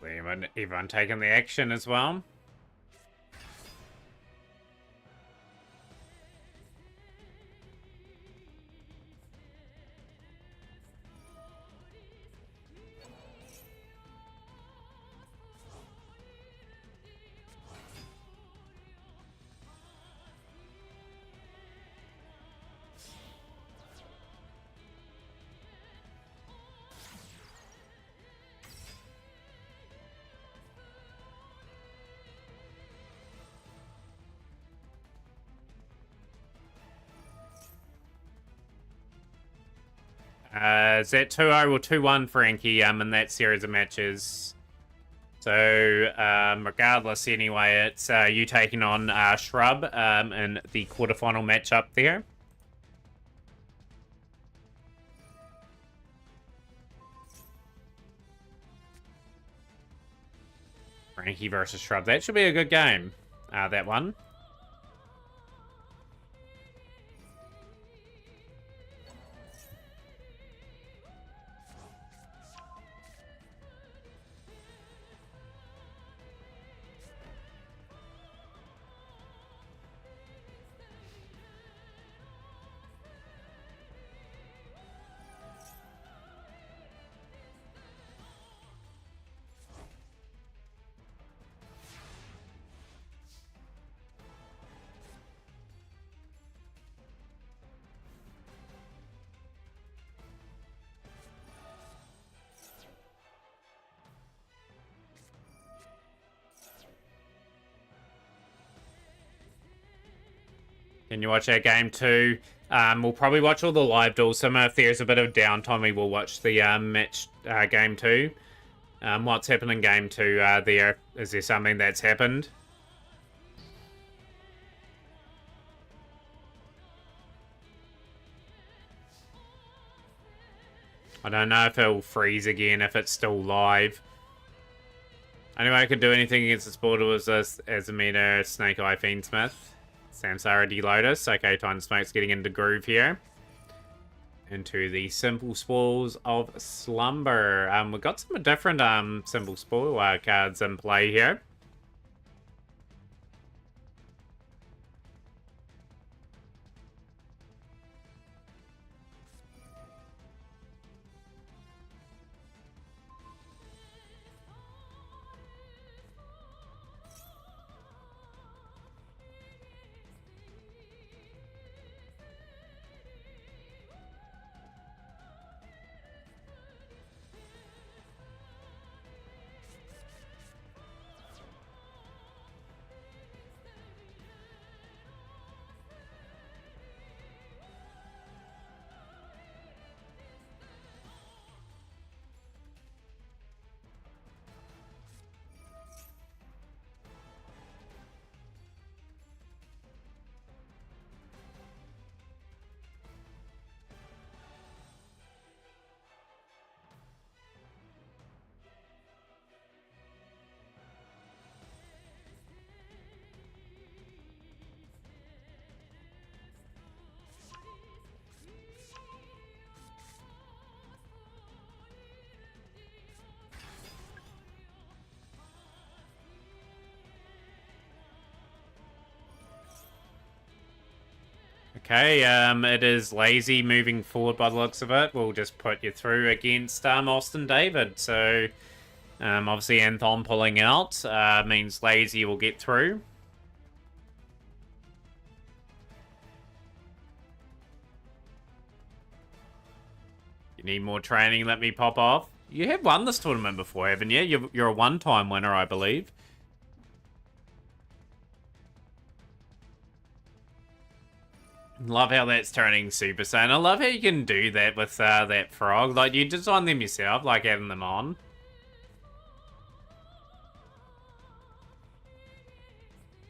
Speaker 1: So everyone taking the action as well. Is that 2-0 or 2-1, Frankie, in that series of matches? So, regardless, anyway, it's you taking on Shrub in the quarterfinal matchup there. Frankie versus Shrub. That should be a good game, that one. Can you watch our game 2? We'll probably watch all the live duels. If there's a bit of downtime, we will watch the match game 2. What's happened in game 2 there? Is there something that's happened? I don't know if it'll freeze again if it's still live. Only way I could do anything against the Sporter was this as a meta Snake Eye Fiendsmith. Samsara D Lotus. Okay, Titan Smoke's getting into groove here. Into the Simple Spoils of Slumber. We've got some different Simple Spoil cards in play here. Okay, it is lazy moving forward by the looks of it. We'll just put you through against Austin David. So, obviously Anthon pulling out means lazy will get through. You need more training, let me pop off. You have won this tournament before, haven't you? You're a one-time winner, I believe. Love how that's turning Super Saiyan. I love how you can do that with that frog. Like, you design them yourself, like adding them on.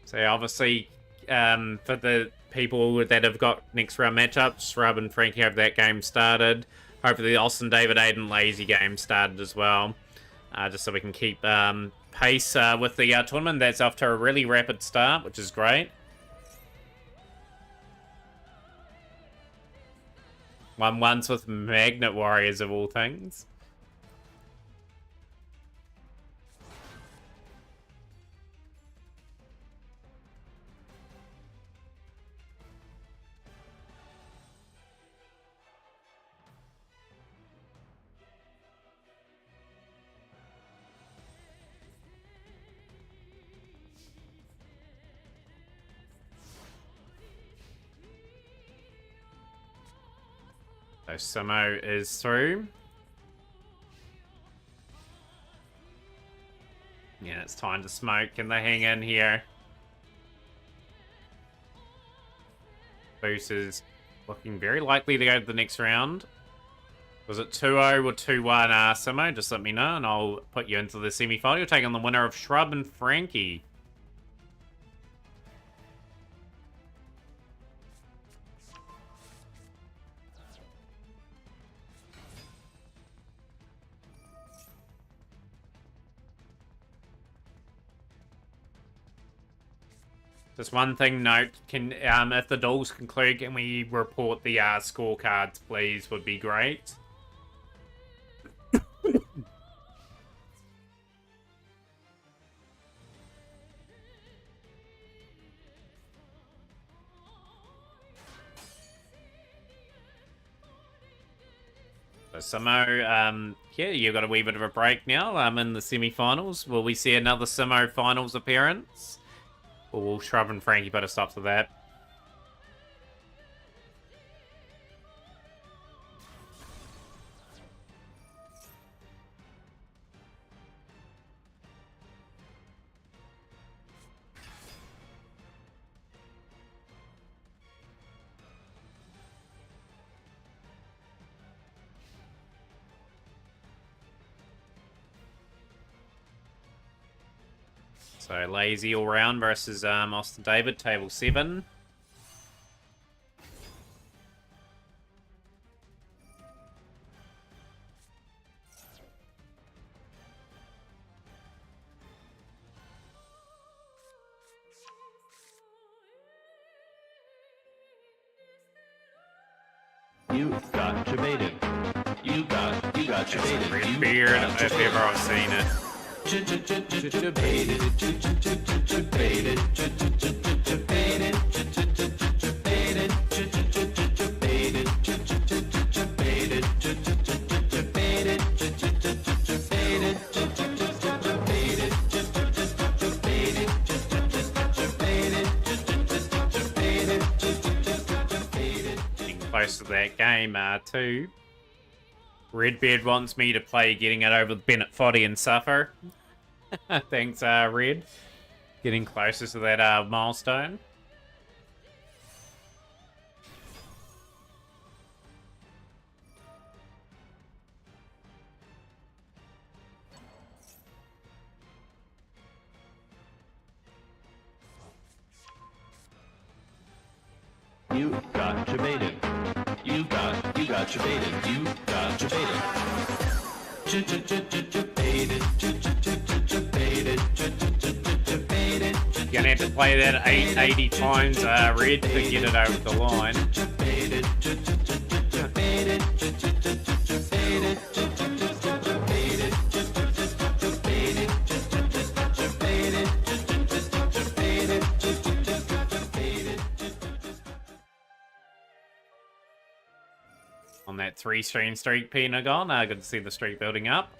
Speaker 1: So obviously, for the people that have got next round matchups, Rob and Frankie have that game started. Hopefully the Austin David Aiden Lazy game started as well. Just so we can keep pace with the tournament. That's off to a really rapid start, which is great. Once with Magnet Warriors of all things. So Samo is through. Yeah, it's time to smoke. Can they hang in here? Boost is looking very likely to go to the next round. Was it 2-0 or 2-1, Samo? Just let me know and I'll put you into the semi-final. You're taking the winner of Shrub and Frankie. Just one thing note, can if the duels conclude, can we report the scorecards, please? Would be great. So Samo, yeah, you've got a wee bit of a break now. In the semi-finals. Will we see another Samo finals appearance? Or will Shrub and Frankie put a stop to that? So lazy all round versus Austin David, table 7.
Speaker 3: You got debated. You got debated.
Speaker 1: Red beard, if ever I've seen it.
Speaker 3: Debated.
Speaker 1: Close to that game, too. Redbeard wants me to play getting it over Bennett Foddy and suffer. Thanks, Red. Getting closer to that milestone.
Speaker 3: You got debated. You got debated. You got debated.
Speaker 1: Gonna have to play that 80 times, Red, to get it over the line. On that 3-stream streak, Pentagon. Good to see the streak building up.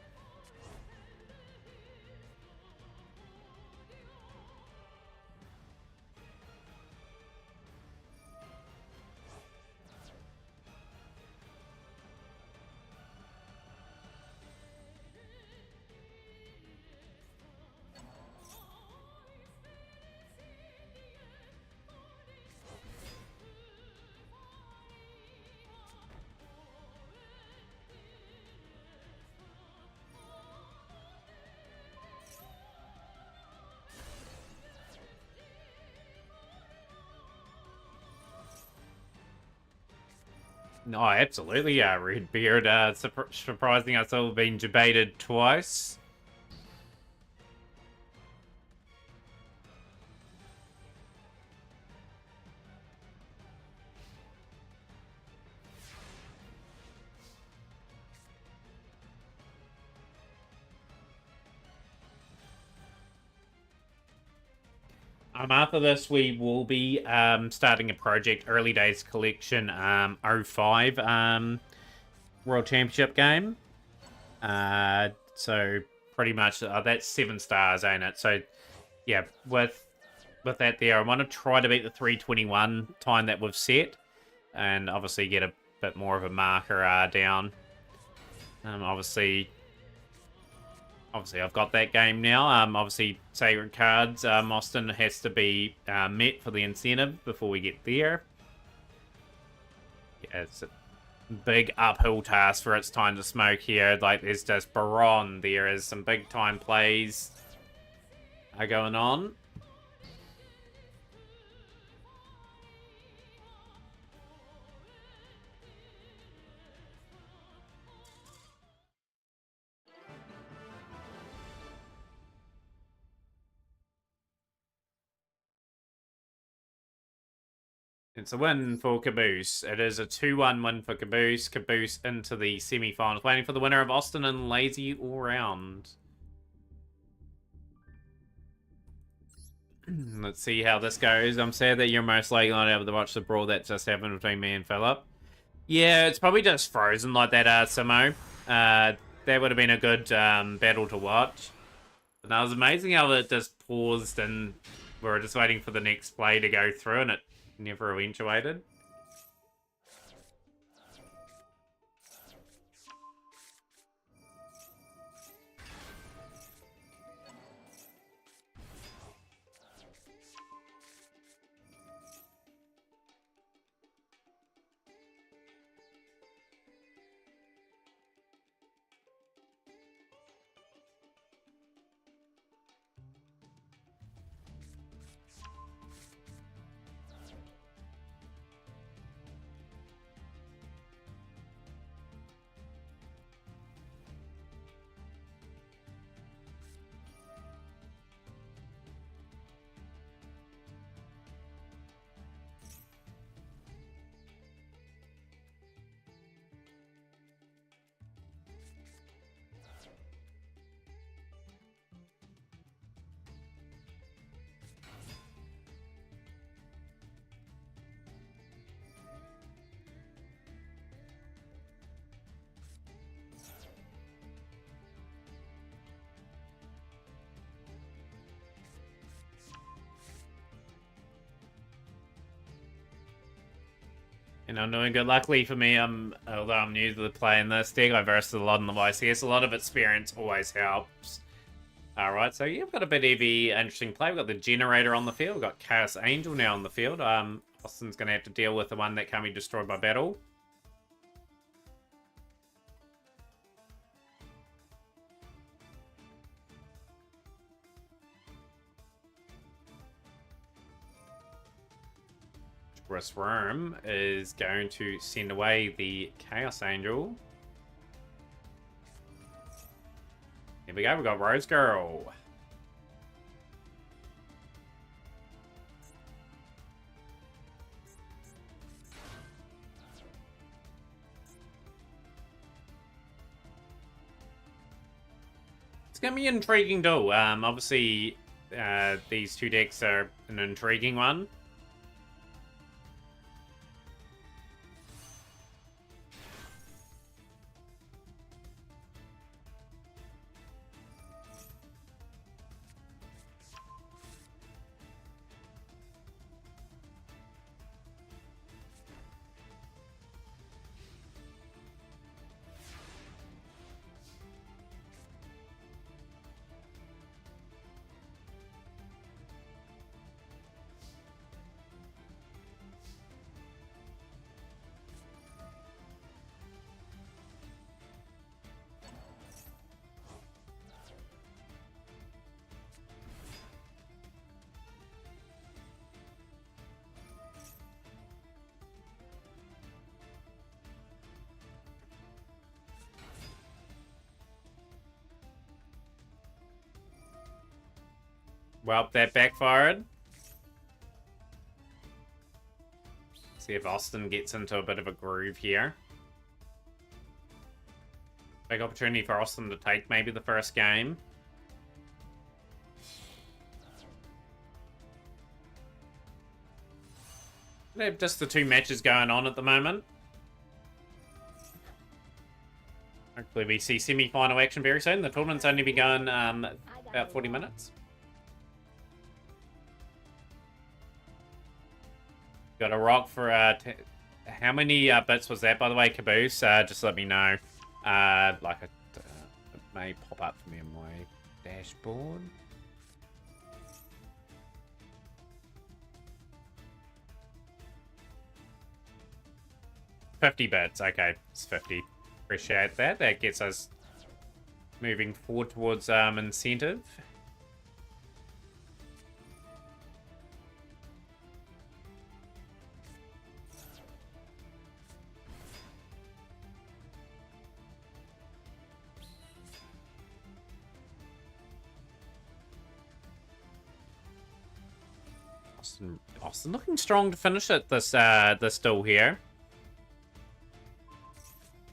Speaker 1: No, absolutely, Redbeard. Surprising us all being debated twice. After this, we will be starting a project, Early Days Collection 05 World Championship game. So pretty much that's 7 stars, ain't it? So yeah, with that there, I want to try to beat the 3:21 time that we've set, and obviously get a bit more of a marker down. Obviously, I've got that game now. Obviously, Sacred Cards, Austin has to be met for the incentive before we get there. Yeah, it's a big uphill task for It's Time to Smoke here. Like, there's just Baron. There is some big time plays are going on. It's a win for Caboose. It is a 2-1 win for Caboose. Caboose into the semi-finals. Waiting for the winner of Austin and Lazy all round. Let's see how this goes. I'm sad that you're most likely not able to watch the brawl that just happened between me and Philip. Yeah, it's probably just frozen like that, Simo. That would have been a good battle to watch. But that was amazing how it just paused and we were just waiting for the next play to go through and it never eventuated. And I'm doing good. Luckily for me, although I'm new to the playing this deck, I've versed a lot in the YCS. A lot of experience always helps. Alright, so yeah, we've got a bit of a interesting play. We've got the Generator on the field. We've got Chaos Angel now on the field. Austin's going to have to deal with the one that can't be destroyed by battle. Worm is going to send away the Chaos Angel. Here we go, we've got Rose Girl. It's going to be an intriguing duel. Obviously, these two decks are an intriguing one. Well, that backfired. See if Austin gets into a bit of a groove here. Big opportunity for Austin to take maybe the first game. They have just the two matches going on at the moment. Hopefully we see semi-final action very soon. The tournament's only begun about 40 minutes. Got a rock for, how many bits was that, by the way, Caboose? Just let me know. It may pop up for me on my dashboard. $50 bits, okay, it's 50. Appreciate that. That gets us moving forward towards incentive. Austin looking strong to finish it this duel here.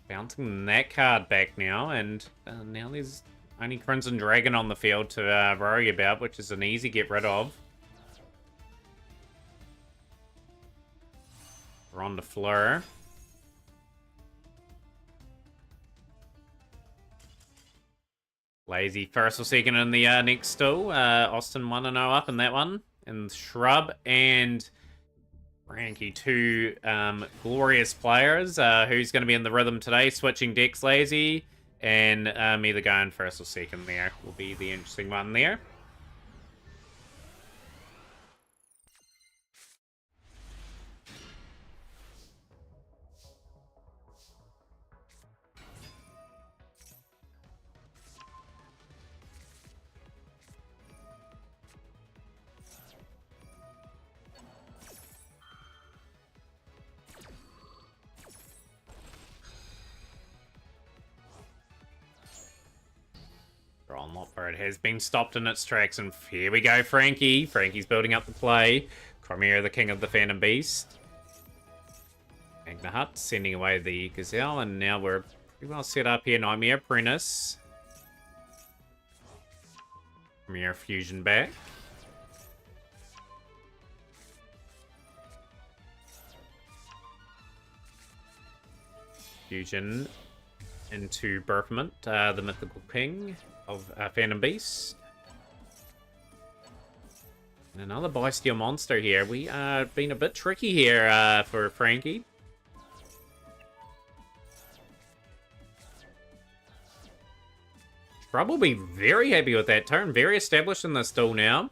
Speaker 1: Bouncing that card back now, and now there's only Crimson Dragon on the field to worry about, which is an easy get rid of. We're on the Fleur. Lazy first or second in the next duel. Austin 1-0 up in that one. And Shrub and Frankie, two glorious players. Who's going to be in the rhythm today? Switching decks, Lazy, and either going first or second there will be the interesting one there. It has been stopped in its tracks, and here we go, Frankie. Frankie's building up the play. Crimea, the king of the Phantom Beast. Magna Hut sending away the Gazelle, and now we're pretty well set up here. Nightmare Apprentice. Crimea Fusion back. Fusion into Berkman, the mythical king of Phantom Beast. And another Bestial Monster here. We are being a bit tricky here for Frankie. Shrub will be very happy with that turn. Very established in this duel now.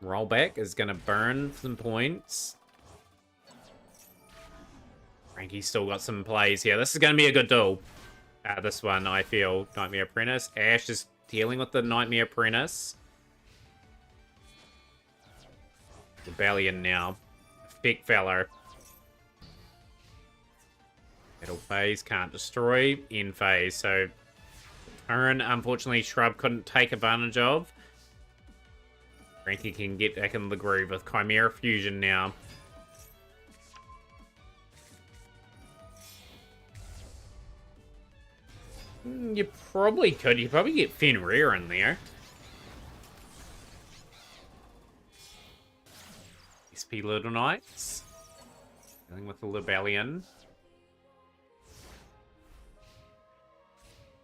Speaker 1: Rollback is going to burn some points. Frankie's still got some plays here. This is going to be a good duel. This one, I feel. Nightmare Apprentice. Ash is dealing with the Nightmare Apprentice. Rebellion now. Effect Fellow. Battle phase, can't destroy. End phase, so turn, unfortunately, Shrub couldn't take advantage of. Frankie can get back in the groove with Chimera Fusion now. You probably could. You probably get Fenrir in there. SP Little Knights. Dealing with the Rebellion.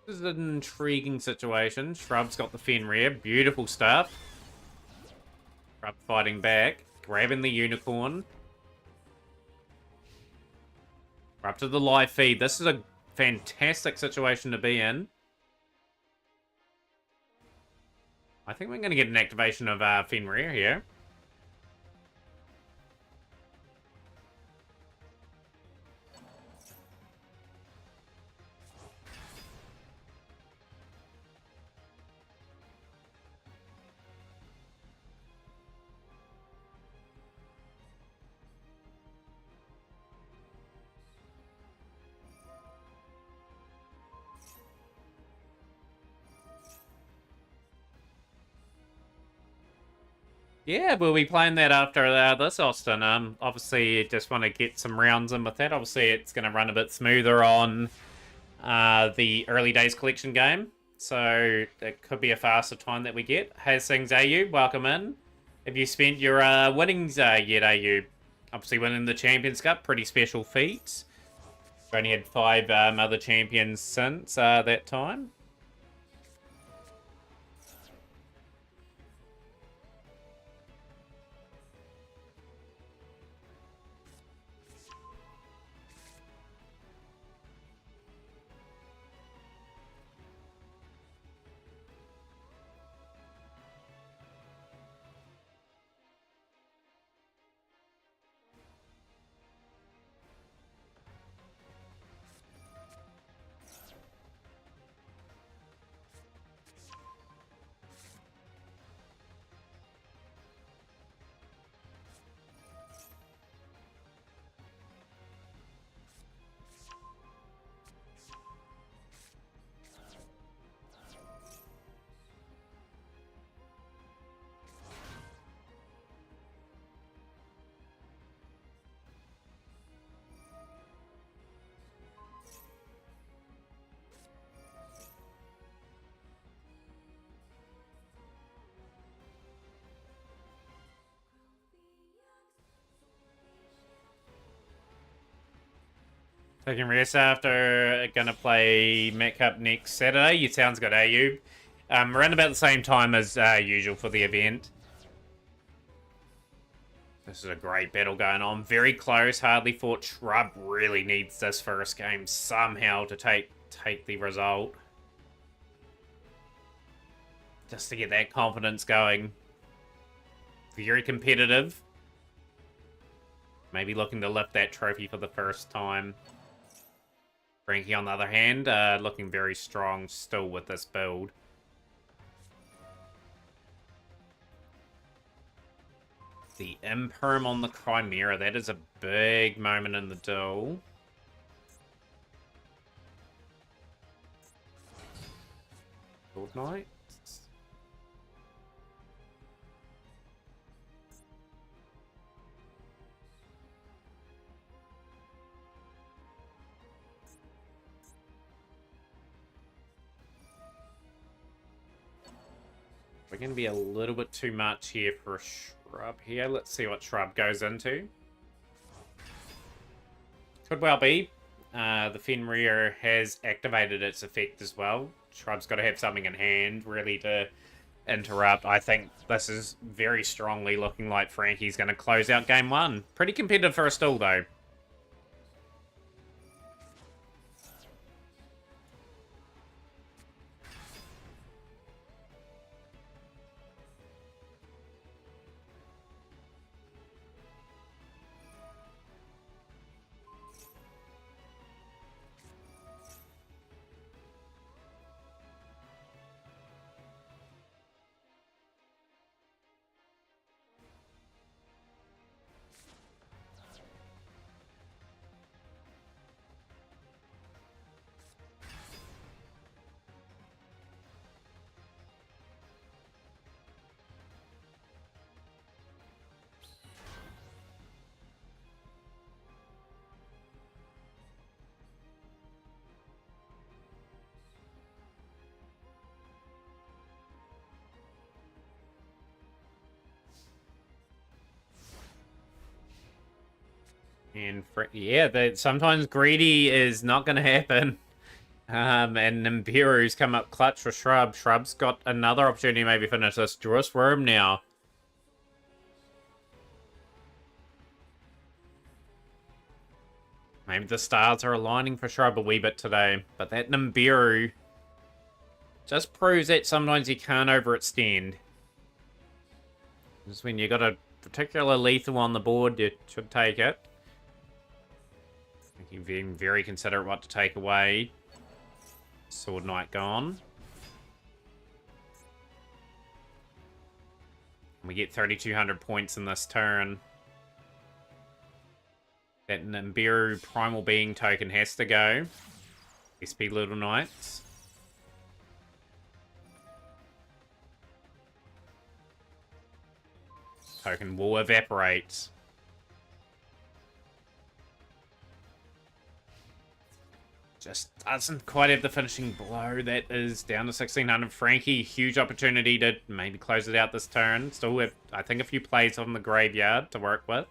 Speaker 1: This is an intriguing situation. Shrub's got the Fenrir. Beautiful stuff. Shrub fighting back. Grabbing the Unicorn. We're up to the live feed. This is a fantastic situation to be in. I think we're going to get an activation of Fenrir here. Yeah, we'll be playing that after this, Austin. Obviously, you just want to get some rounds in with that. Obviously, it's going to run a bit smoother on the early days collection game. So, it could be a faster time that we get. How's things, AU? Welcome in. Have you spent your winnings yet, AU? Obviously, winning the Champions Cup, pretty special feat. We've only had 5 other champions since that time. Taking rest after gonna play Met Cup next Saturday. You sounds good, AU. Around about the same time as usual for the event. This is a great battle going on. Very close, hardly fought. Shrub really needs this first game somehow to take the result. Just to get that confidence going. Very competitive. Maybe looking to lift that trophy for the first time. Frankie, on the other hand, looking very strong still with this build. The Imperm on the Chimera, that is a big moment in the duel. Gold Knight. We're going to be a little bit too much here for a Shrub here. Let's see what Shrub goes into. Could well be. The Fenrir has activated its effect as well. Shrub's got to have something in hand, really, to interrupt. I think this is very strongly looking like Frankie's going to close out game 1. Pretty competitive for a still, though. And yeah, sometimes greedy is not going to happen. And Nimbiru's come up clutch for Shrub. Shrub's got another opportunity to maybe finish this. Draws Worm now. Maybe the stars are aligning for Shrub a wee bit today. But that Nimbiru just proves that sometimes you can't overextend. Just when you got a particular lethal on the board, you should take it. You're being very considerate what to take away. Sword Knight gone. We get 3,200 points in this turn. That Nimbiru Primal Being token has to go. SP Little Knights. Token will evaporate. Just doesn't quite have the finishing blow. That is down to 1,600. Frankie, huge opportunity to maybe close it out this turn. Still have, I think, a few plays on the graveyard to work with.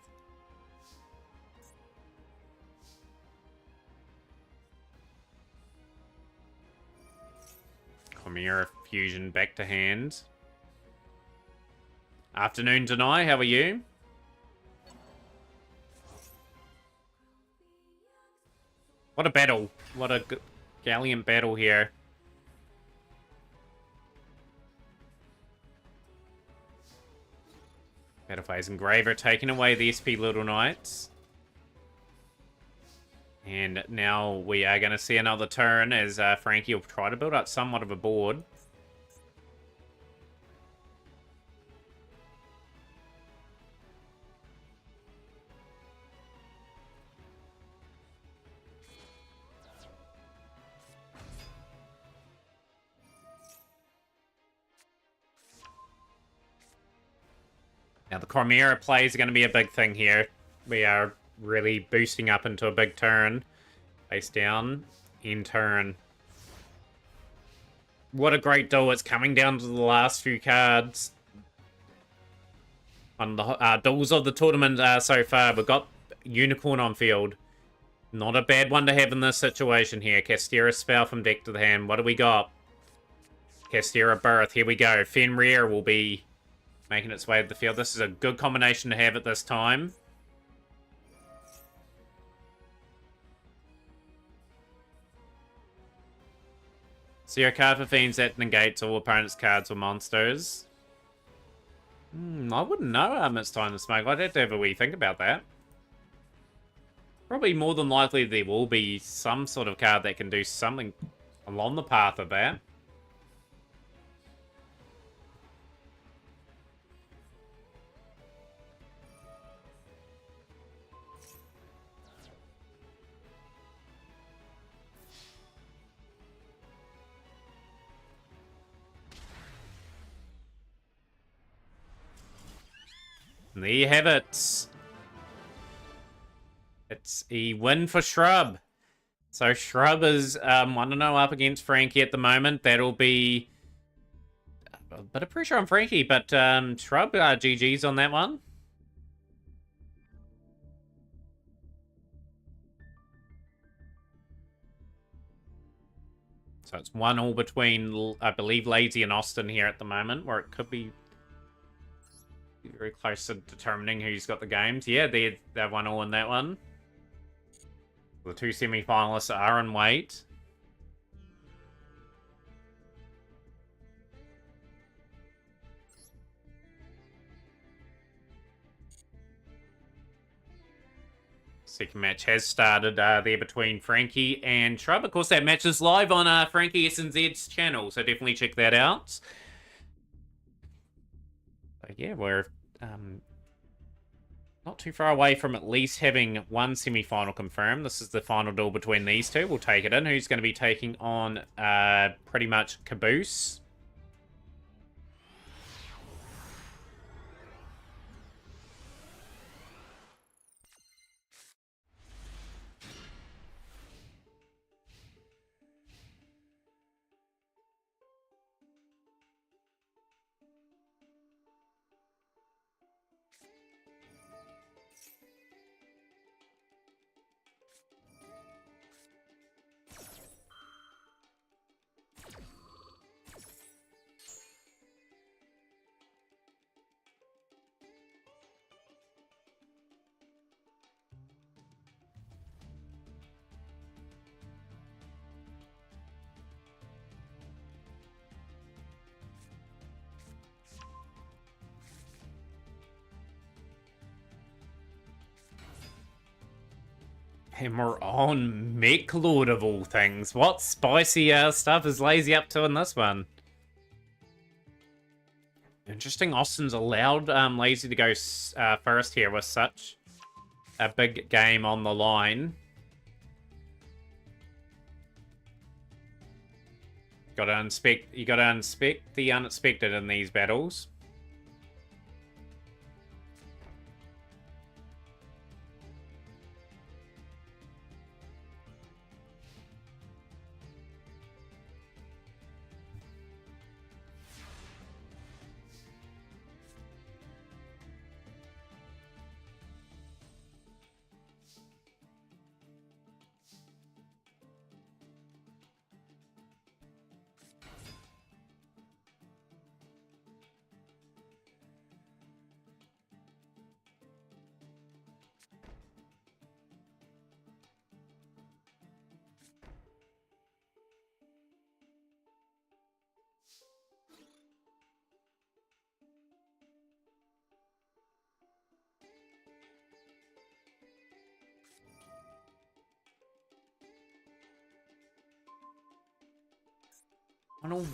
Speaker 1: Chimera Fusion back to hand. Afternoon, Deny. How are you? What a battle. What a gallant battle here. Battlephase Engraver taking away the SP Little Knights. And now we are going to see another turn as Frankie will try to build up somewhat of a board. Now, the Chimera plays are going to be a big thing here. We are really boosting up into a big turn. Face down, in turn. What a great duel. It's coming down to the last few cards. On the duels of the tournament so far, we've got Unicorn on field. Not a bad one to have in this situation here. Castera Spell from deck to the hand. What do we got? Castera Birth. Here we go. Fenrir will be making its way to the field. This is a good combination to have at this time. Zero card for Fiends that negates all opponents' cards or monsters. I wouldn't know it's time to smoke. I'd have to have a wee think about that. Probably more than likely there will be some sort of card that can do something along the path of that. And there you have it. It's a win for Shrub. So Shrub is 1-0 up against Frankie at the moment. That'll be a bit of pressure on Frankie, but Shrub GG's on that one. So it's 1-1 between, I believe, Lazy and Austin here at the moment, where it could be very close to determining who's got the games. Yeah, they've 1-1 in that one. The two semi-finalists are in wait. Second match has started there between Frankie and Shrub. Of course, that match is live on Frankie SNZ's channel, so definitely check that out. But yeah, we're not too far away from at least having one semi-final confirmed. This is the final duel between these two. We'll take it in. Who's going to be taking on pretty much Caboose? And we're on Mech Lord of all things. What spicy stuff is Lazy up to in this one? Interesting, Austin's allowed Lazy to go first here with such a big game on the line. You gotta inspect the unexpected in these battles.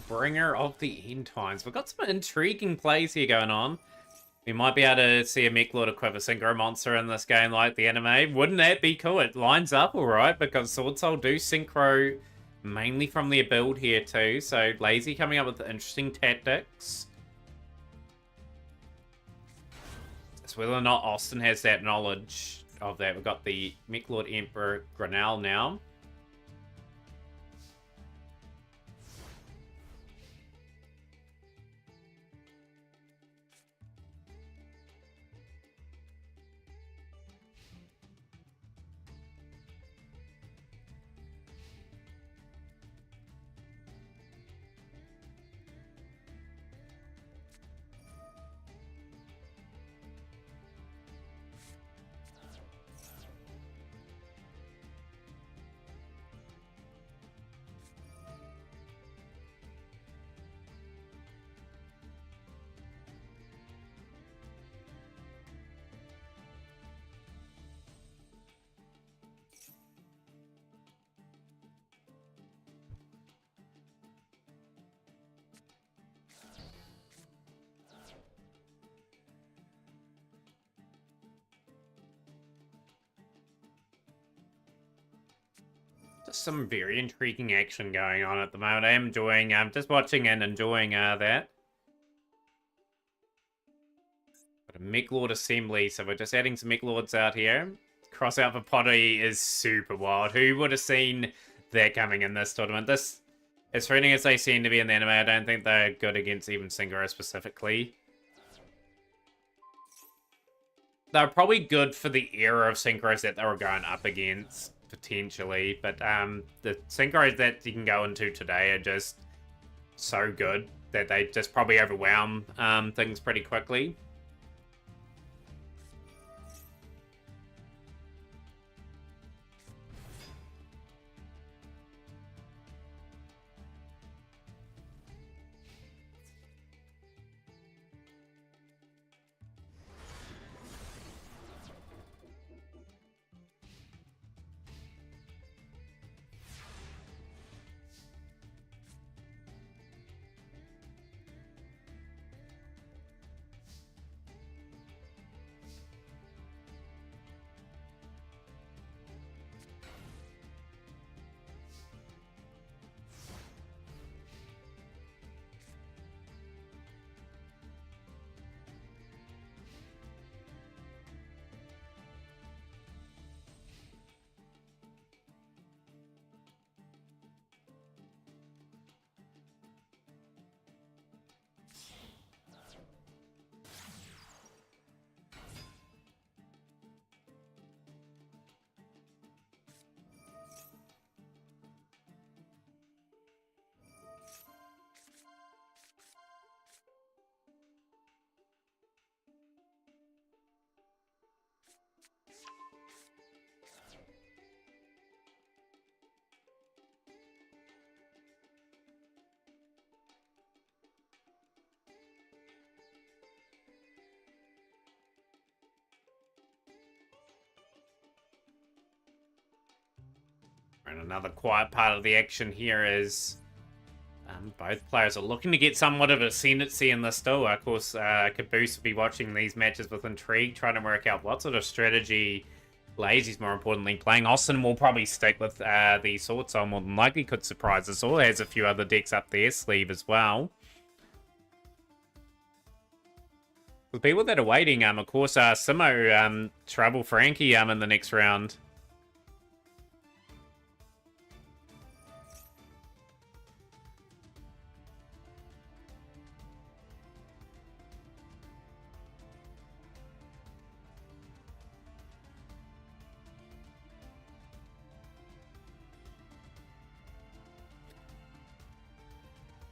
Speaker 1: Bringer of the End Times. We've got some intriguing plays here going on. We might be able to see a Mech Lord equip a Synchro Monster in this game like the anime. Wouldn't that be cool? It lines up alright because Sword Soul do Synchro mainly from their build here too. So Lazy coming up with interesting tactics. It's whether or not Austin has that knowledge of that. We've got the Mech Lord Emperor Granal now. Some very intriguing action going on at the moment. I am enjoying, just watching and enjoying that. Got a Mech Lord assembly, so we're just adding some Mech Lords out here. Cross out for Potty is super wild. Who would have seen that coming in this tournament? This, as frustrating as they seem to be in the anime, I don't think they're good against even Synchro specifically. They're probably good for the era of Synchros that they were going up against, potentially, but the Synchros that you can go into today are just so good that they just probably overwhelm things pretty quickly. And another quiet part of the action here is both players are looking to get somewhat of ascendancy in this duel. Of course, Caboose will be watching these matches with intrigue, trying to work out what sort of strategy Lazy's more importantly playing. Austin will probably stick with the Sword Soul more than likely, could surprise us all. Has a few other decks up their sleeve as well. The people that are waiting, of course, Simo, Trouble Frankie in the next round.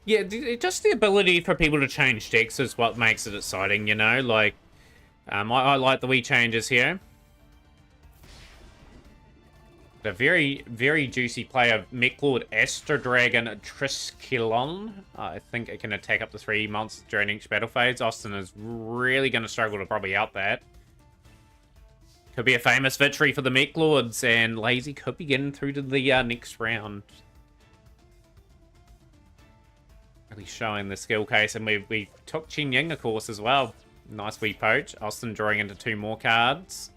Speaker 1: Yeah, just the ability for people to change decks is what makes it exciting, you know? Like, I like the wee changes here. A very, very juicy play of Mechlord Astro Dragon Triskelion. I think it can attack up to 3 monsters during each battle phase. Austin is really going to struggle to probably out that. Could be a famous victory for the Mechlords, and Lazy could be getting through to the next round. Really showing the skill case, and we took Chen Ying, of course, as well. Nice wee poach. Austin drawing into 2 more cards.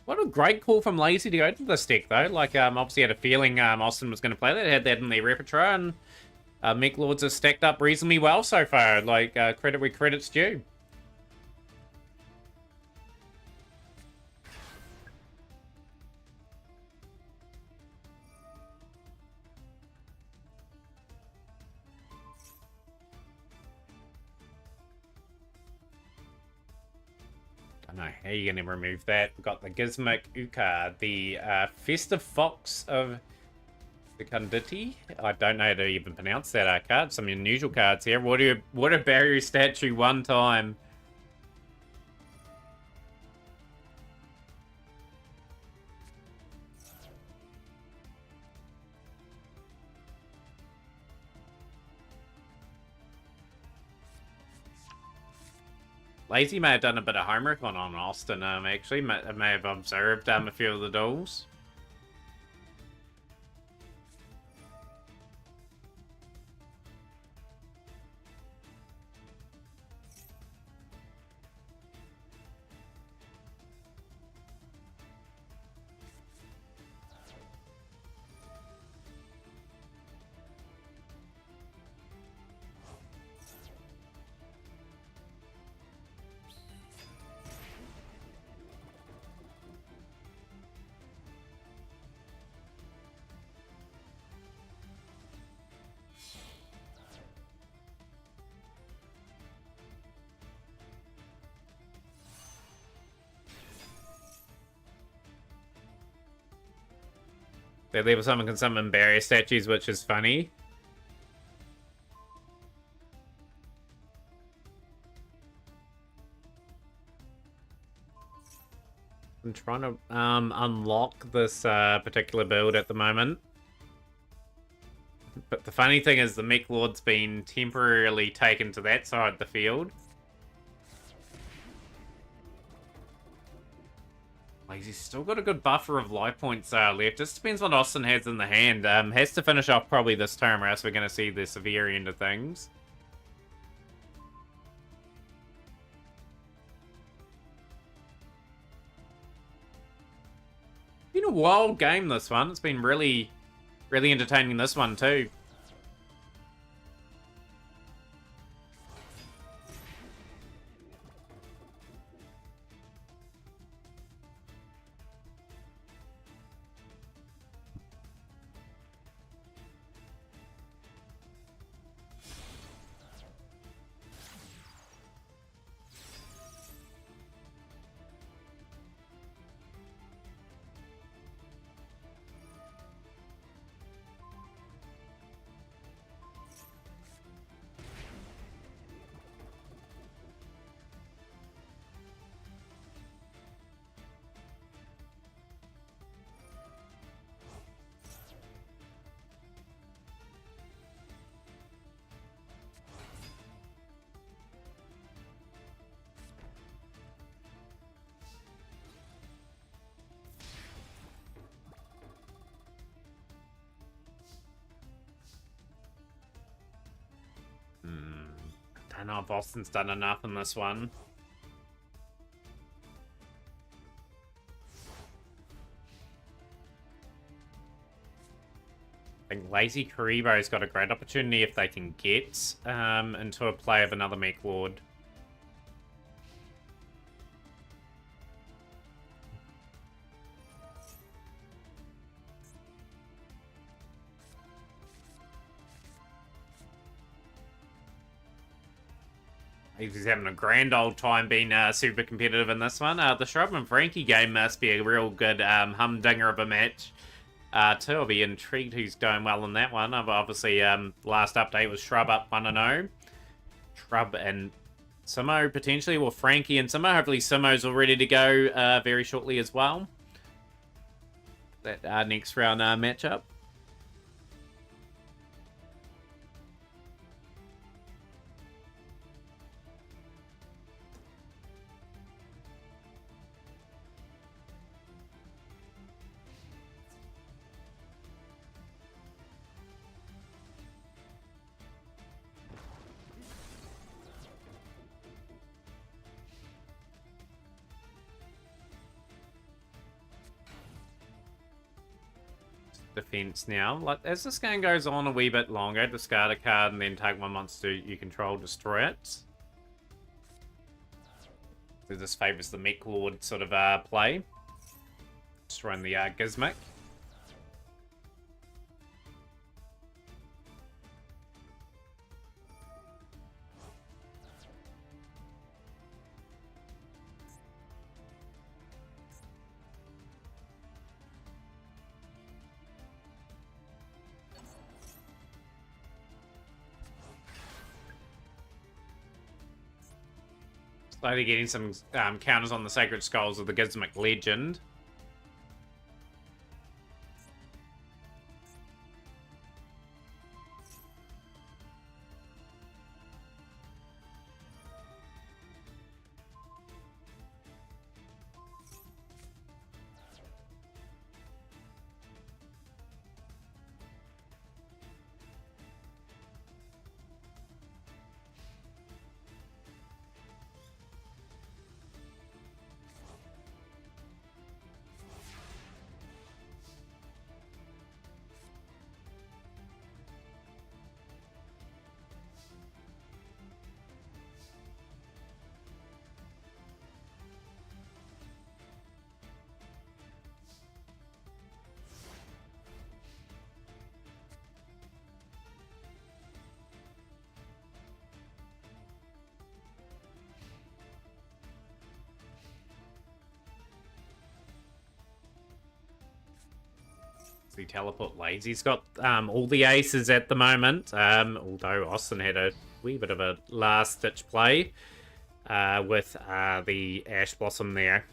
Speaker 1: What a great call from Lazy to go to this deck, though. Like, obviously had a feeling Austin was going to play that, had that in their repertoire, and Mechlords have stacked up reasonably well so far. Like, credit where credit's due. Don't know how you're going to remove that. We've got the Gizmic Uka, the Festive Fox of the Kunditi. I don't know how to even pronounce that card. Some unusual cards here. What a barrier statue one time. Lazy may have done a bit of homework on Austin, actually. May have observed a few of the duels. They leave someone can summon barrier statues, which is funny. I'm trying to unlock this particular build at the moment. But the funny thing is the Mechlord's been temporarily taken to that side of the field. Lazy's still got a good buffer of life points left. Just depends what Austin has in the hand. Has to finish off probably this turn, or else we're going to see the severe end of things. Been a wild game, this one. It's been really, really entertaining, this one too. I don't know if Austin's done enough in this one. I think Lazy Karibo's got a great opportunity if they can get into a play of another Mech Lord. He's having a grand old time being super competitive in this one. The Shrub and Frankie game must be a real good humdinger of a match. Too, I'll be intrigued who's going well in that one. Obviously, last update was Shrub up 1-0. Shrub and Simo potentially, or Frankie and Simo. Hopefully Simo's all ready to go very shortly as well. That next round matchup. Defense now. Like, as this game goes on a wee bit longer, discard a card and then take one monster you control, destroy it. So this favors the Mech Lord sort of play. Destroying the Gizmic. Slowly getting some counters on the Sacred Skulls of the Gizmic Legend. The teleport Lazy's got all the aces at the moment, although Austin had a wee bit of a last-ditch play with the Ash Blossom there.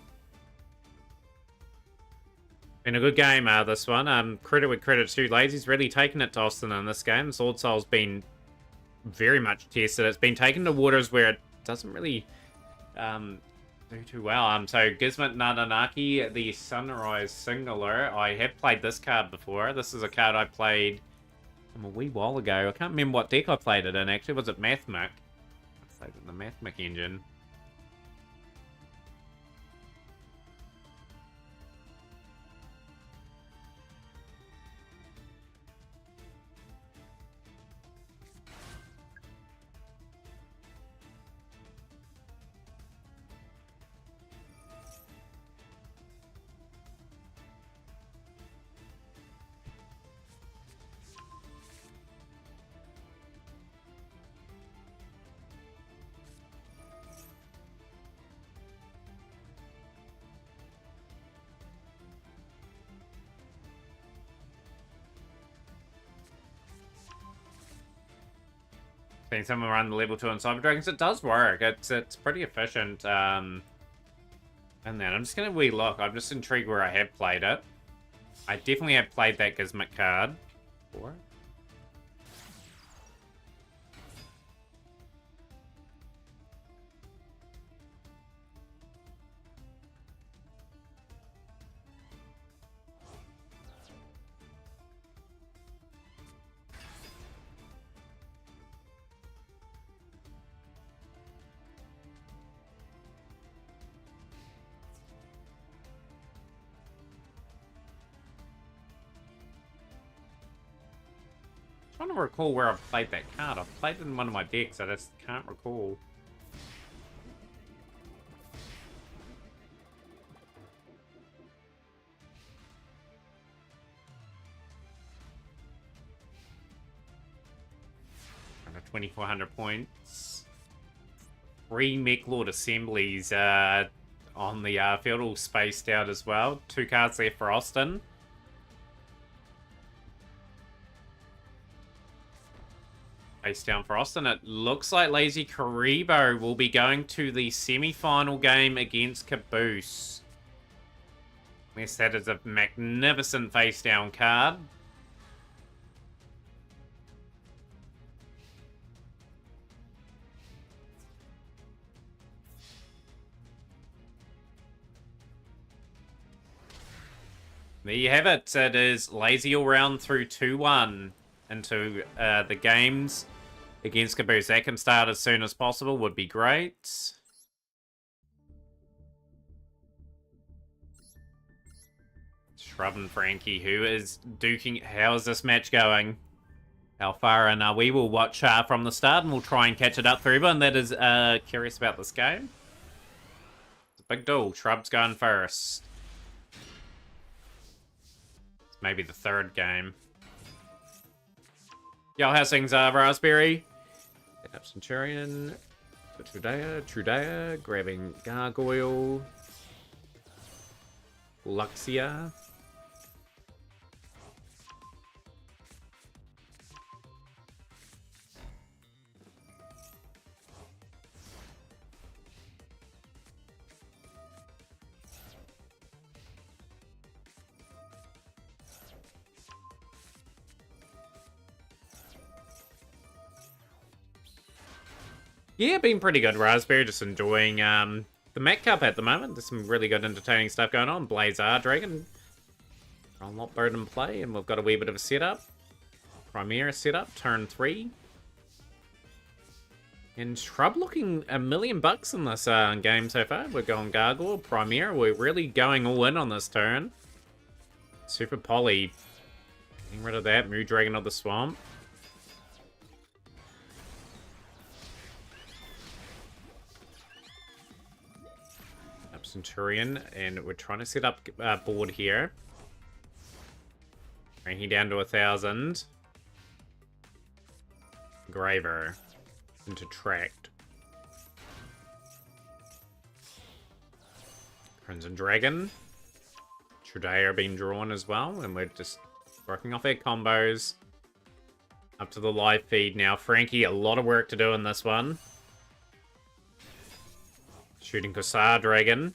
Speaker 1: Been a good game, this one. Credit with credit to Lazy's really taken it to Austin in this game. Sword Soul's been very much tested. It's been taken to waters where it doesn't really do too well. So Gizmic Nadanaki, the Sunrise Singular. I have played this card before. This is a card I played a wee while ago. I can't remember what deck I played it in, actually. Was it Mathmic? I played it in the Mathmic engine. Seeing someone run the level 2 on Cyber Dragons, it does work. It's pretty efficient. And then I'm just going to re-look. I'm just intrigued where I have played it. I definitely have played that Gizmic card before. trying to recall where I've played that card. I've played it in one of my decks, I just can't recall. Under 2,400 points. 3 Mech Lord Assemblies on the field, all spaced out as well. 2 cards there for Austin. Face down for Austin. It looks like Lazy Karibo will be going to the semi-final game against Caboose. Yes, that is a magnificent face down card. There you have it. It is Lazy all round through 2-1 into the games against Caboose. That can start as soon as possible, would be great. Shrub and Frankie, who is duking? How is this match going? How far in are we? Will watch from the start and we'll try and catch it up for everyone that is curious about this game. It's a big duel. Shrub's going first. It's maybe the third game. Yo, how's things, Raspberry? Hit up Centurion. Trudea, grabbing Gargoyle. Luxia. Yeah, been pretty good, Raspberry. Just enjoying the Met Cup at the moment. There's some really good entertaining stuff going on. Blazar Dragon. A lot bird in play, and we've got a wee bit of a setup. Primera setup, turn 3. And Shrub looking $1 million in this game so far. We're going Gargoyle, Primera. We're really going all in on this turn. Super Poly. Getting rid of that. Mood Dragon of the Swamp. Centurion, and we're trying to set up board here. Bringing down to 1,000. Graver into Tract. Crimson Dragon. Trudea are being drawn as well, and we're just working off our combos. Up to the live feed now. Frankie, a lot of work to do in this one. Shooting Kossar Dragon.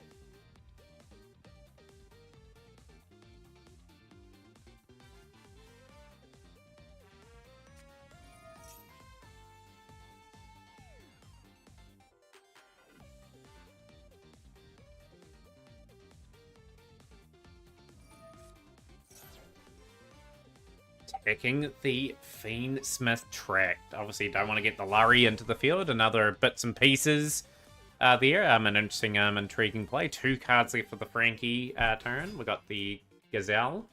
Speaker 1: Attacking the Fiend Smith Tract. Obviously, don't want to get the Lurry into the field. Another bits and pieces there. An interesting, intriguing play. 2 cards left for the Frankie turn. We got the Gazelle.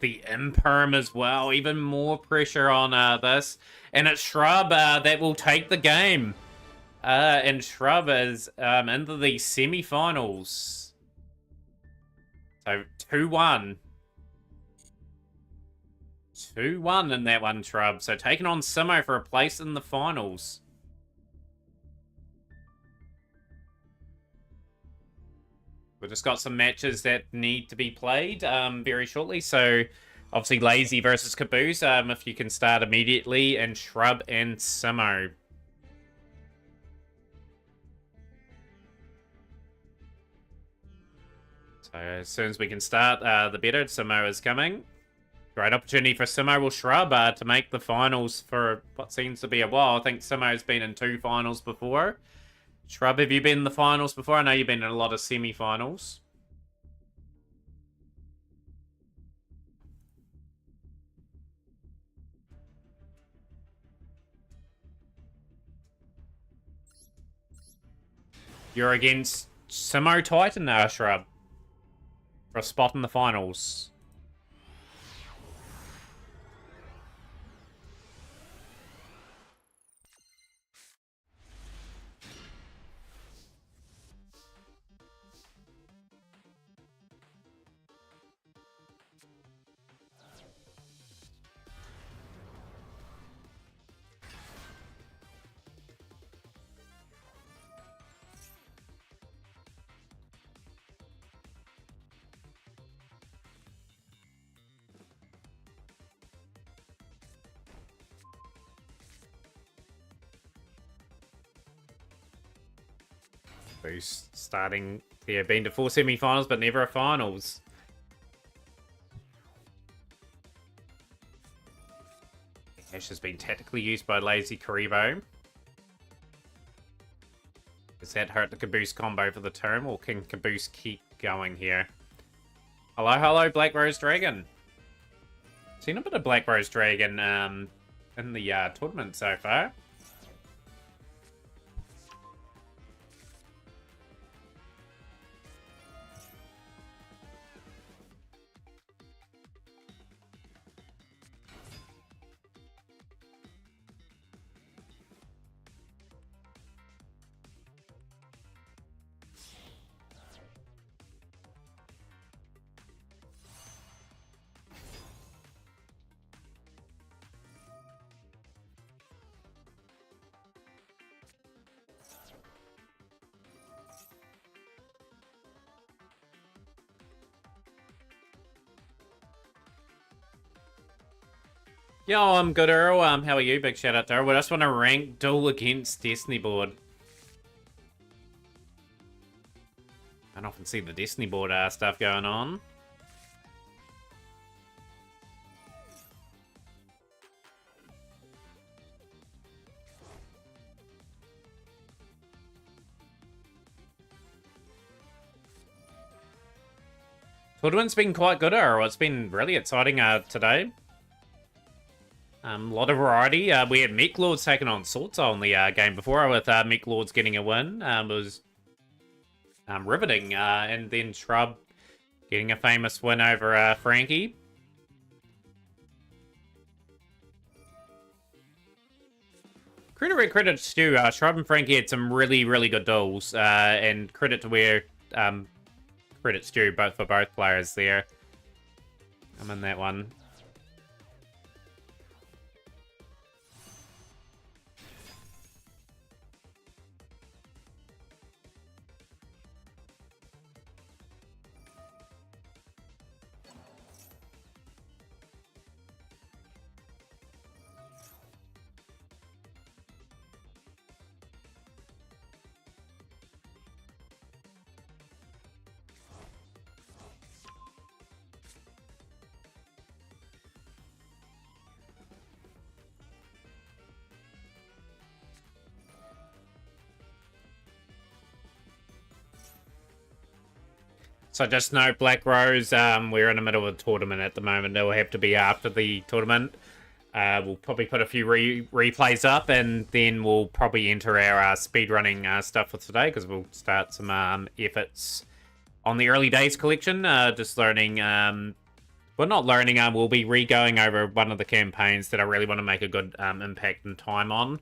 Speaker 1: The Imperm as well. Even more pressure on this. And it's Shrub that will take the game. And Shrub is into the semi-finals. So, 2-1. 2-1 in that one, Shrub. So, taking on Simo for a place in the finals. We've just got some matches that need to be played very shortly. So, obviously, Lazy versus Caboose, if you can start immediately. And Shrub and Simo. So as soon as we can start, the better. Simo is coming. Great opportunity for Simo or Shrub to make the finals for what seems to be a while. I think Simo's been in 2 finals before. Shrub, have you been in the finals before? I know you've been in a lot of semi-finals. You're against Simo Titan, Shrub. For a spot in the finals. Boost starting there, been to 4 semi-finals, but never a finals. Ash has been tactically used by Lazy Karibo. Does that hurt the Caboose combo for the turn, or can Caboose keep going here? Hello, hello, Black Rose Dragon. Seen a bit of Black Rose Dragon in the tournament so far. Yo, I'm good, Earl. How are you? Big shout out to Earl. We just want to rank duel against Destiny board. I don't often see the Destiny board stuff going on. Tournament's been quite good, Earl. It's been really exciting today. A lot of variety. We had Meek Lords taking on Sword Soul in the game before, with Meek Lords getting a win. It was riveting. And then Shrub getting a famous win over Frankie. Credit where credit's due. Shrub and Frankie had some really, really good duels. And credit to where credit's due for both players there. I'm in that one. So just note, Black Rose, we're in the middle of the tournament at the moment. It will have to be after the tournament. We'll probably put a few replays up, and then we'll probably enter our speedrunning stuff for today, because we'll start some efforts on the early days collection. Just learning, well, not learning, we'll be re-going over one of the campaigns that I really want to make a good impact and time on.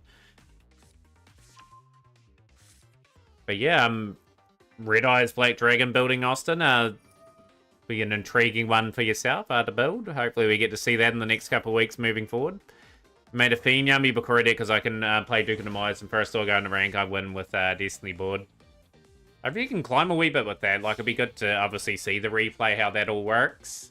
Speaker 1: But yeah, Red Eyes Black Dragon building, Austin. Be an intriguing one for yourself to build. Hopefully we get to see that in the next couple of weeks moving forward. Made a Fiend Yummy book already because I can play Duke of the Demise, and first I'll go into rank, I win with Destiny board. Hopefully you can climb a wee bit with that. Like, it'd be good to obviously see the replay, how that all works.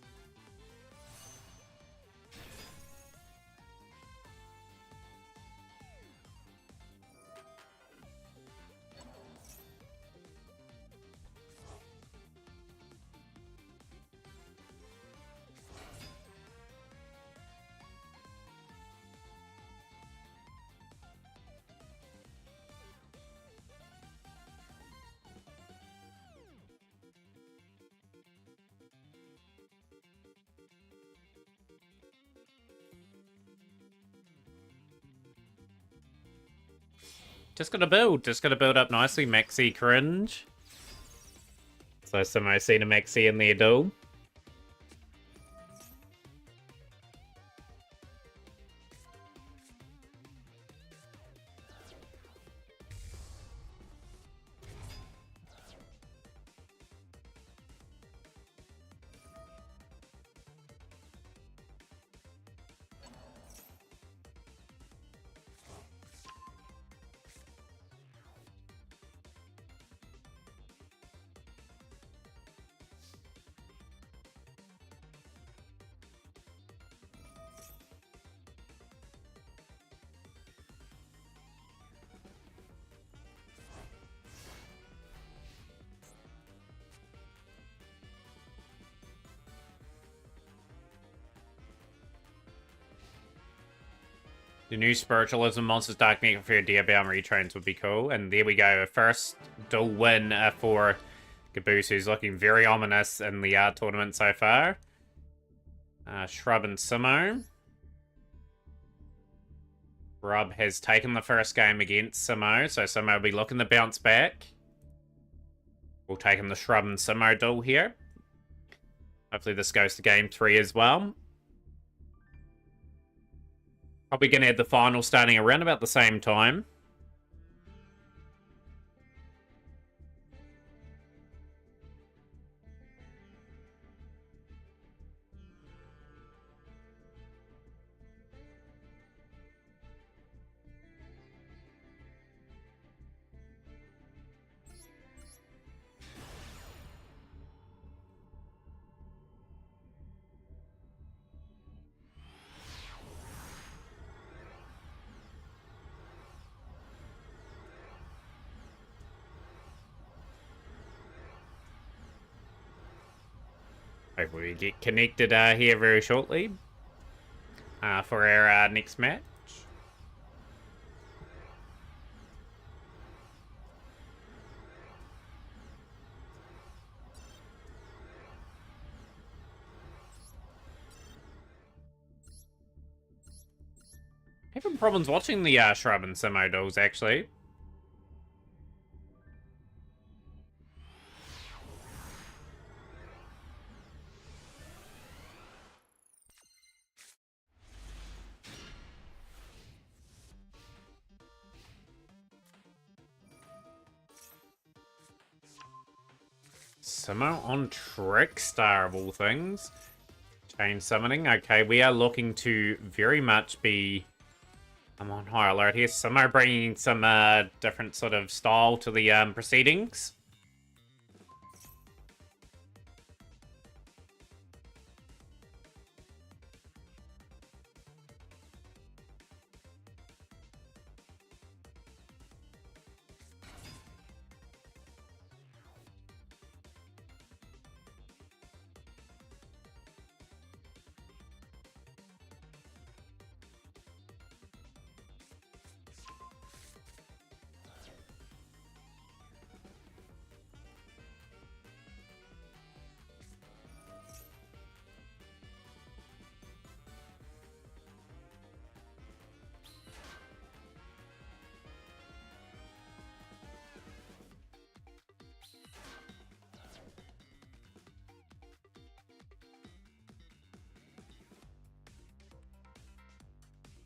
Speaker 1: Just gotta build up nicely. Maxi Cringe. So some I've seen a Maxi in there duel. The new spiritualism monsters dark necrophore deerbound retrains would be cool. And there we go, a first dual win for Caboose, who's looking very ominous in the tournament so far. Shrub and Simo. Shrub has taken the first game against Simo, so Simo will be looking to bounce back. We'll take him the Shrub and Simo duel here. Hopefully this goes to game 3 as well. Probably going to have the final starting around about the same time. Hopefully we get connected here very shortly for our next match. Having problems watching the Shrub and Simo duels, actually. Simo on Trickstar of all things. Chain summoning. Okay, we are looking to very much be... I'm on high alert here. Simo bringing some different sort of style to the proceedings.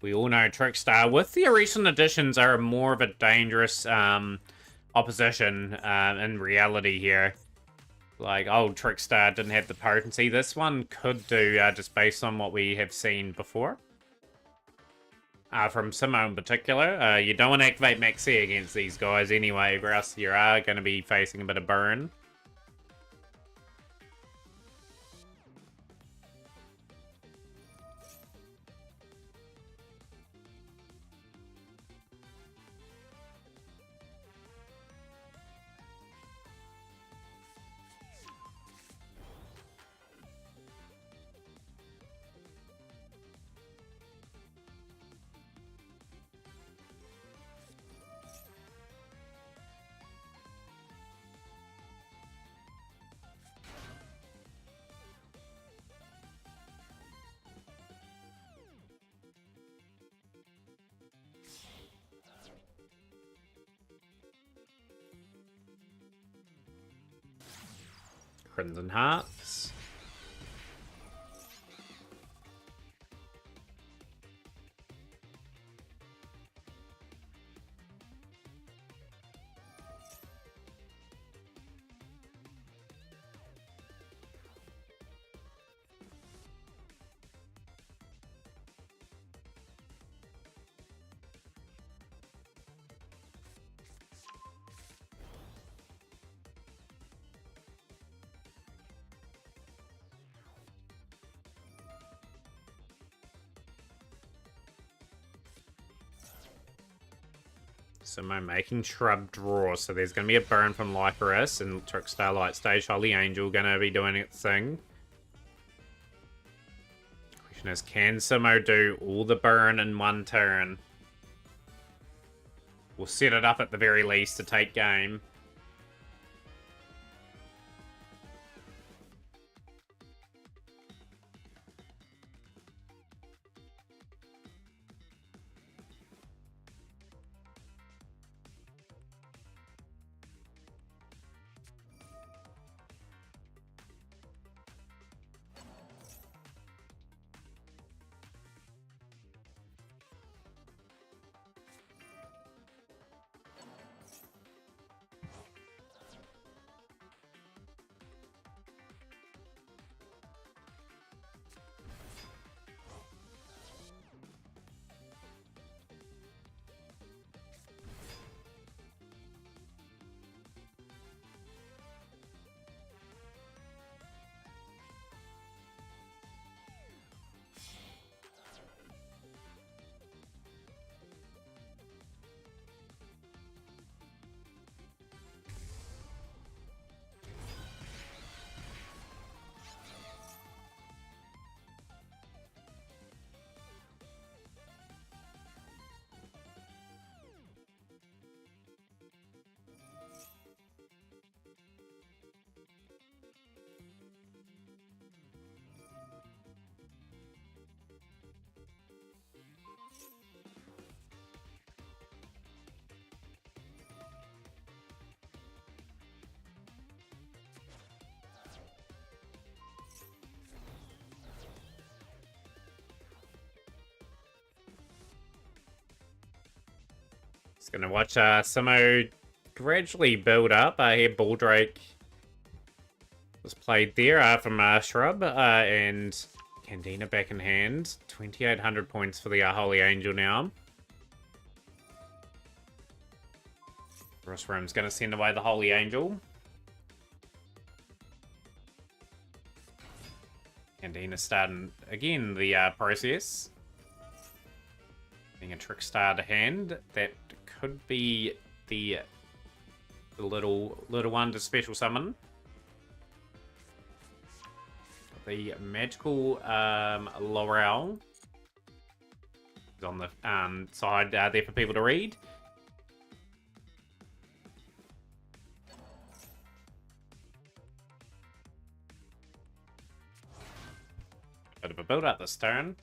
Speaker 1: We all know Trickstar, with the recent additions, are more of a dangerous opposition in reality here. Like, old Trickstar didn't have the potency. This one could do, just based on what we have seen before. From Simo in particular. You don't want to activate Maxi against these guys anyway, or else you are going to be facing a bit of burn. Crimson Hearts. So I'm making Shrub draw, so there's going to be a burn from Lycoris, and Trickstar Light Stage Holy Angel going to be doing its thing. Question is, can Simo do all the burn in one turn? We'll set it up at the very least to take game. Just gonna watch Simo gradually build up. Here Baldrake was played there from Shrub, and Candina back in hand. 2,800 points for the Holy Angel now. Rossroom's gonna send away the Holy Angel. Candina starting again the process. Being a Trickstar to hand, that could be the little one to special summon. The magical Laurel is on the side there for people to read. Bit of a build up this turn.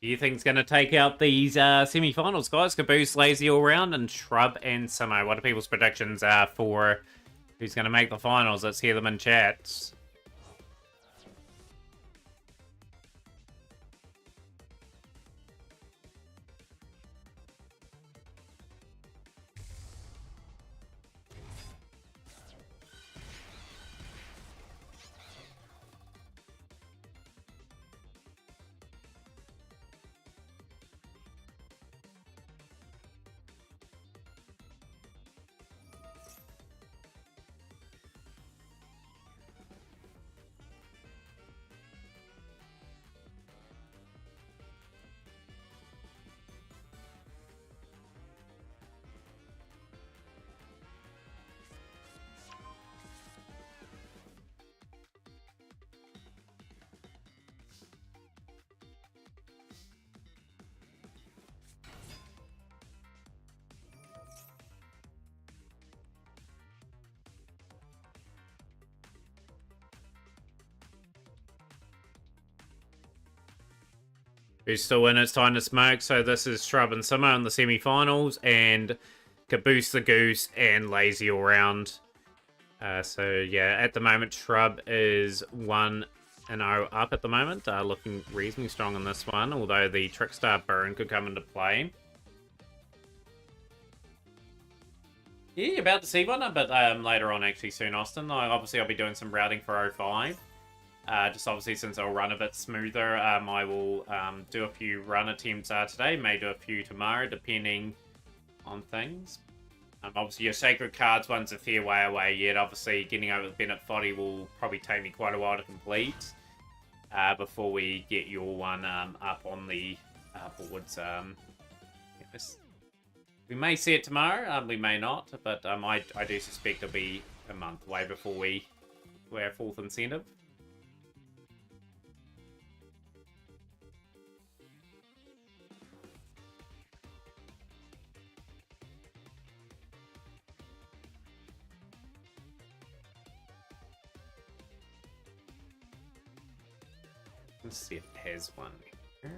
Speaker 1: Do you think's going to take out these semi-finals, guys? Caboose, Lazy all round, and Shrub and Simo. What are people's predictions for who's going to make the finals? Let's hear them in chat. Who's still in? It's time to smoke. So this is Shrub and Simmer in the semi-finals, and Caboose the Goose and Lazy all round. So yeah, at the moment Shrub is 1-0 up at the moment, looking reasonably strong in this one, although the Trickstar burn could come into play. Yeah, you're about to see one, but later on actually soon, Austin. Obviously I'll be doing some routing for 05. Just obviously since I'll run a bit smoother, I will do a few run attempts today, may do a few tomorrow, depending on things. Obviously your Sacred Cards one's a fair way away yet. Obviously getting over the Bennett Foddy will probably take me quite a while to complete before we get your one up on the boards. Yes. We may see it tomorrow, we may not, but I do suspect it'll be a month away before we do our 4th incentive. Let's see if it has one here.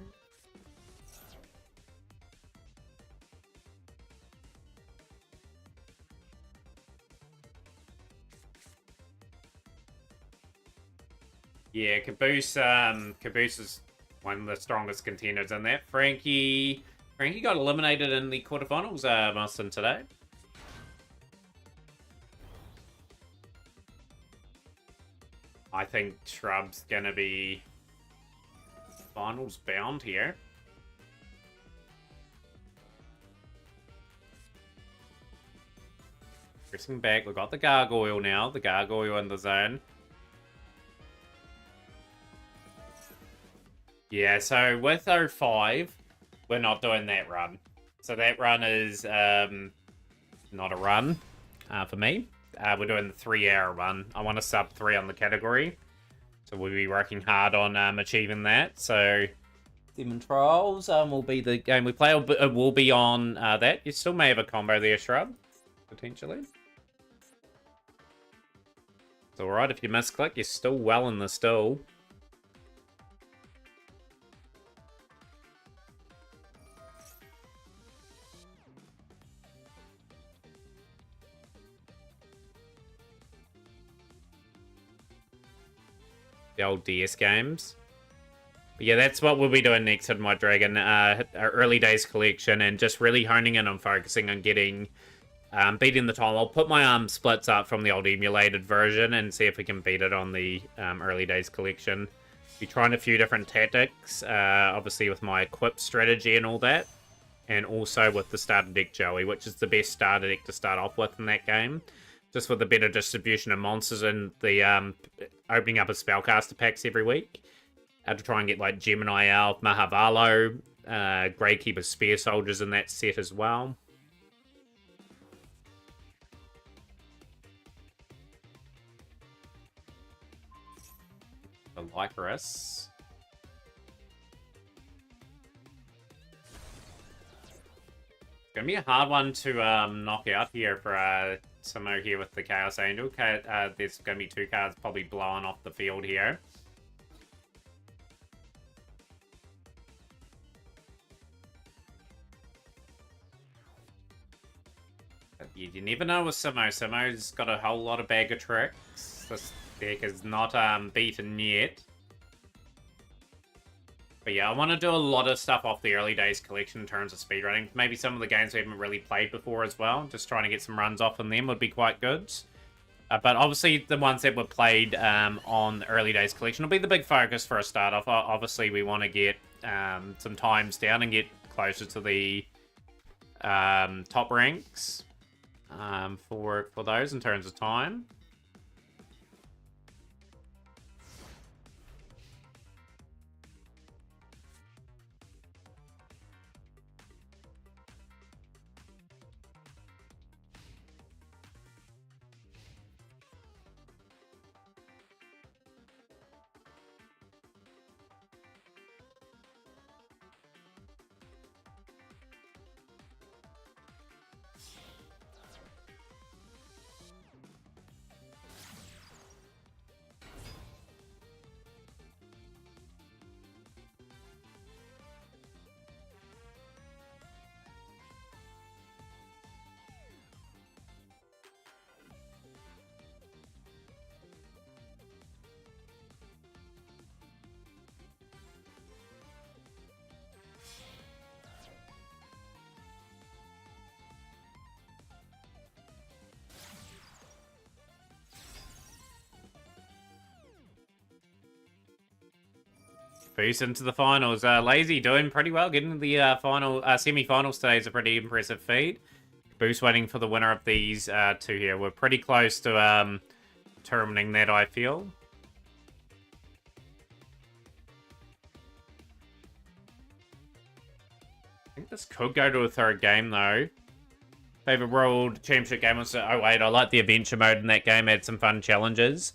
Speaker 1: Yeah, Caboose is one of the strongest contenders in that. Frankie got eliminated in the quarterfinals, Austin, today. I think Shrub's gonna be finals bound here. Pressing back, we've got the Gargoyle now. The Gargoyle in the zone. Yeah, so with 05, we're not doing that run. So that run is not a run for me. We're doing the 3-hour run. I want a sub 3 on the category. So we'll be working hard on achieving that. So Demon Trolls will be the game we play. It will be on that. You still may have a combo there, Shrub, potentially. It's alright if you misclick. You're still well in the stall. The old DS games. But yeah, that's what we'll be doing next in my Dragon. Our early days collection and just really honing in on focusing on getting beating the time. I'll put my splits up from the old emulated version and see if we can beat it on the early days collection. Be trying a few different tactics, obviously with my equip strategy and all that. And also with the starter deck Joey, which is the best starter deck to start off with in that game. Just with the better distribution of monsters and the opening up of spellcaster packs every week. To try and get like Gemini Elf, Mahavalo, Greykeeper Spear Soldiers in that set as well. The Lycoris. It's gonna be a hard one to knock out here for Samo here with the Chaos Angel. There's going to be 2 cards probably blowing off the field here. But you never know with Samo. Samo's got a whole lot of bag of tricks. This deck is not beaten yet. But yeah, I want to do a lot of stuff off the early days collection in terms of speedrunning. Maybe some of the games we haven't really played before as well. Just trying to get some runs off in them would be quite good. But obviously the ones that were played on the early days collection will be the big focus for a start off. Obviously we want to get some times down and get closer to the top ranks for those in terms of time. Boost into the finals. Lazy doing pretty well. Getting to the semi-finals today is a pretty impressive feat. Boost waiting for the winner of these two here. We're pretty close to determining that, I feel. I think this could go to a third game, though. Favorite World Championship game was 08. I like the adventure mode in that game. Had some fun challenges.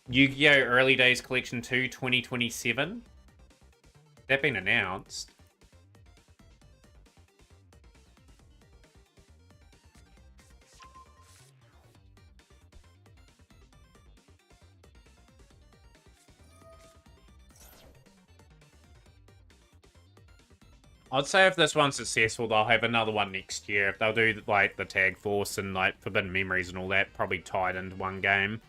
Speaker 1: Yu-Gi-Oh! Early Days Collection 2 2027. That been announced. I'd say if this one's successful, they'll have another one next year. If they'll do, like, the Tag Force and, like, Forbidden Memories and all that, probably tied into one game.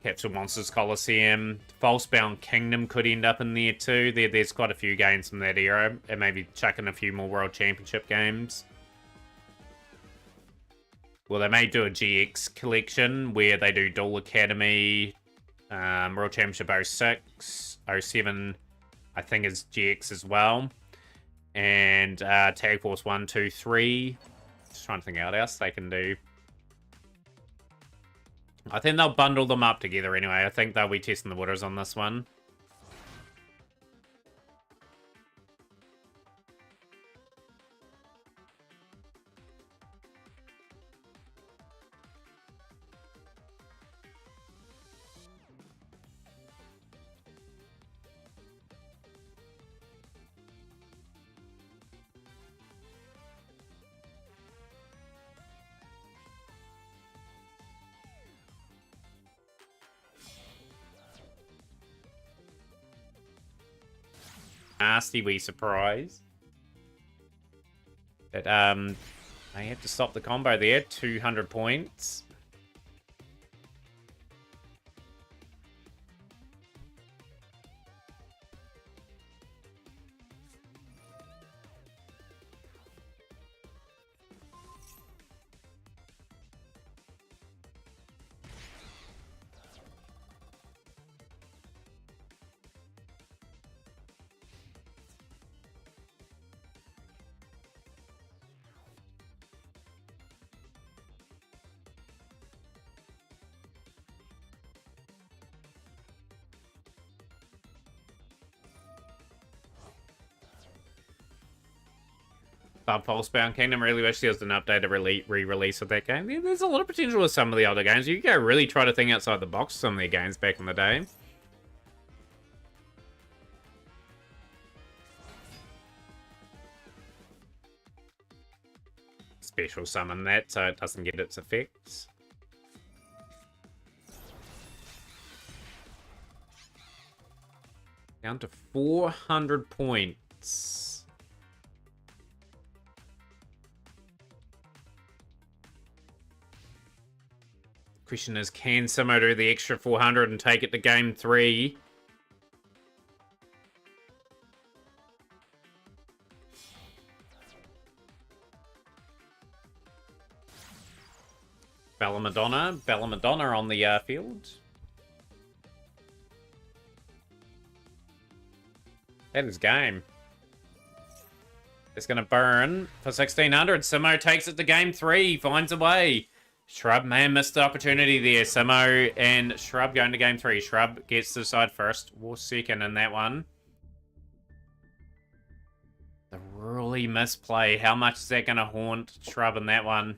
Speaker 1: Capsule Monsters Coliseum. Falsebound Kingdom could end up in there, too. There's quite a few games from that era. And maybe chuck in a few more World Championship games. Well, they may do a GX collection where they do Duel Academy, World Championship 06, 07, I think is GX as well. And Tag Force 1, 2, 3. Just trying to think what else they can do. I think they'll bundle them up together anyway. I think they'll be testing the waters on this one. Nasty wee surprise. But they have to stop the combo there. 200 points. Falsebound Kingdom. Really wish there was an updated re-release of that game. There's a lot of potential with some of the other games. You can really try to think outside the box with some of their games back in the day. Special summon that so it doesn't get its effects. Down to 400 points. Question is, can Simo do the extra 400 and take it to game 3? Bella Madonna on the field. That is game. It's going to burn for 1600. Simo takes it to game 3. Finds a way. Shrub may have missed the opportunity there. Simo and Shrub going to game 3. Shrub gets to decide first or second in that one. The really misplay. How much is that going to haunt Shrub in that one?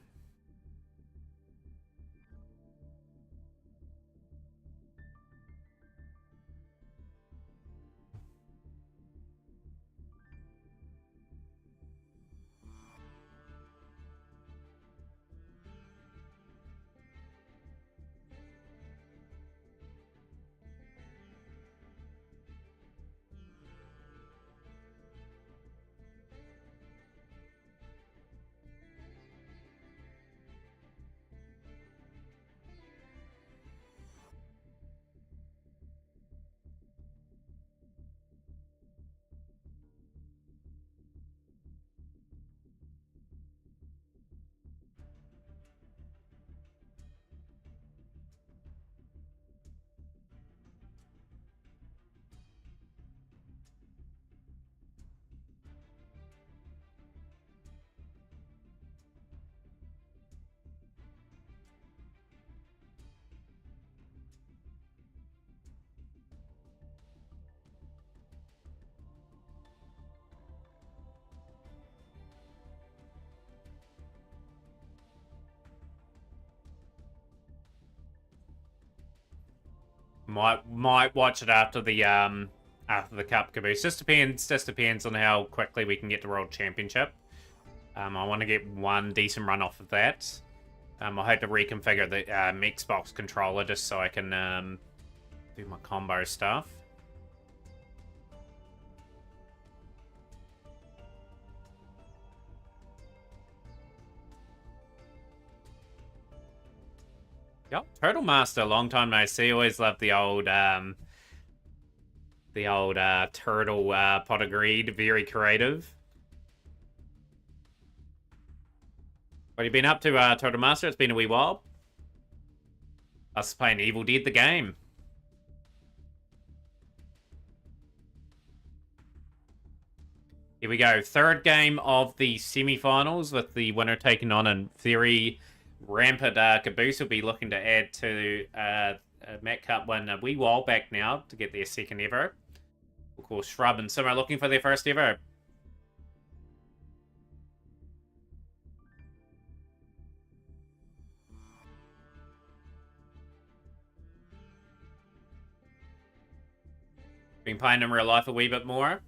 Speaker 1: Might watch it after the cup caboose. Just depends on how quickly we can get to World Championship. I want to get one decent run off of that. I hope to reconfigure the Xbox controller just so I can do my combo stuff. Yep, Turtle Master, long time no see. Always loved the old turtle pot of greed. Very creative. What have you been up to, Turtle Master? It's been a wee while. Us playing Evil Dead the game. Here we go. Third game of the semi-finals with the winner taking on in theory rampant Caboose will be looking to add to a Mac Cup win a wee while back now to get their second ever. Of course, Shrub and Sim are looking for their first ever. Been playing in real life a wee bit more.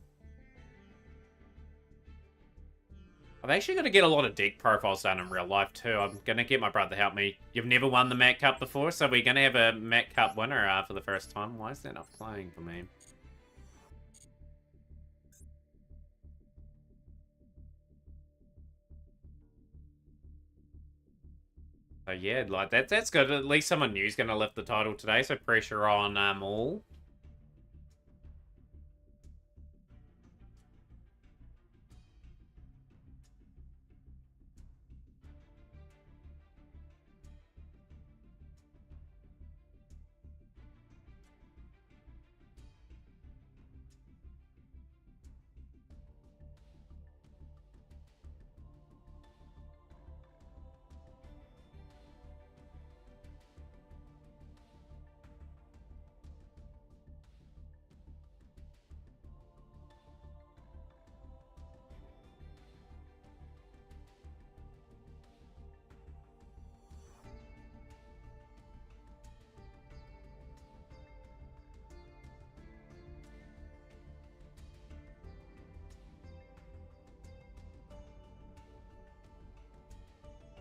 Speaker 1: I've actually got to get a lot of deck profiles done in real life too. I'm going to get my brother to help me. You've never won the Mac Cup before, so we're going to have a Mac Cup winner for the first time. Why is that not playing for me? So yeah, like that's good. At least someone new's going to lift the title today, so pressure on all.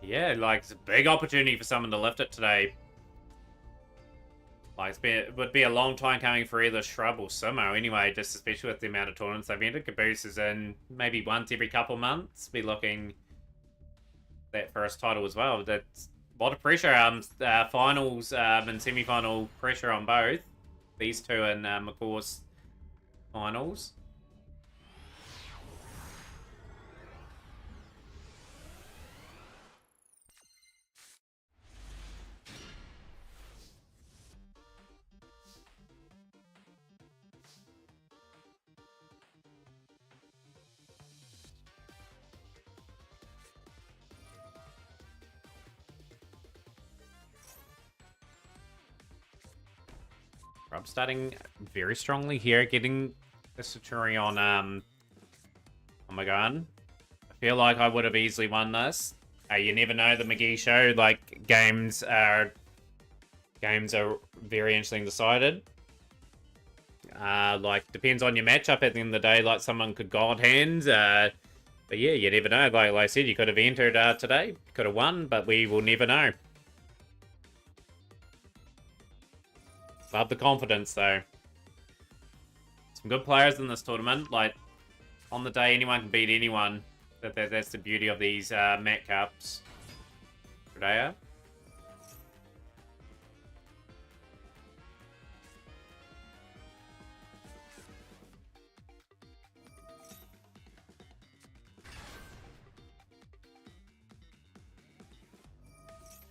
Speaker 1: Yeah, like, it's a big opportunity for someone to lift it today. Like, it would be a long time coming for either Shrub or Simo anyway, just especially with the amount of tournaments they've entered. Caboose is in maybe once every couple months. Be looking that first title as well. That's a lot of pressure. Finals and semi-final pressure on both. These two and, of course, finals. I'm starting very strongly here, getting the Themataurian on my gun. I feel like I would have easily won this. You never know, the McGee show, like, games are very interesting decided. Like, depends on your matchup at the end of the day, like, someone could God hands, but yeah, you never know. Like I said, you could have entered today, could have won, but we will never know. Love the confidence, though. Some good players in this tournament. Like, on the day, anyone can beat anyone. That's the beauty of these Mac Cups. Rodea.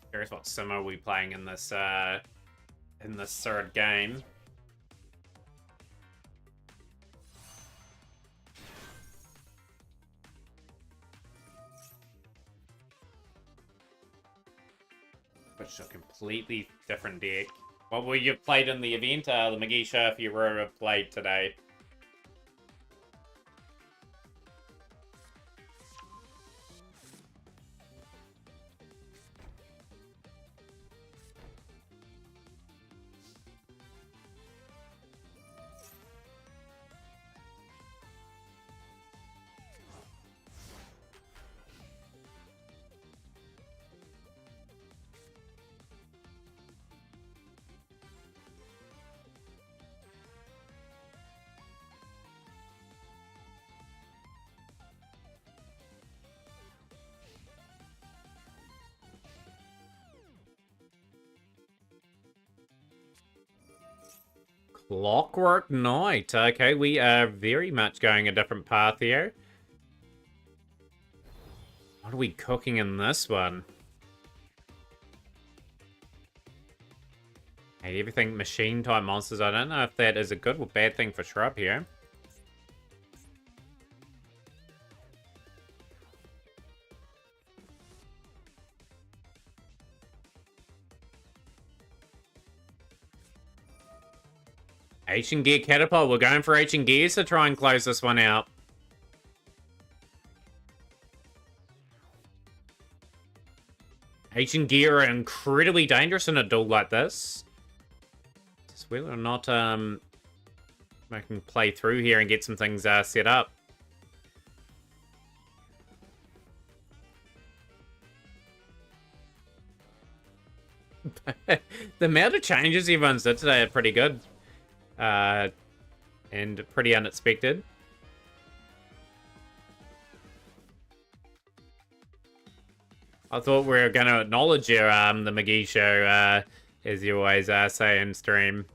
Speaker 1: Curious what sim are we playing in this third game. Which is a completely different deck. What will you have played in the event? The McGee show if you were to have played today. Clockwork Knight. Okay, we are very much going a different path here. What are we cooking in this one? Hey, everything machine-type monsters. I don't know if that is a good or bad thing for Shrub here. Ancient Gear Catapult. We're going for Ancient Gears to try and close this one out. Ancient Gear are incredibly dangerous in a duel like this. Just whether or not I can play through here and get some things set up. The amount of changes everyone's did today are pretty good. And pretty unexpected. I thought we were going to acknowledge your, the McGee show, as you always say in stream.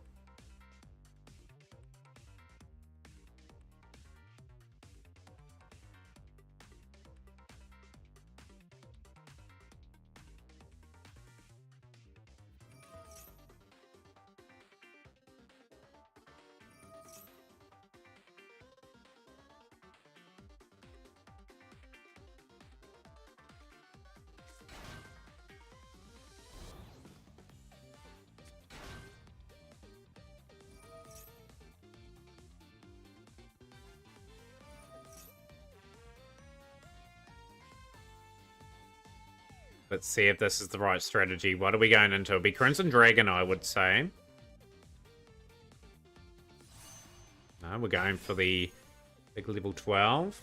Speaker 1: Let's see if this is the right strategy. What are we going into? It'll be Crimson Dragon, I would say. No, we're going for the big level 12.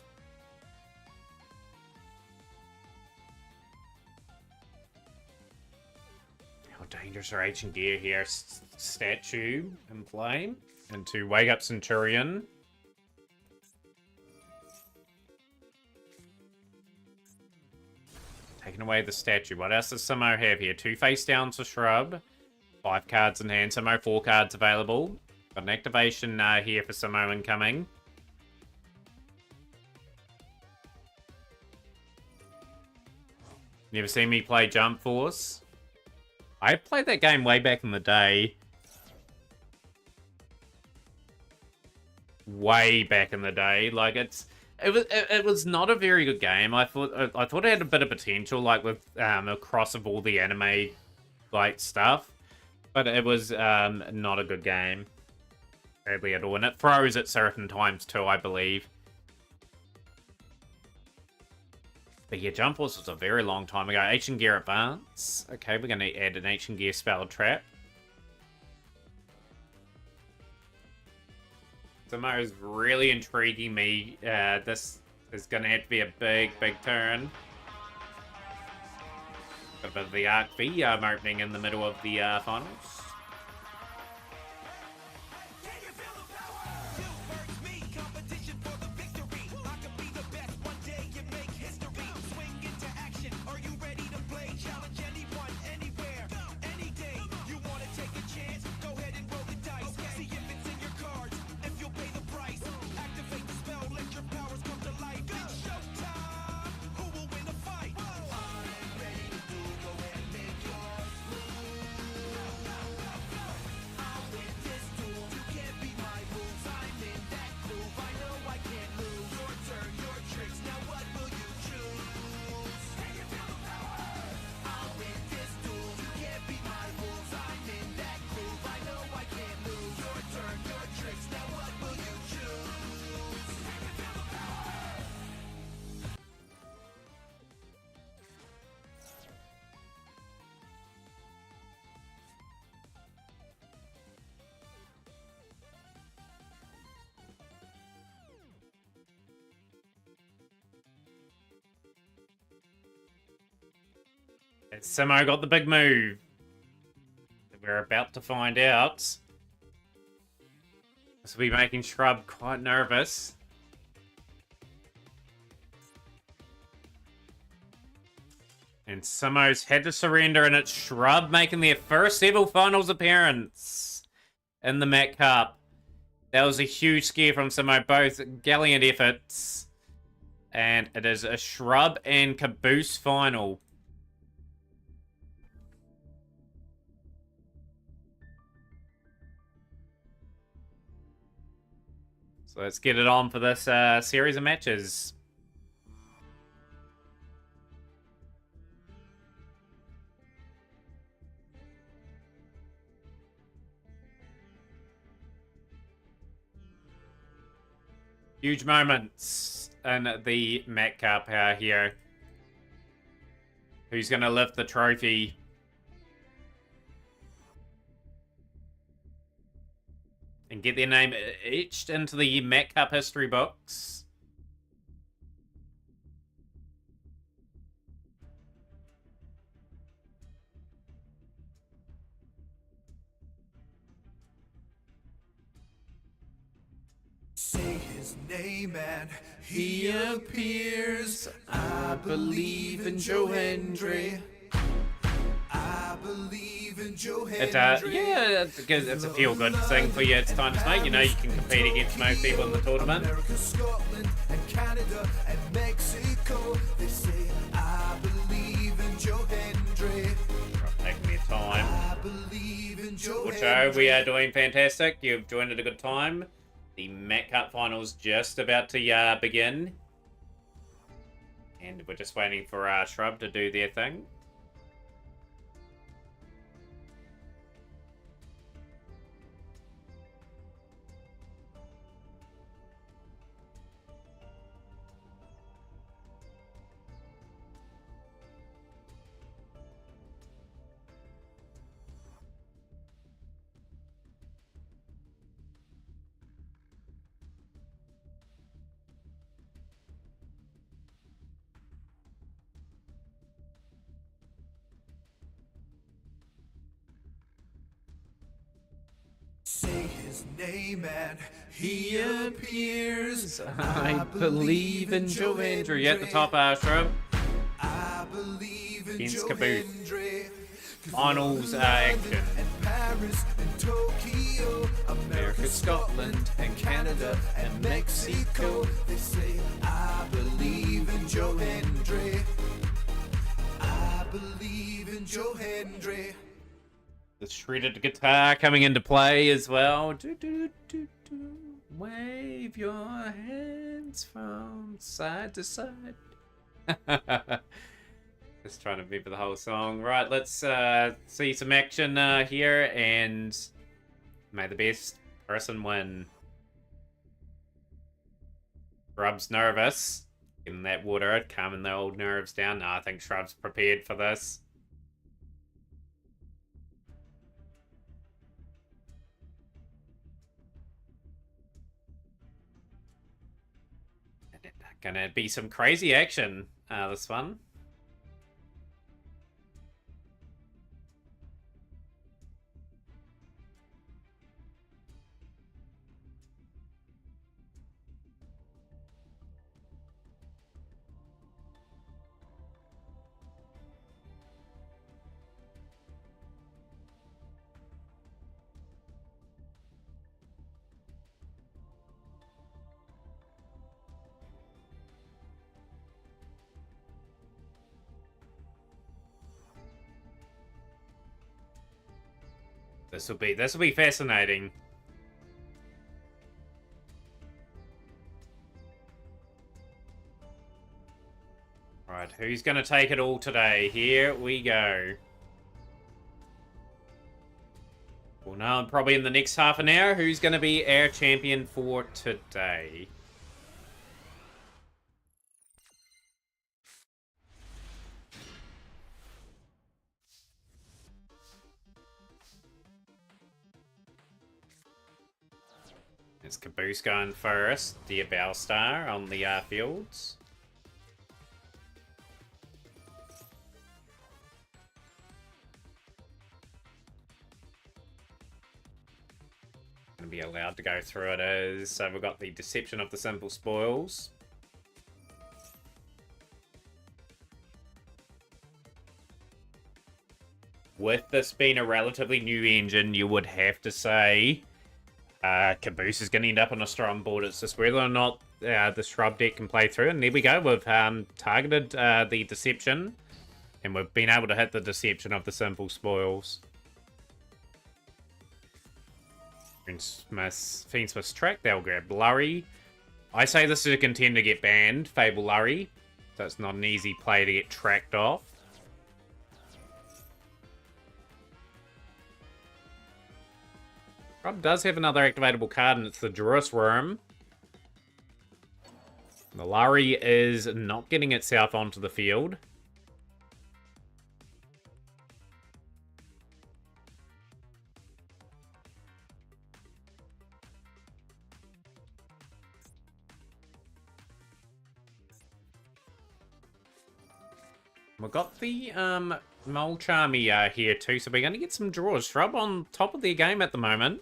Speaker 1: How dangerous are Ancient Gear here? Statue in play. And to Wake Up Centurion. Taking away the statue. What else does Samo have here? 2 face downs for Shrub. 5 cards in hand. Samo 4 cards available. Got an activation here for Samo incoming. Never seen me play Jump Force. I played that game way back in the day. Way back in the day. Like, it was not a very good game. I thought it had a bit of potential, like with a cross of all the anime like stuff, but it was not a good game, sadly at all. And it froze at certain times too, I believe. But yeah, Jump Force was a very long time ago. Ancient Gear Advance. Okay, we're going to add an Ancient Gear Spell Trap. Samo is really intriguing me. This is going to have to be a big turn. Got a bit of the Arc V opening in the middle of the finals. Samo got the big move. We're about to find out. This will be making Shrub quite nervous. And Samo's had to surrender, and it's Shrub making their first ever finals appearance in the Met Cup. That was a huge scare from Simo, both gallant efforts. And it is a Shrub and Caboose final. So let's get it on for this series of matches. Huge moments in the Met Cup here. Who's going to lift the trophy? And get their name etched into the Met Cup history books.
Speaker 4: Say his name and he appears. I believe in Joe Hendry. I believe in Joe Hendry.
Speaker 1: Yeah, it's a feel-good thing for you. It's time to make. You know you can compete against most people in the tournament.
Speaker 4: America, Scotland, and Canada, and Mexico. They say I believe in Joe Hendry.
Speaker 1: Taking their time.
Speaker 4: I believe in Joe
Speaker 1: Which
Speaker 4: Hendry.
Speaker 1: we are doing fantastic. You've joined at a good time. The Met Cup finals just about to begin. And we're just waiting for Shrub to do their thing.
Speaker 4: Say his name and he appears.
Speaker 1: I believe in Joe Hendry. At the top, Shrub.
Speaker 4: I believe in
Speaker 1: Against
Speaker 4: Joe
Speaker 1: Caboose.
Speaker 4: Hendry. 'Cause
Speaker 1: Finals
Speaker 4: London
Speaker 1: action.
Speaker 4: And Paris and Tokyo, America, Scotland and Canada and Mexico. They say I believe in Joe Hendry. I believe in Joe Hendry.
Speaker 1: The shredded guitar coming into play as well. Wave your hands from side to side. Just trying to remember the whole song. Right, let's see some action here, and may the best person win. Shrub's nervous. Getting that water, calming the old nerves down. No, I think Shrub's prepared for this. Gonna be some crazy action, this one. This will be fascinating. Right, who's gonna take it all today? Here we go. Well, now probably in the next half an hour, who's gonna be our champion for today? It's Caboose going first. Dear Bowstar on the fields. Going to be allowed to go through it as so we've got the Deception of the Simple Spoils. With this being a relatively new engine, you would have to say Caboose is going to end up on a strong board. It's just whether or not the Shrub deck can play through. And there we go. We've targeted the Deception. And we've been able to hit the Deception of the Simple Spoils. Fiendsmith's Trick. They'll grab Lurry. I say this is a contender to get banned, Fable Lurry. So it's not an easy play to get tracked off. Rob does have another activatable card, and it's the Druis Worm. The Lurry is not getting itself onto the field. We've got the Mole Charmy here too, so we're going to get some draws. Shrub on top of their game at the moment.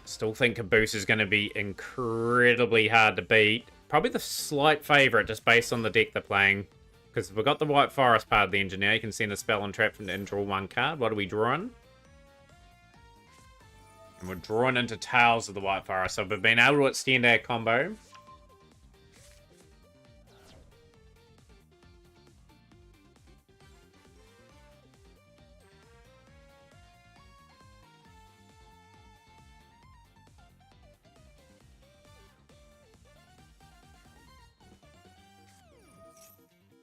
Speaker 1: Still think Caboose is going to be incredibly hard to beat. Probably the slight favourite just based on the deck they're playing. Because if we've got the White Forest part of the Engineer, you can send a spell and trap and draw one card. What are we drawing? And we're drawing into Tales of the White Forest. So we've been able to extend our combo.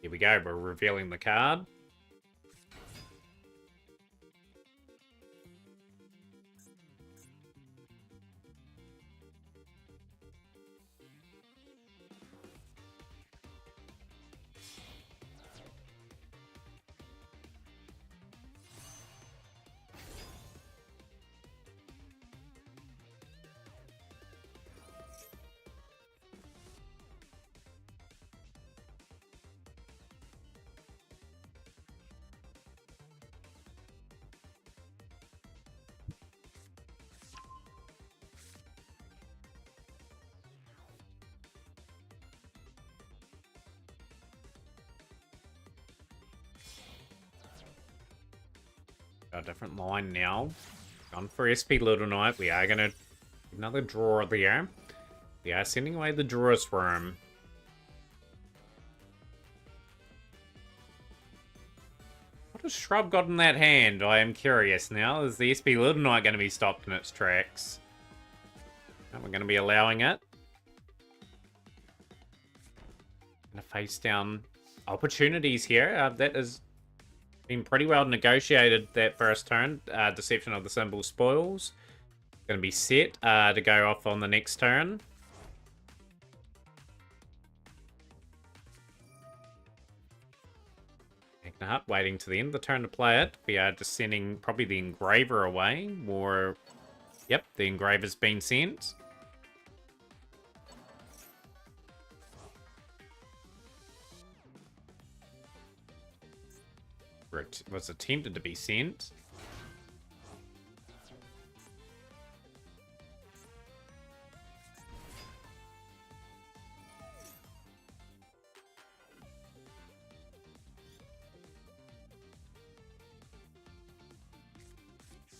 Speaker 1: Here we go, we're revealing the card. A different line now. Gone for SP Little Knight. We are going to... Another draw there. We are sending away the Druis Worm. What has Shrub got in that hand? I am curious now. Is the SP Little Knight going to be stopped in its tracks? No, we're going to be allowing it. Going to face down opportunities here. That is... been pretty well negotiated that first turn. Deception of the Symbol Spoils. Going to be set to go off on the next turn. Magna Hut waiting to the end of the turn to play it. We are just sending probably the Engraver away. Or, yep, the Engraver's been sent. Was attempted to be sent.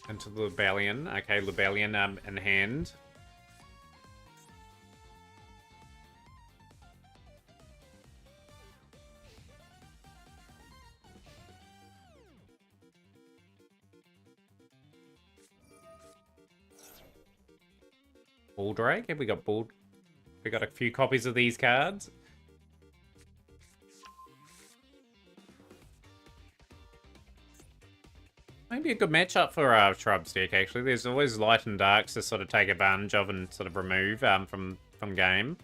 Speaker 1: Into the Lebellion. Okay, Lebellion in hand. Baldrake. Have we got We got a few copies of these cards. Maybe a good matchup for Shrub's deck, actually. There's always light and darks to sort of take advantage of and sort of remove from game.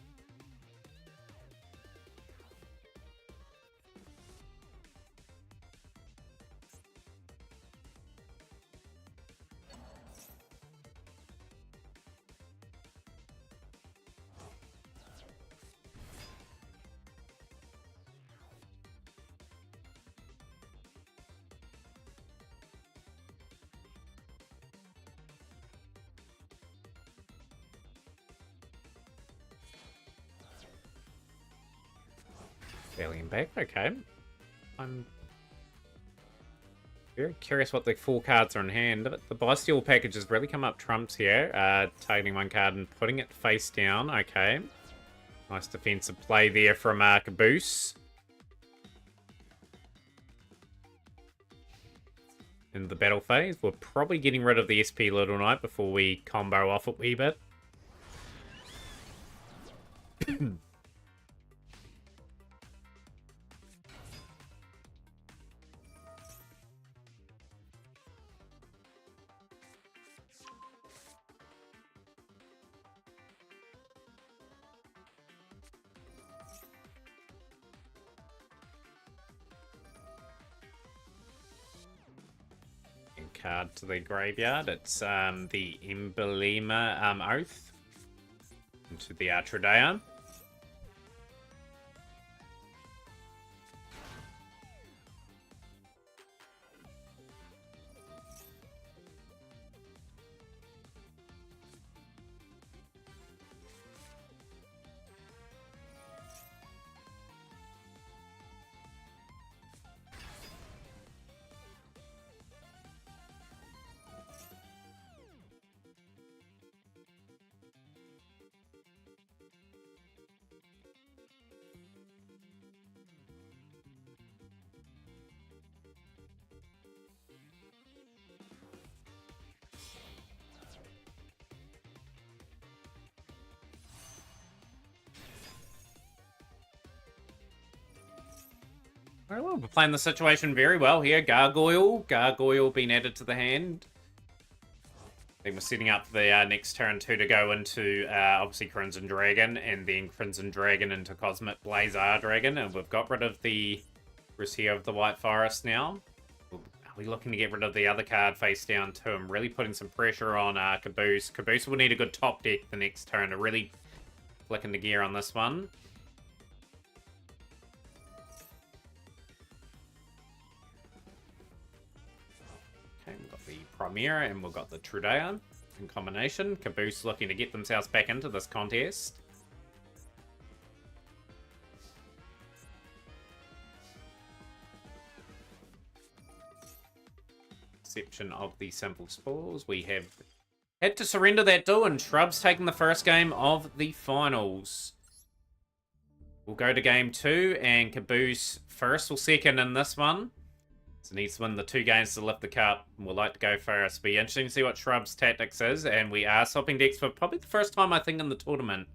Speaker 1: Alien back, okay. I'm Very curious what the 4 cards are in hand. The Bestial package has really come up trumps here. Targeting 1 card and putting it face down. Okay. Nice defensive play there from Caboose. In the battle phase, we're probably getting rid of the SP Little Knight before we combo off a wee bit. Card to the graveyard. It's the Emblema Oath into the Artrodaeon. Very well, we're playing the situation very well here. Gargoyle being added to the hand. I think we're setting up the next turn 2 to go into, obviously, Crimson Dragon, and then Crimson Dragon into Cosmic Blazar Dragon, and we've got rid of the Resia of the White Forest now. Are we looking to get rid of the other card face down too? I'm really putting some pressure on Caboose. Caboose will need a good top deck the next turn to really flick into gear on this one. Okay, we've got the Premier and we've got the Trudeau in combination. Caboose looking to get themselves back into this contest. Exception of the simple spores. We have had to surrender that duel, and Shrub's taking the first game of the finals. We'll go to game 2, and Caboose first or second in this one. So needs to win the 2 games to lift the cup. We'll like to go first. Be interesting to see what Shrub's tactics is. And we are swapping decks for probably the first time, I think, in the tournament.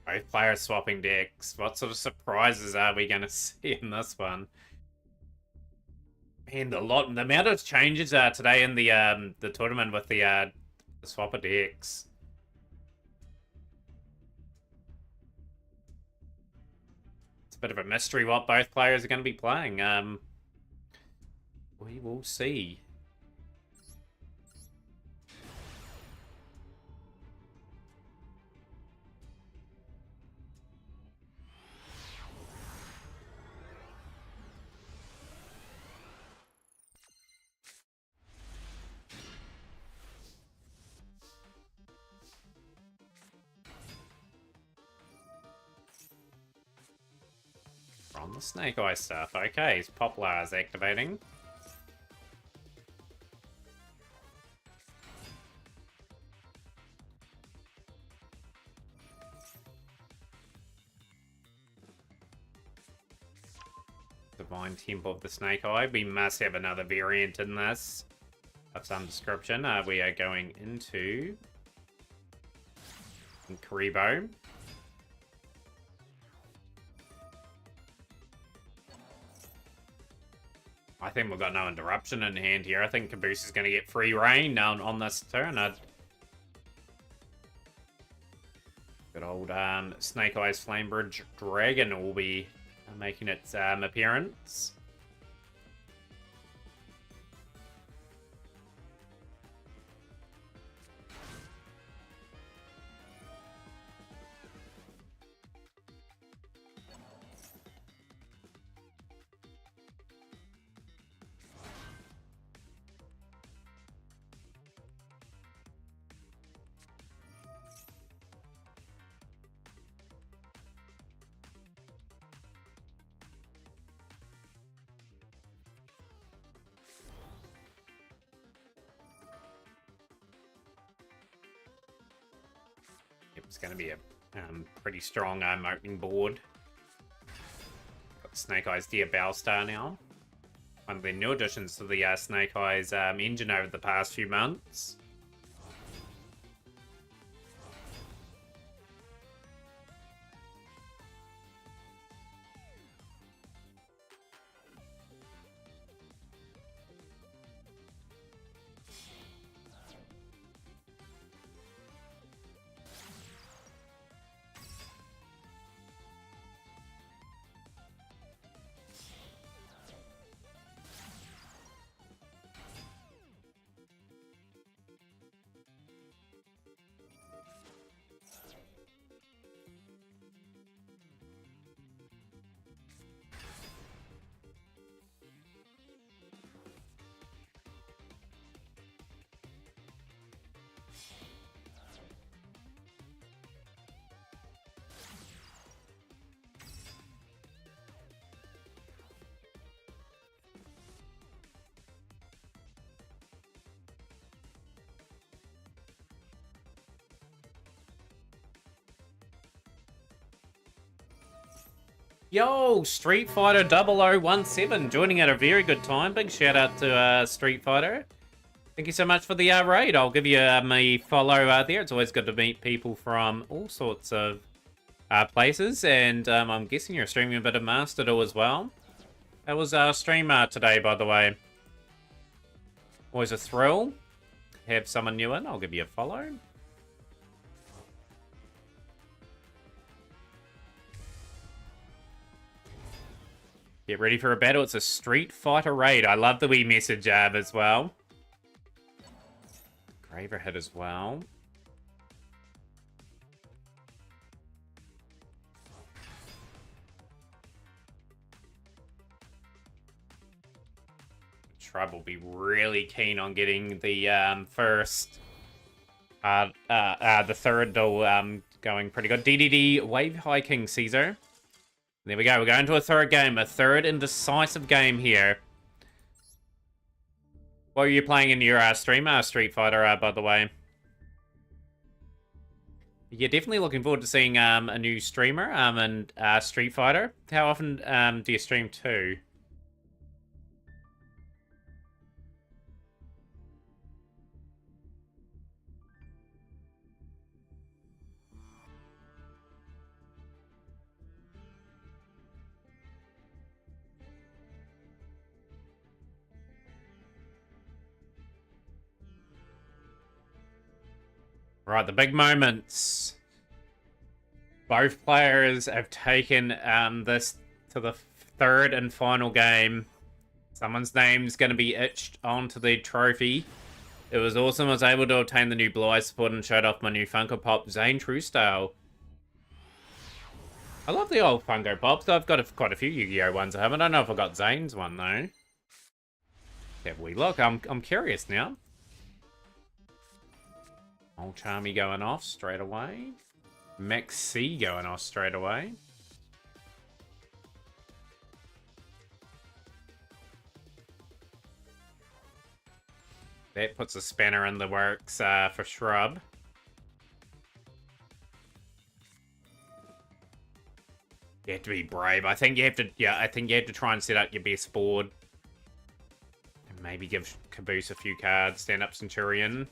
Speaker 1: Both players swapping decks. What sort of surprises are we going to see in this one? And the amount of changes today in the tournament with the swap of decks. It's a bit of a mystery what both players are going to be playing. We will see. On the Snake Eye stuff. Okay, his Poplar is activating. Divine Temple of the Snake Eye. We must have another variant in this of some description. We are going into Karibo. I think we've got no interruption in hand here. I think Caboose is going to get free reign on this turn. Good old Snake Eyes Flamebridge Dragon will be making its appearance. It's going to be a pretty strong opening board. Got Snake Eyes Deer Bowstar now. One of the new additions to the Snake Eyes engine over the past few months. Yo, Street Fighter 0017 joining at a very good time. Big shout out to Street Fighter. Thank you so much for the raid. I'll give you a follow there. It's always good to meet people from all sorts of places. And I'm guessing you're streaming a bit of Master Duel as well. That was our stream today, by the way. Always a thrill. Have someone new in. I'll give you a follow. Get ready for a battle. It's a Street Fighter raid. I love the wee message as well. Graver hit as well. Trub will be really keen on getting the the third duel going pretty good. DDD Wave Hiking Caesar. There we go. We're going to a third game. A third and decisive game here. What are you playing in your stream, Street Fighter, by the way? Yeah, definitely looking forward to seeing a new streamer and Street Fighter. How often do you stream to? Right, the big moments. Both players have taken this to the third and final game. Someone's name's going to be etched onto the trophy. It was awesome. I was able to obtain the new Blue Eye support and showed off my new Funko Pop, Zane Truestyle. I love the old Funko Pops. I've got quite a few Yu-Gi-Oh ones I haven't. I don't know if I got Zane's one, though. Have we look? I'm curious now. Old Charmy going off straight away. Max C going off straight away. That puts a spanner in the works for Shrub. You have to be brave. I think you have to. Yeah, I think you have to try and set up your best board. And maybe give Caboose a few cards. Stand up Centurion.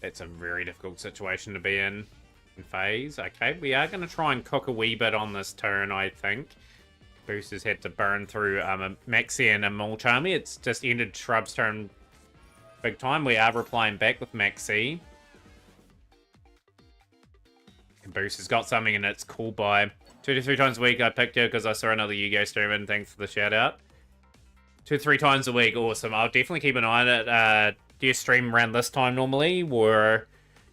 Speaker 1: It's a very difficult situation to be in phase. Okay, we are going to try and cook a wee bit on this turn, I think. Boosters had to burn through a Maxi and a Mulcharmy. It's just ended Shrub's turn big time. We are replying back with Maxi. And Booster's got something and it's cool by 2 to 3 times a week. I picked you because I saw another Yu-Gi-Oh streamer and thanks for the shout out. 2 to 3 times a week, awesome. I'll definitely keep an eye on it. Do you stream around this time normally, or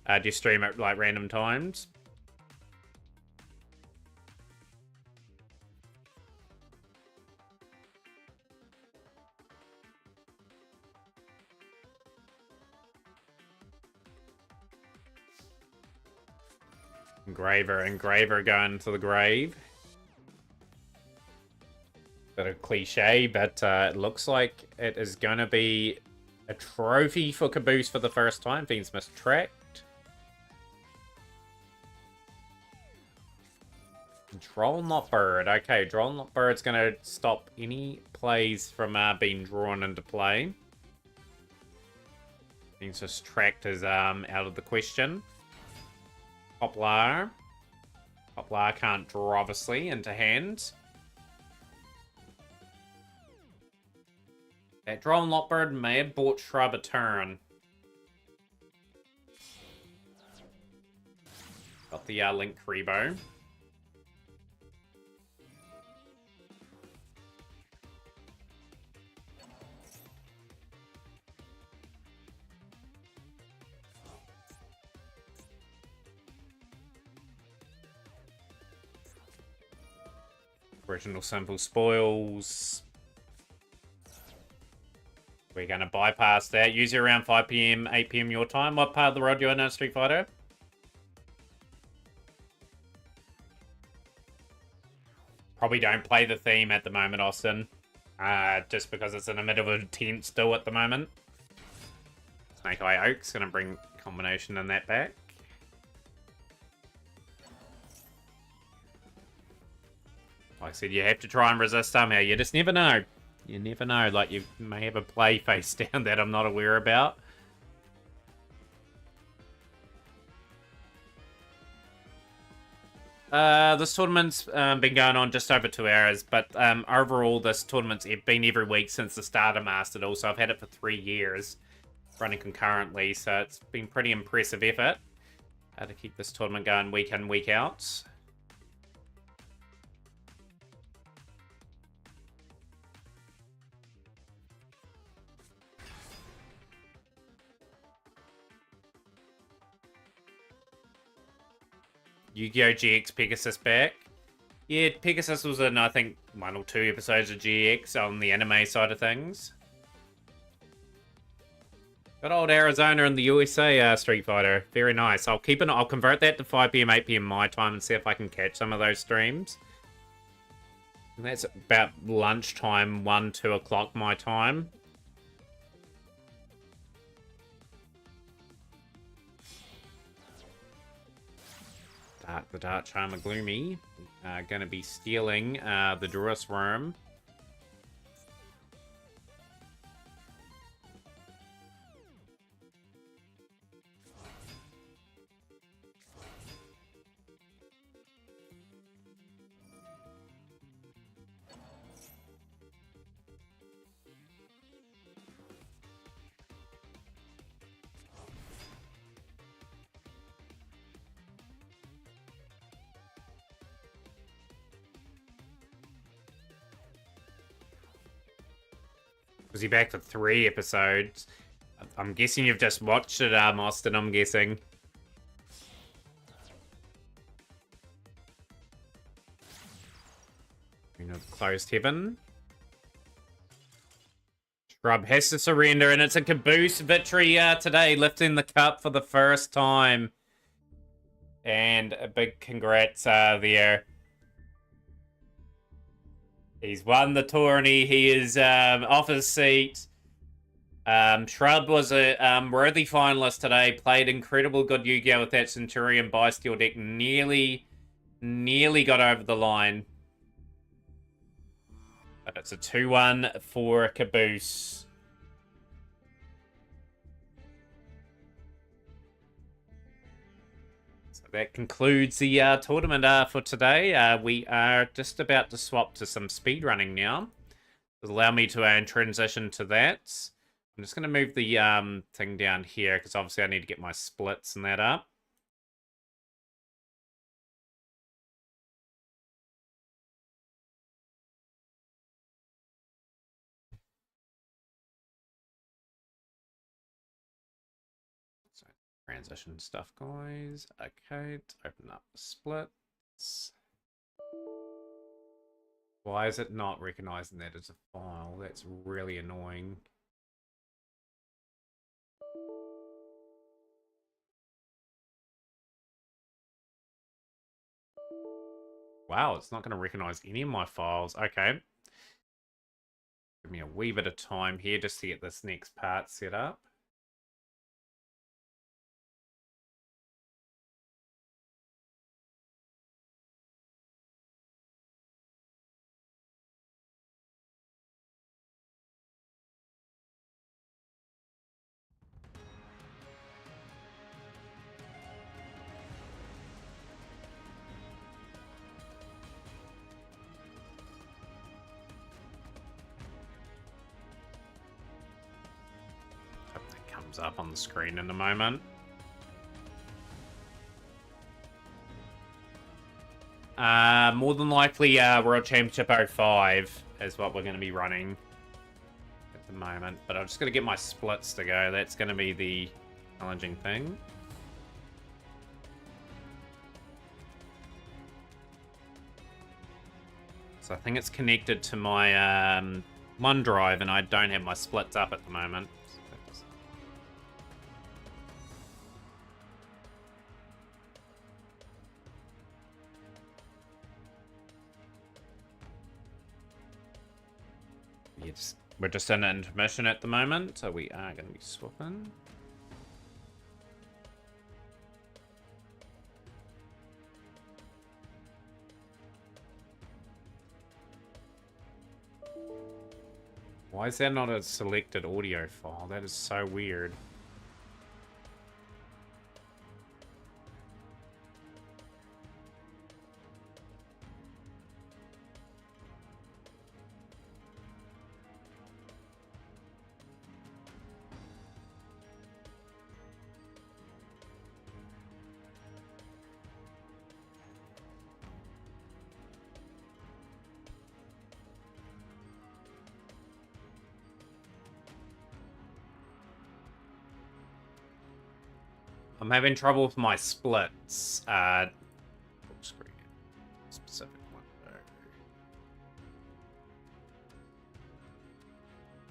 Speaker 1: do you stream at like random times? Engraver going to the grave. Bit of cliche, but it looks like it is going to be a trophy for Caboose for the first time. Things mistracked. Droll Not Bird. Okay, Droll Not Bird's going to stop any plays from being drawn into play. Things mistracked is out of the question. Poplar. Poplar can't draw, obviously, into hand. That Droll Not Bird may have bought Shrub a turn. Got the Link Rebo. Original Simple Spoils. We're going to bypass that. Use it around 5 PM, 8 PM your time. What part of the road you in Street Fighter? Probably don't play the theme at the moment, Austin. Just because it's in the middle of a tent still at the moment. Snake Eye Oak's going to bring combination in that back. Like I said, you have to try and resist somehow. You just never know. You never know. Like, you may have a play face down that I'm not aware about. This tournament's been going on just over 2 hours, but overall, this tournament's been every week since the start of Master Duel, so I've had it for 3 years, running concurrently, so it's been pretty impressive effort to keep this tournament going week in, week out. Yu-Gi-Oh! GX Pegasus back. Yeah, Pegasus was in, I think, 1 or 2 episodes of GX on the anime side of things. Got old Arizona in the USA Street Fighter. Very nice. I'll convert that to 5 PM, 8 PM my time and see if I can catch some of those streams. And that's about lunchtime, 1, 2 o'clock my time. The Dark Charmer Gloomy. Gonna be stealing the Durus Worm. Was he back for 3 episodes? I'm guessing you've just watched it, Austin, I'm guessing. Closed Heaven. Shrub has to surrender, and it's a Caboose victory today, lifting the cup for the first time. And a big congrats there. He's won the tourney. He is off his seat. Shrub was a worthy finalist today. Played incredible good Yu-Gi-Oh! With that Centurion Bi-Steel deck. Nearly got over the line. But it's a 2-1 for Caboose. That concludes the tournament for today. We are just about to swap to some speedrunning now. Allow me to transition to that. I'm just going to move the thing down here because obviously I need to get my splits and that up. Transition stuff, guys. Okay, let's open up the splits. Why is it not recognizing that as a file? That's really annoying. Wow, it's not going to recognize any of my files. Okay. Give me a wee bit of time here just to get this next part set up. Hope that comes up on the screen in a moment. More than likely, World Championship 05 is what we're going to be running at the moment. But I'm just going to get my splits to go. That's going to be the challenging thing. So I think it's connected to my OneDrive, and I don't have my splits up at the moment. Yes, we're just in an intermission at the moment, so we are going to be swapping. Why is that not a selected audio file? That is so weird. I'm having trouble with my splits. Full screen. Specific window.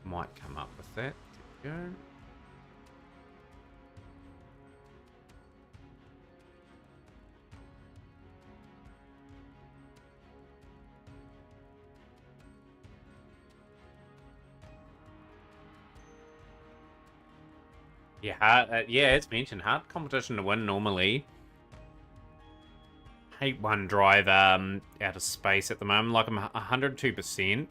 Speaker 1: Might come up with that. There we go. Yeah, yeah, it's mentioned hard competition to win normally. Hate OneDrive out of space at the moment. Like I'm 102%.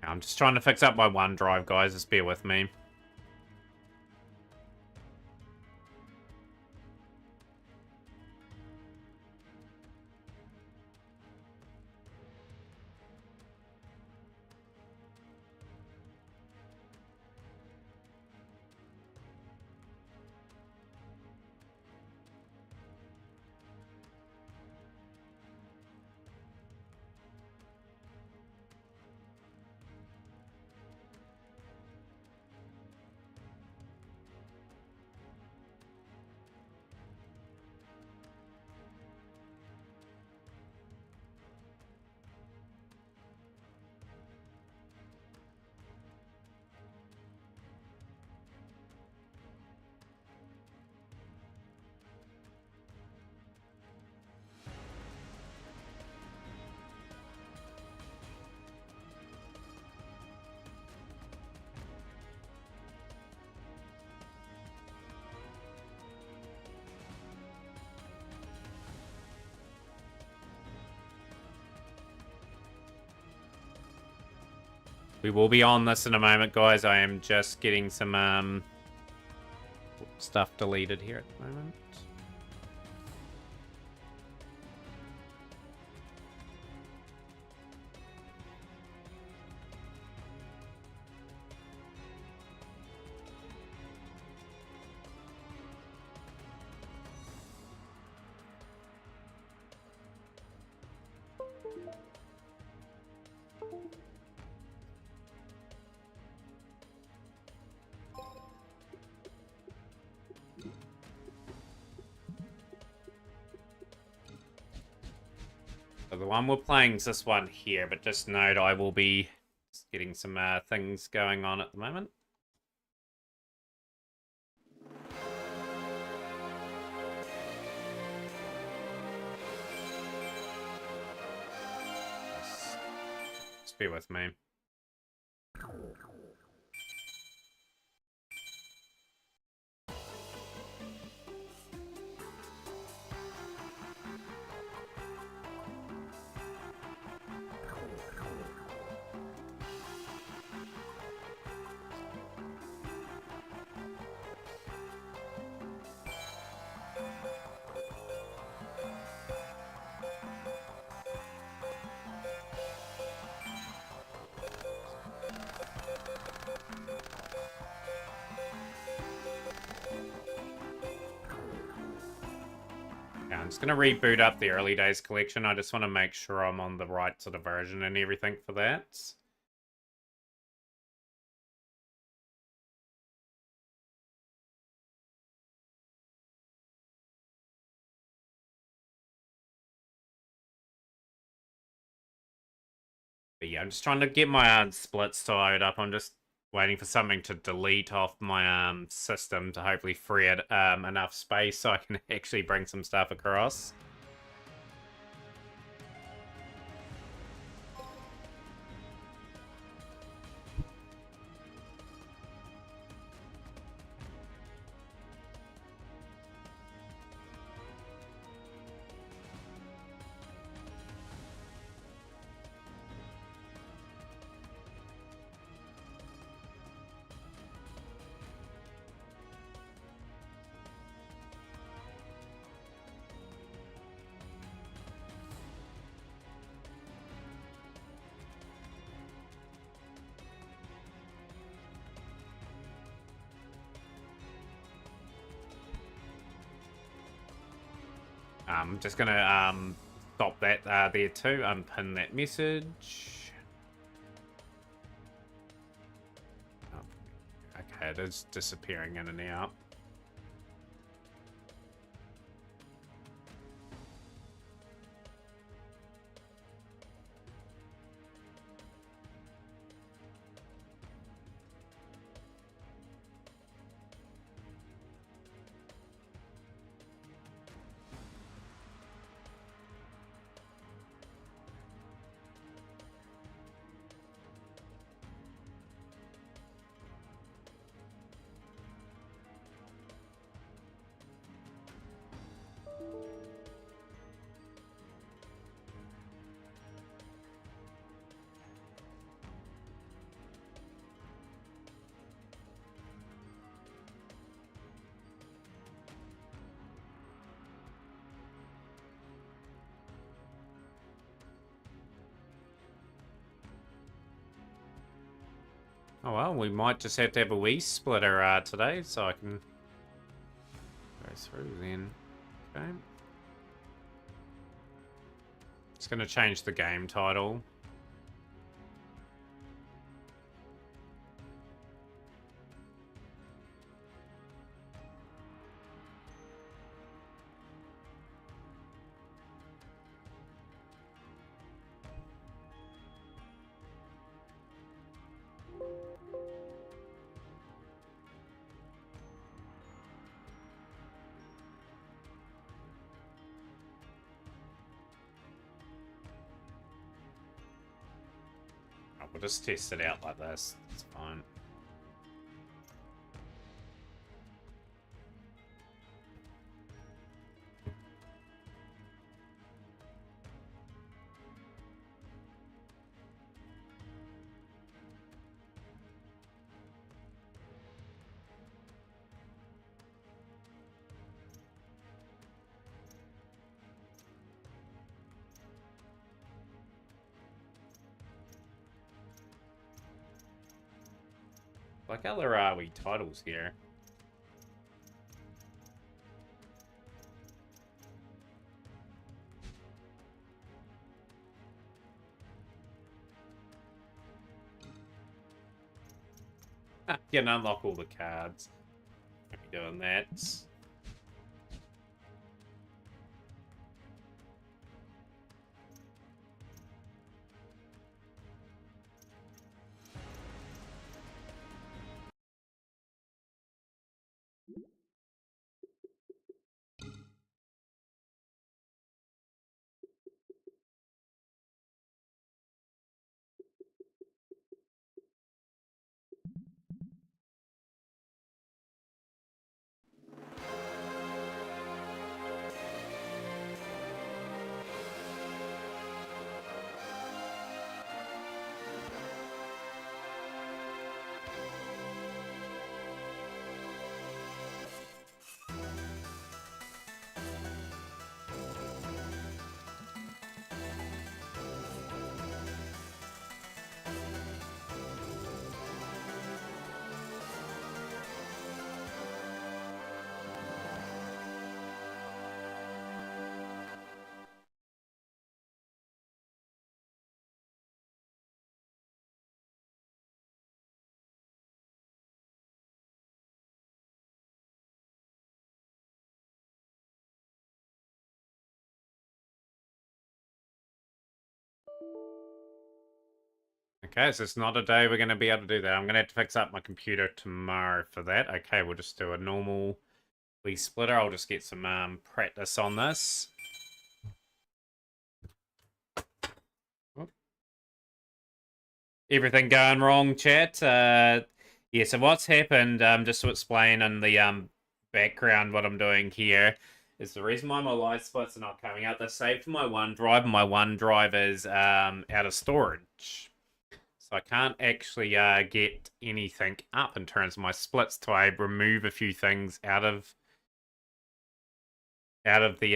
Speaker 1: I'm just trying to fix up my OneDrive, guys. Just bear with me. We will be on this in a moment, guys. I am just getting some stuff deleted here at the moment. So the one we're playing is this one here, but just note I will be getting some things going on at the moment. Just bear with me. I'm just going to reboot up the early days collection. I just want to make sure I'm on the right sort of version and everything for that. But yeah, I'm just trying to get my splits tied up. I'm just waiting for something to delete off my system to hopefully free it enough space so I can actually bring some stuff across. I'm just gonna stop that there too, unpin that message. Oh, okay, it is disappearing in and out. Oh well, we might just have to have a wee splitter today, so I can go through then. Okay. It's going to change the game title. We'll just test it out like this. It's fine. What color are we titles here? You can unlock all the cards. I'll be doing that. Okay, so it's not a day we're going to be able to do that. I'm going to have to fix up my computer tomorrow for that. Okay, we'll just do a normal Wii splitter. I'll just get some practice on this. Everything going wrong, chat? Yeah, so what's happened, just to explain in the background what I'm doing here, is the reason why my light splits are not coming out. They're saved to my OneDrive, and my OneDrive is out of storage. So I can't actually get anything up in terms of my splits till I remove a few things out of the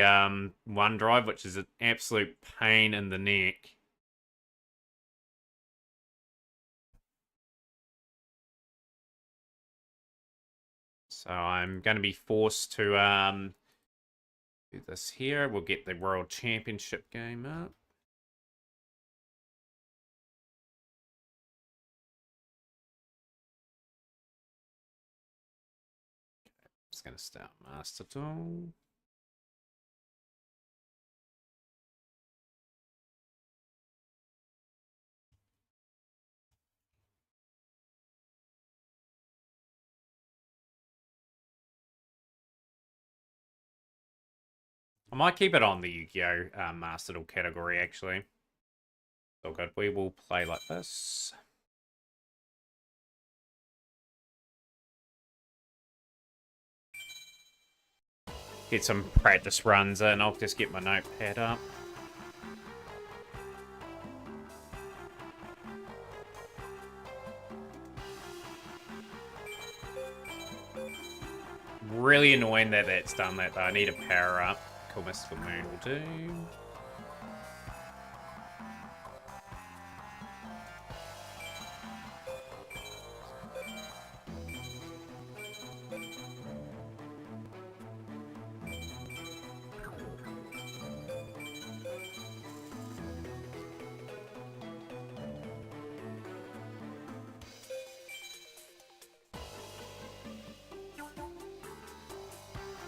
Speaker 1: OneDrive, which is an absolute pain in the neck. So I'm going to be forced to do this here. We'll get the World Championship game up. Just going to start Master Tool. I might keep it on the Yu-Gi-Oh! Master Duel category, actually. So good. We will play like this. Get some practice runs in. I'll just get my notepad up. Really annoying that that's done that, though. I need a power up. Cool Mist for Moon will do.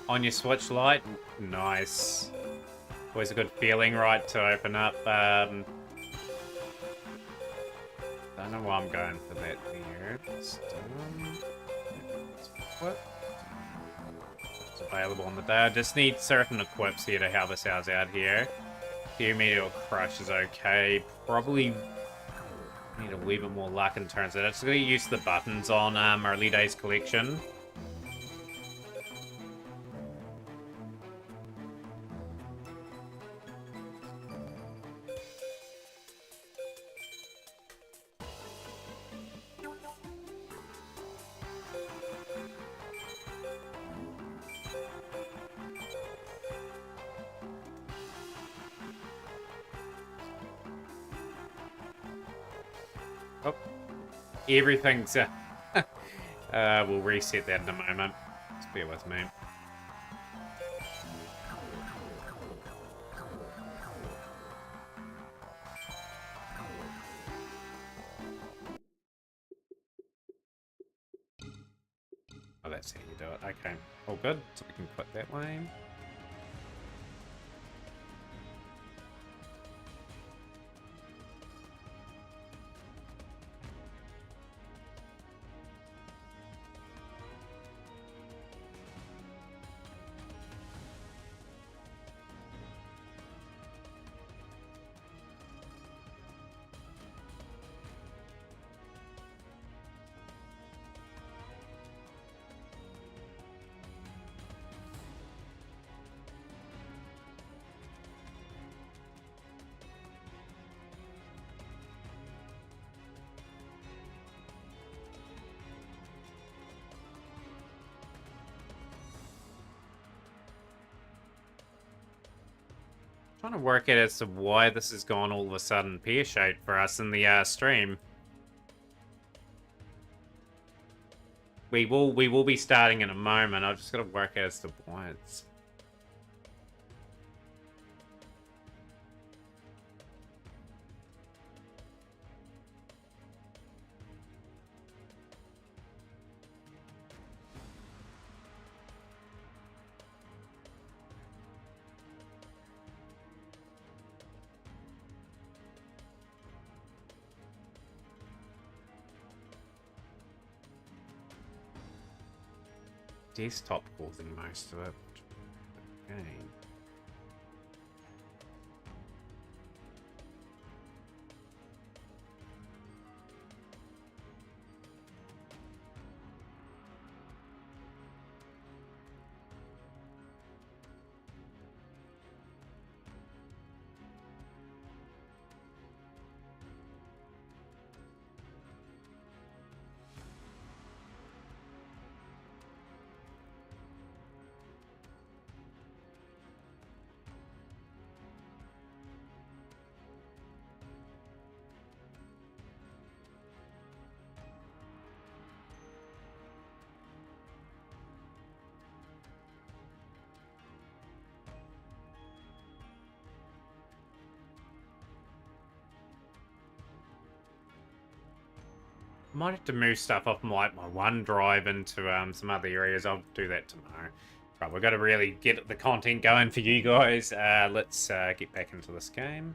Speaker 1: On your Switch Lite? Nice. Always a good feeling, right, to open up. Don't know why I'm going for that here. What? It's available on the day. I just need certain equips here to help us out here. Few Meteor Crush is okay. Probably need a wee bit more luck in terms of that. Just gonna use the buttons on Early Days Collection. Oh, everything's... we'll reset that in a moment. Just bear with me. Oh, that's how you do it. Okay, all good. So we can quit that way. Trying to work out as to why this has gone all of a sudden pear-shaped for us in the stream. We will be starting in a moment. I've just got to work out as to why it's... desktop causing most of it. Okay. Might have to move stuff off like my OneDrive into some other areas. I'll do that tomorrow. Right, we've got to really get the content going for you guys. Let's get back into this game.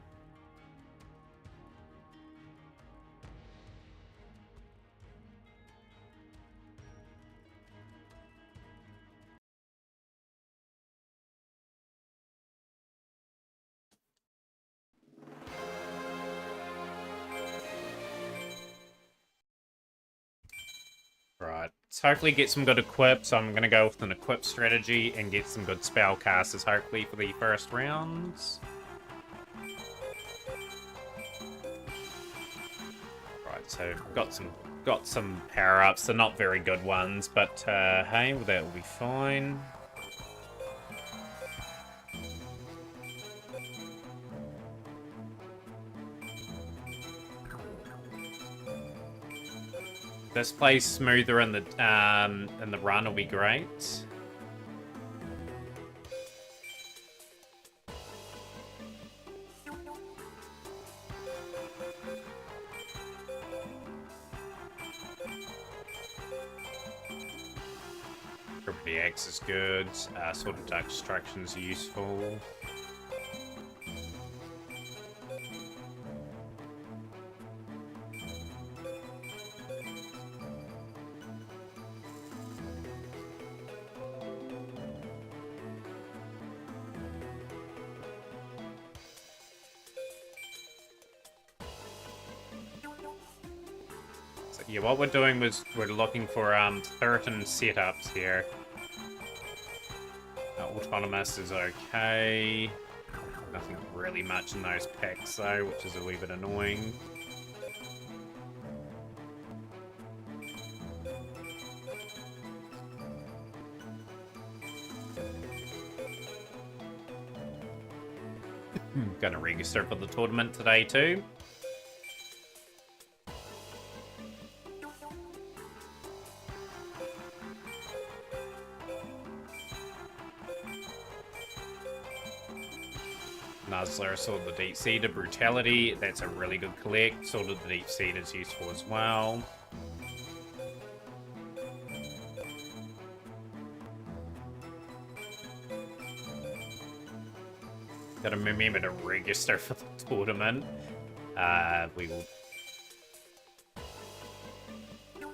Speaker 1: Right, let's hopefully get some good equips. I'm going to go with an equip strategy and get some good spellcasters, hopefully, for the first rounds. Right, so got some power-ups. They're not very good ones, but hey, well, that will be fine. This plays smoother in the run will be great. Property X is good. Sword of Dark Destruction is useful. Yeah, what we're doing was we're looking for certain setups here. Autonomous is okay. Nothing really much in those packs though, which is a wee bit annoying. Gonna register for the tournament today too. Nuzzler, Sword of the Deep Sea to Brutality. That's a really good collect. Sword of the Deep Sea is useful as well. Gotta remember to register for the tournament. We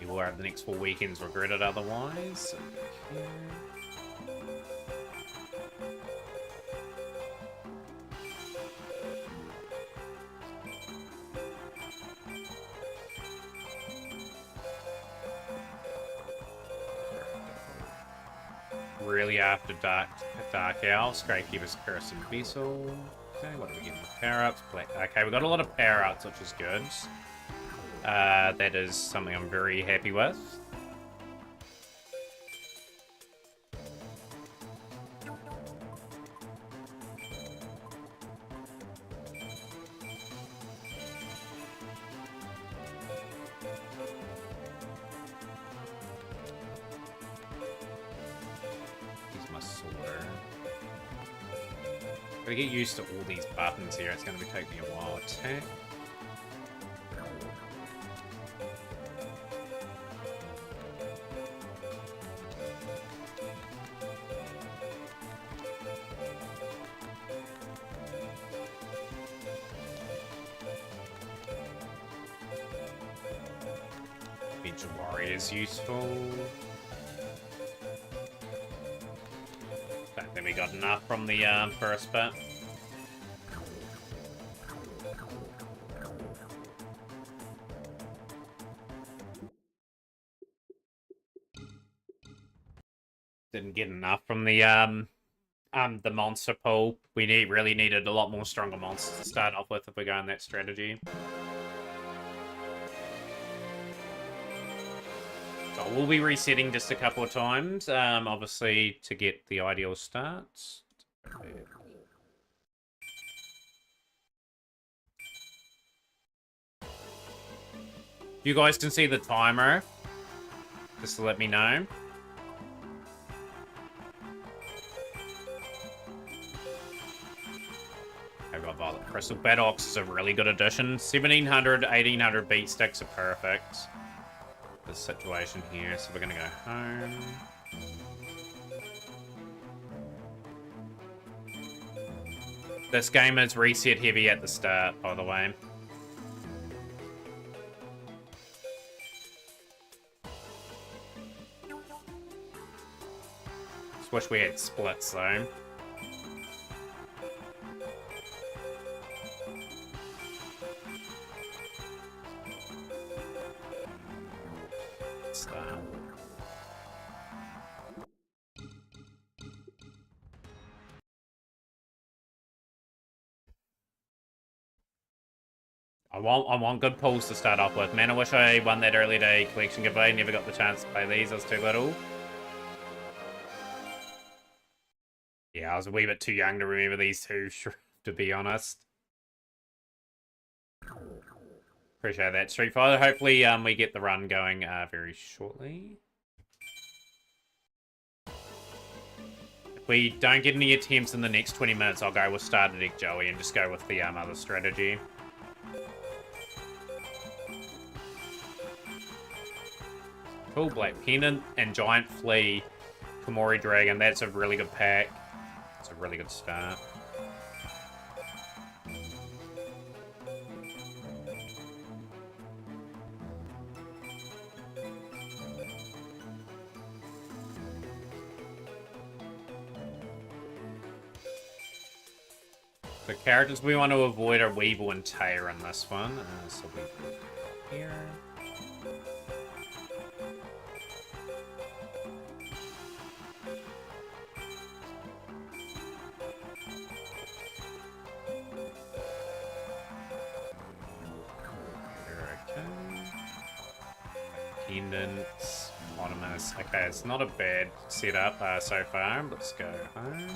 Speaker 1: will have the next 4 weekends regretted otherwise. Okay. Really after Dark Owl, Skykeeper's Curse and Vessel. Okay, what are we getting with power-ups? Okay, we've got a lot of power-ups, which is good. That is something I'm very happy with. Gotta get used to all these buttons here. It's gonna take me a while. Attack. Adventure Warrior is useful. think we got enough from the first bit. Didn't get enough from the monster pool. We really needed a lot more stronger monsters to start off with if we're going that strategy. So we'll be resetting just a couple of times, obviously, to get the ideal starts. You guys can see the timer, just to let me know. I've got Violet Crystal. Badox is a really good addition. 1700, 1800 beat sticks are perfect. This situation here, so we're gonna go home. This game is reset heavy at the start, by the way. Just wish we had splits though. I want good pulls to start off with. Man, I wish I won that early day collection giveaway. Never got the chance to play these. I was too little. Yeah, I was a wee bit too young to remember these two, to be honest. Appreciate that, Street Fighter. Hopefully, we get the run going very shortly. If we don't get any attempts in the next 20 minutes, I'll go with Starter Deck Joey and just go with the other strategy. Cool, Black Pendant and Giant Flea, Komori Dragon. That's a really good pack. It's a really good start. The characters we want to avoid are Weevil and Taylor in this one. So we put here. Pendants, Autonomous. Okay, it's not a bad setup so far. Let's go home.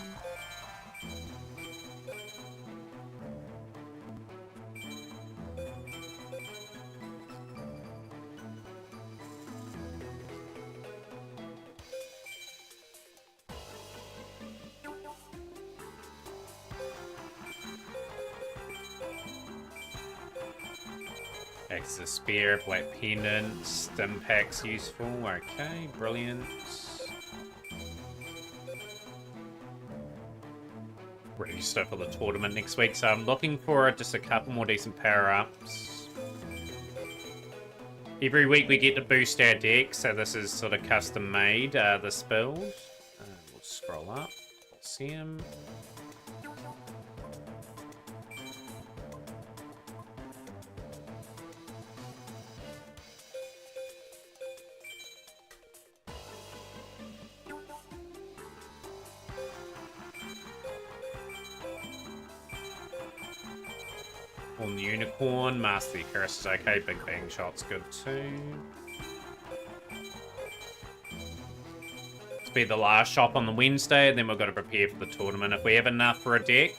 Speaker 1: X the Spear, Black Pendant, Stim Pack's useful. Okay, brilliant. Ready stuff for the tournament next week, so I'm looking for just a couple more decent power-ups. Every week we get to boost our deck, so this is sort of custom made, this build. We'll scroll up, we'll see him. On the Unicorn, Master the Curse is okay, Big Bang Shot's good too. This will be the last shop on the Wednesday, and then we've got to prepare for the tournament. If we have enough for a deck,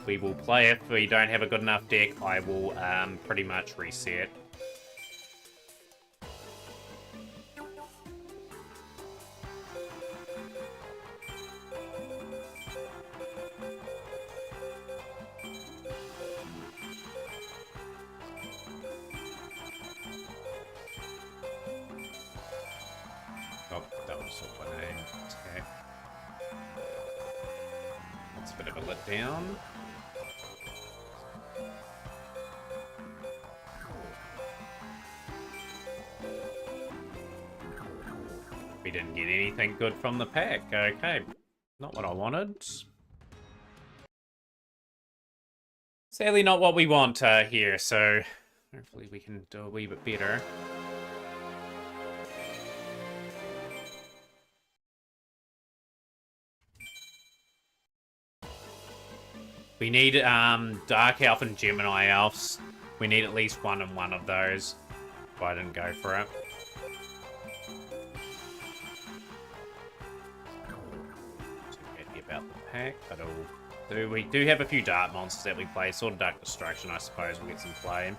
Speaker 1: we will play. If we don't have a good enough deck, I will pretty much reset. Down. We didn't get anything good from the pack. Okay. Not what I wanted. Sadly not what we want here, so hopefully we can do a wee bit better. We need Dark Elf and Gemini Elves. We need at least one in one of those. If I didn't go for it. Too happy about the pack, but we do have a few dark monsters that we play. Sort of Dark Destruction, I suppose, we'll get some play in.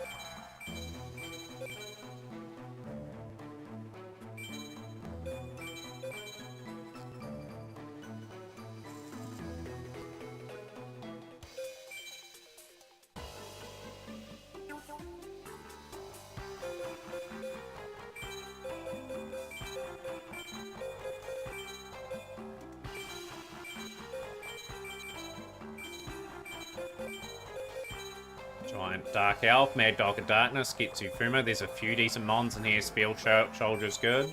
Speaker 1: Giant Dark Elf, Mad Dog of Darkness, Getsufuma. There's a few decent mons in here. Spell Soldier's good.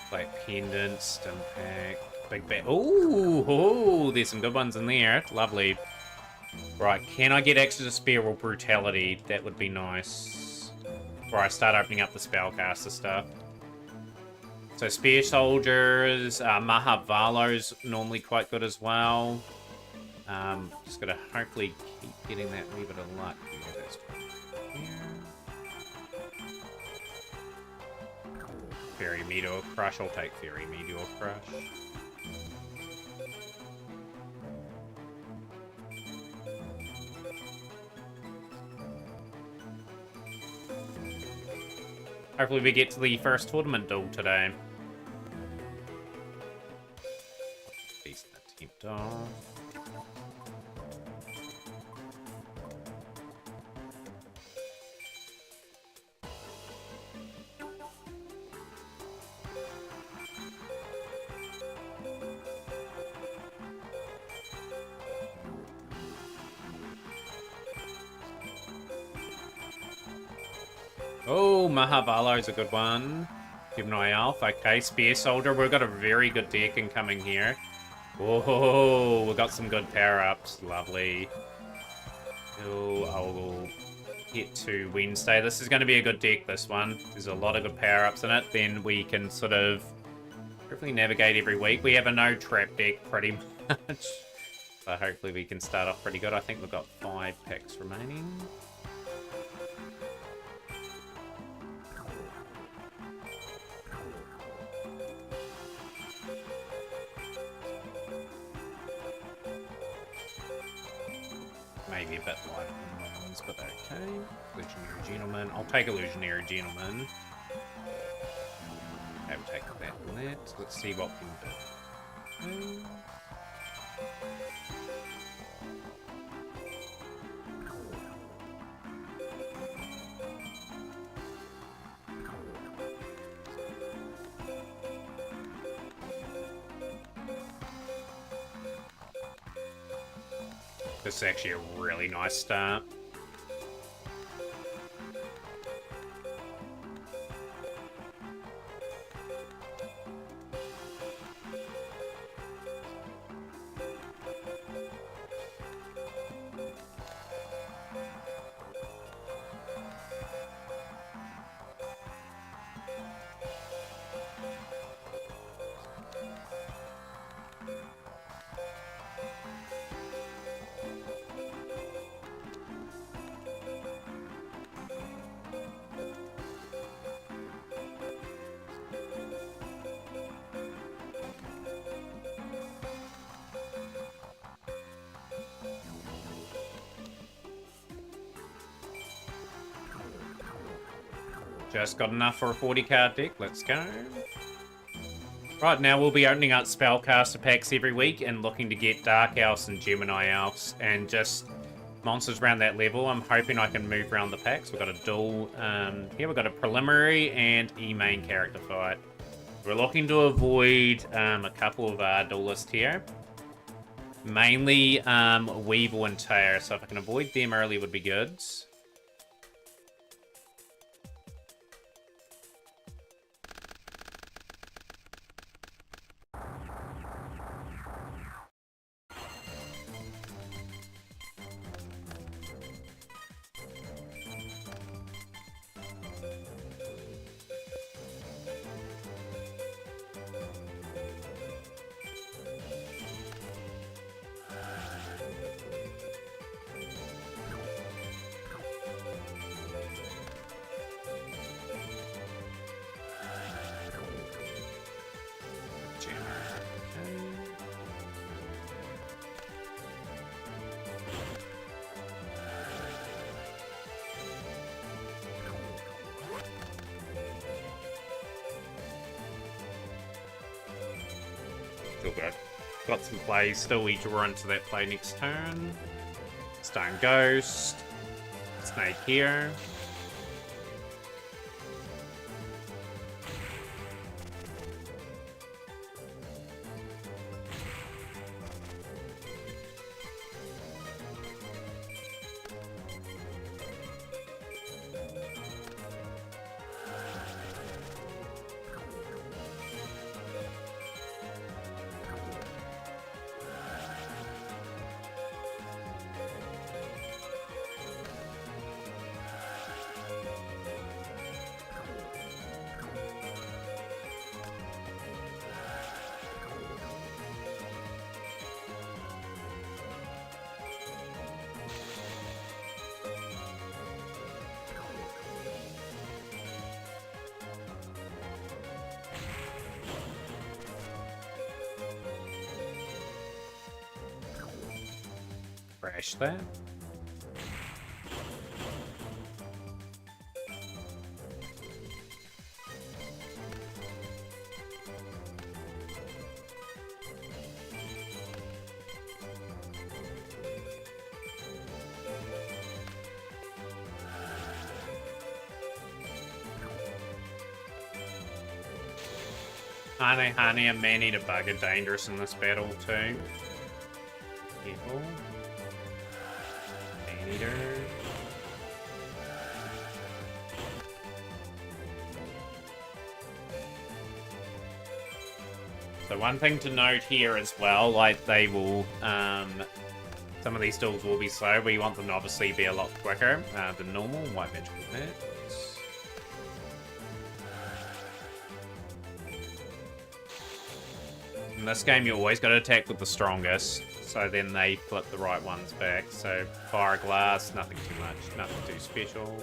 Speaker 1: Black Pendant, Stimpack, Big Bat. Ooh, there's some good ones in there. Lovely. Right, can I get access to Spear or Brutality? That would be nice. Before I start opening up the Spellcaster stuff. So Spear Soldiers, Mahavalo's normally quite good as well. Just gotta hopefully keep getting that wee bit of luck. Yeah, that's here. Fairy Meteor Crush. I'll take Fairy Meteor Crush. Hopefully we get to the first tournament duel today. Decent attempt off. Oh, Mahavalo's a good one. Gemini Elf. Okay, Spear Soldier. We've got a very good deck incoming here. Whoa, we've got some good power-ups. Lovely. Oh, I'll get to Wednesday. This is going to be a good deck, this one. There's a lot of good power-ups in it. Then we can sort of hopefully navigate every week. We have a no-trap deck pretty much. So hopefully we can start off pretty good. I think we've got 5 packs remaining. Maybe a bit lighter than the ones, but okay. Illusionary Gentleman. I'll take Illusionary Gentleman. Okay, we'll take that and that. Let's see what we can do. This is actually a really nice start. Just got enough for a 40-card deck. Let's go. Right, now we'll be opening up Spellcaster packs every week and looking to get Dark Elves and Gemini Elves and just monsters around that level. I'm hoping I can move around the packs. We've got a duel. Here we've got a preliminary and E-main character fight. We're looking to avoid a couple of duelists here. Mainly Weevil and Tear, so if I can avoid them early would be good. Still good. Got some plays still. We draw into that play next turn. Stone Ghost. Snake here. Crash that. Honey and Man-Eater Bug are dangerous in this battle too. Careful. Man-Eater. So one thing to note here as well, like they will, some of these duels will be slow. We want them to obviously be a lot quicker than normal. White magical hit. In this game, you always got to attack with the strongest, so then they flip the right ones back. So fire glass, nothing too much, nothing too special.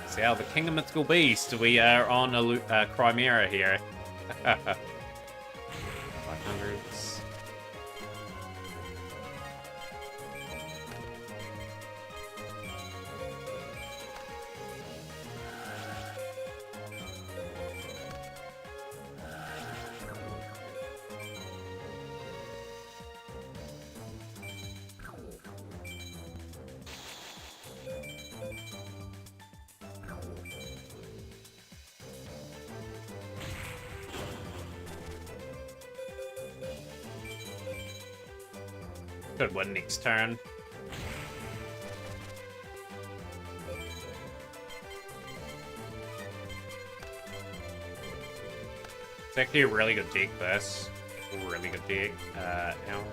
Speaker 1: See how the King of Mythical Beast, we are on a Chimera here. 500s. Could win next turn. It's actually a really good deck, this. A really good deck. Ow.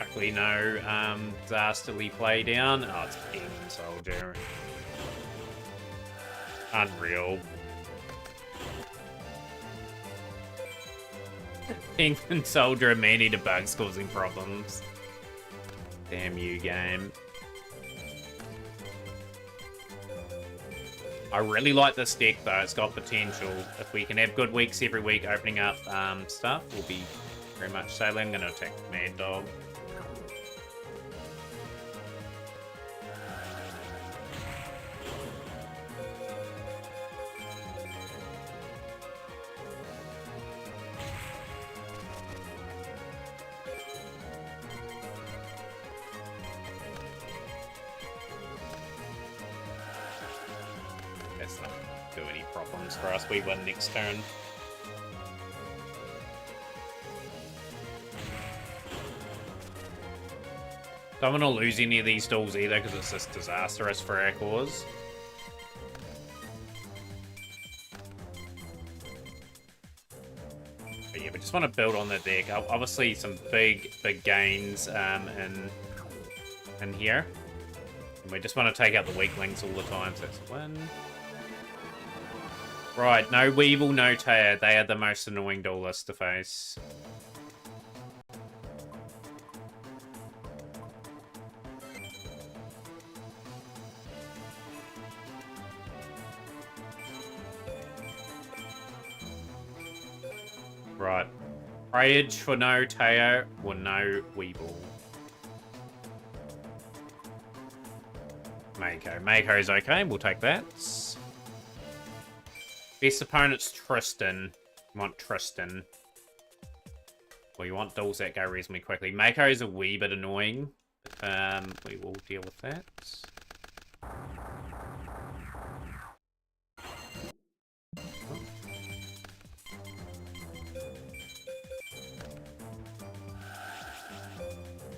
Speaker 1: Luckily no Disasterly play down. Oh, it's Demon Soldier. Unreal. Demon Soldier and Man-Eater Bugs causing problems. Damn you, game. I really like this deck, though. It's got potential. If we can have good weeks every week opening up stuff, we'll be very much sailing. I'm going to attack Mad Dog. That's not do any problems for us. We win next turn. Don't want to lose any of these duels either because it's just disastrous for our cause. But yeah, we just want to build on the deck. Obviously, some big gains in here. And we just want to take out the weaklings all the time, so that's a win. Right, no Weevil, no Taya. They are the most annoying duelists to face. Right. Rage for no Teo or no Weeble. Mako. Mako's okay, we'll take that. Best opponent's Tristan. You want Tristan. Well, you want duels that go reasonably quickly. Mako's a wee bit annoying. We will deal with that.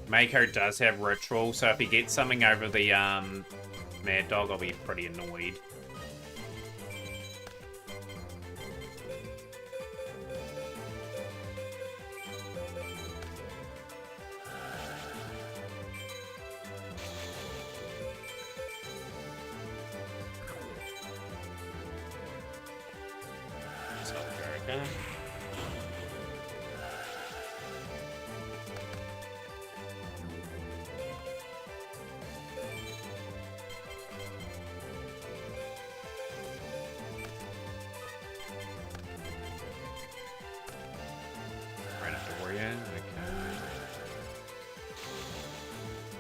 Speaker 1: Mako does have Ritual, so if he gets something over the Mad Dog, I'll be pretty annoyed. So I'll go again. Grenadorian, okay.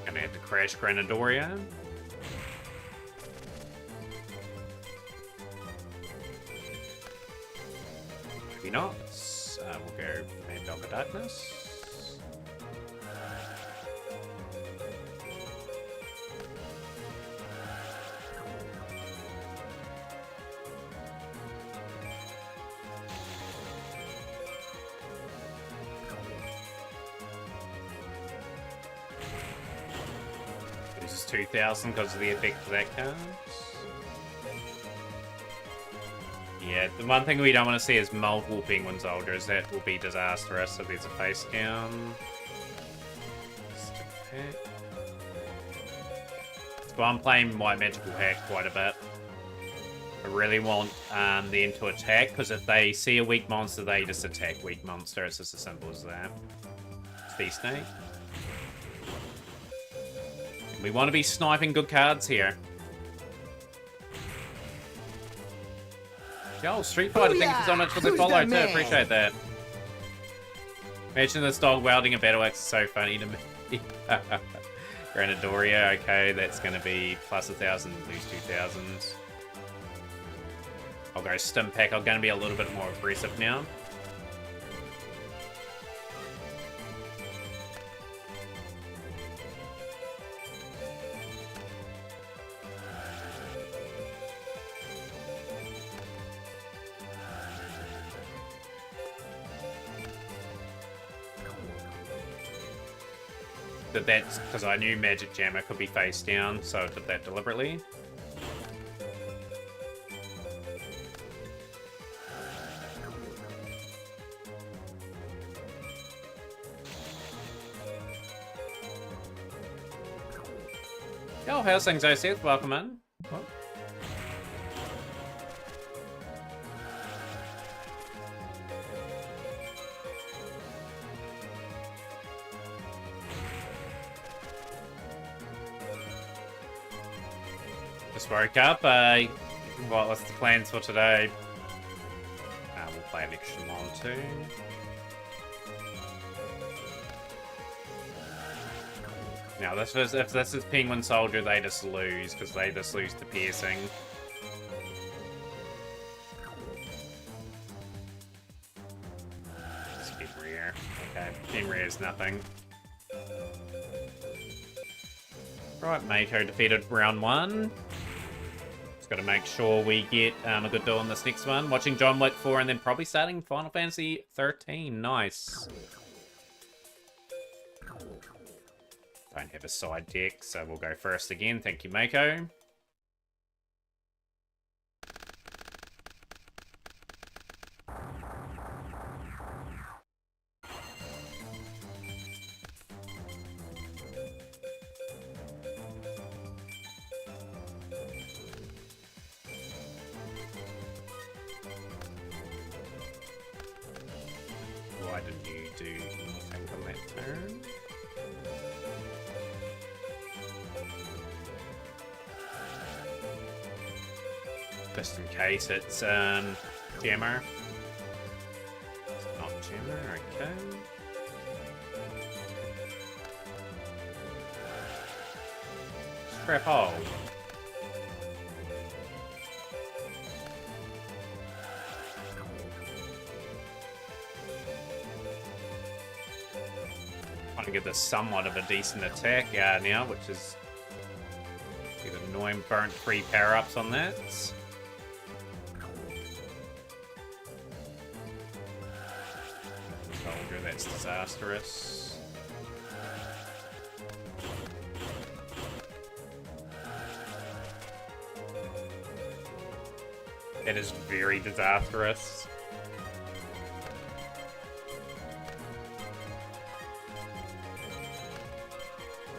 Speaker 1: Gonna have to crash Grenadorian. Maybe not. We'll go Mad Dog of Darkness. Loses 2,000 because of the effect of that card. Yeah, the one thing we don't want to see is multiple Penguin Soldiers. That will be disastrous, so there's a face down. So I'm playing White Magical Hack quite a bit. I really want them to attack, because if they see a weak monster, they just attack weak monster. It's just as simple as that. It's Snake. We want to be sniping good cards here. Yo, Street Fighter, thank you so much for the follow too. Appreciate that. Imagine this dog wielding a battle axe is so funny to me. Granadoria, okay, that's going to be plus 1,000, lose 2,000. I'll go Stim Pack. I'm going to be a little bit more aggressive now. That's because I knew Magic Jammer could be face down, so I did that deliberately. Yo, how's things, Seth? Welcome in. What? Just woke up. What's the plans for today? We'll play an extra one too. Now, if this is Penguin Soldier, they just lose, because they just lose the piercing. Let's get rare. Okay, 10 rare is nothing. Right, Mako defeated round 1. Just got to make sure we get a good duel in this next one. Watching John Wick 4 and then probably starting Final Fantasy 13. Nice. Don't have a side deck, so we'll go first again. Thank you, Mako. Why didn't you do anything on that turn? Just in case it's Jammer. It's not Crap hole. Trying to get this somewhat of a decent attack now, which is get annoying burnt 3 power-ups on that. Soldier, that's disastrous. That is very disastrous.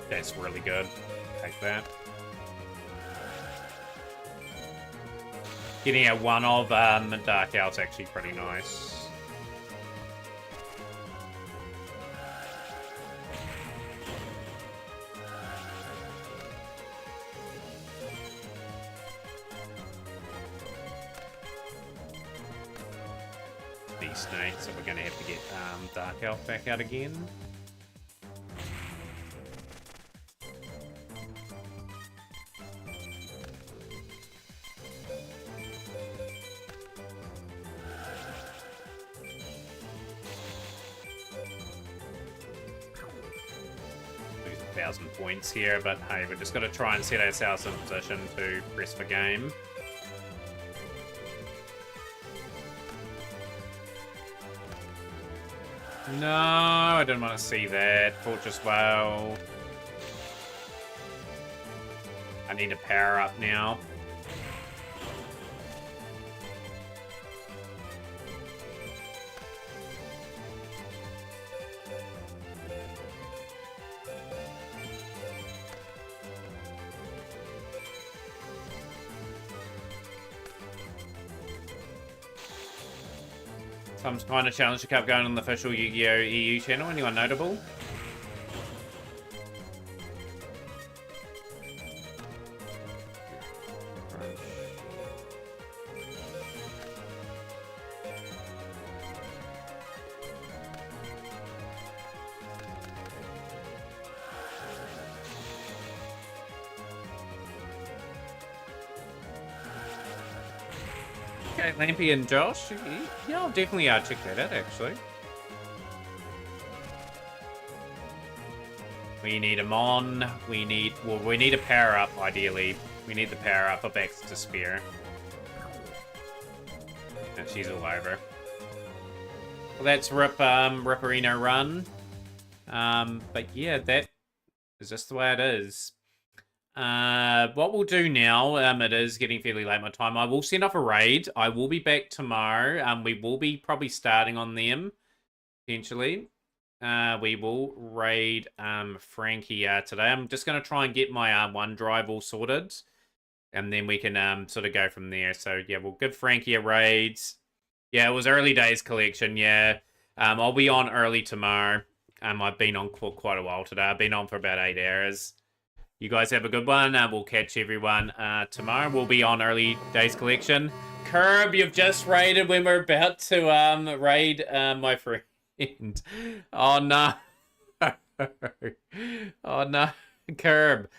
Speaker 1: That's really good. Take that. Getting a 1 of Dark Out's actually pretty nice. Snake, so we're going to have to get Dark Elf back out again. Lose 1,000 points here, but hey, we're just going to try and set ourselves in position to press for game. No, I didn't want to see that. Fortress Whale. I need a power up now. Some kind of Challenger Cup going on the official Yu-Gi-Oh! EU channel. Anyone notable? Okay, Lampy and Josh. Yeah, I'll definitely check that out, actually. We need him on. We need a power up, ideally. We need the power up of X to Spear. And she's all over. Well, that's Ripperino Run. But yeah, that is just the way it is. What we'll do now, it is getting fairly late my time. I will send off a raid. I will be back tomorrow. We will be probably starting on them, potentially. We will raid Frankie today. I'm just going to try and get my OneDrive all sorted. And then we can sort of go from there. So, yeah, we'll give Frankie a raid. Yeah, it was early days collection, yeah. I'll be on early tomorrow. I've been on for quite a while today. I've been on for about 8 hours. You guys have a good one. We'll catch everyone tomorrow. We'll be on early days collection. Curb, you've just raided when we're about to raid my friend. Oh no. Oh no. Curb.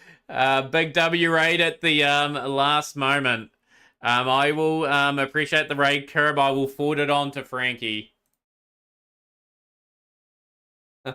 Speaker 1: Big W raid at the last moment. I will appreciate the raid, Curb. I will forward it on to Frankie.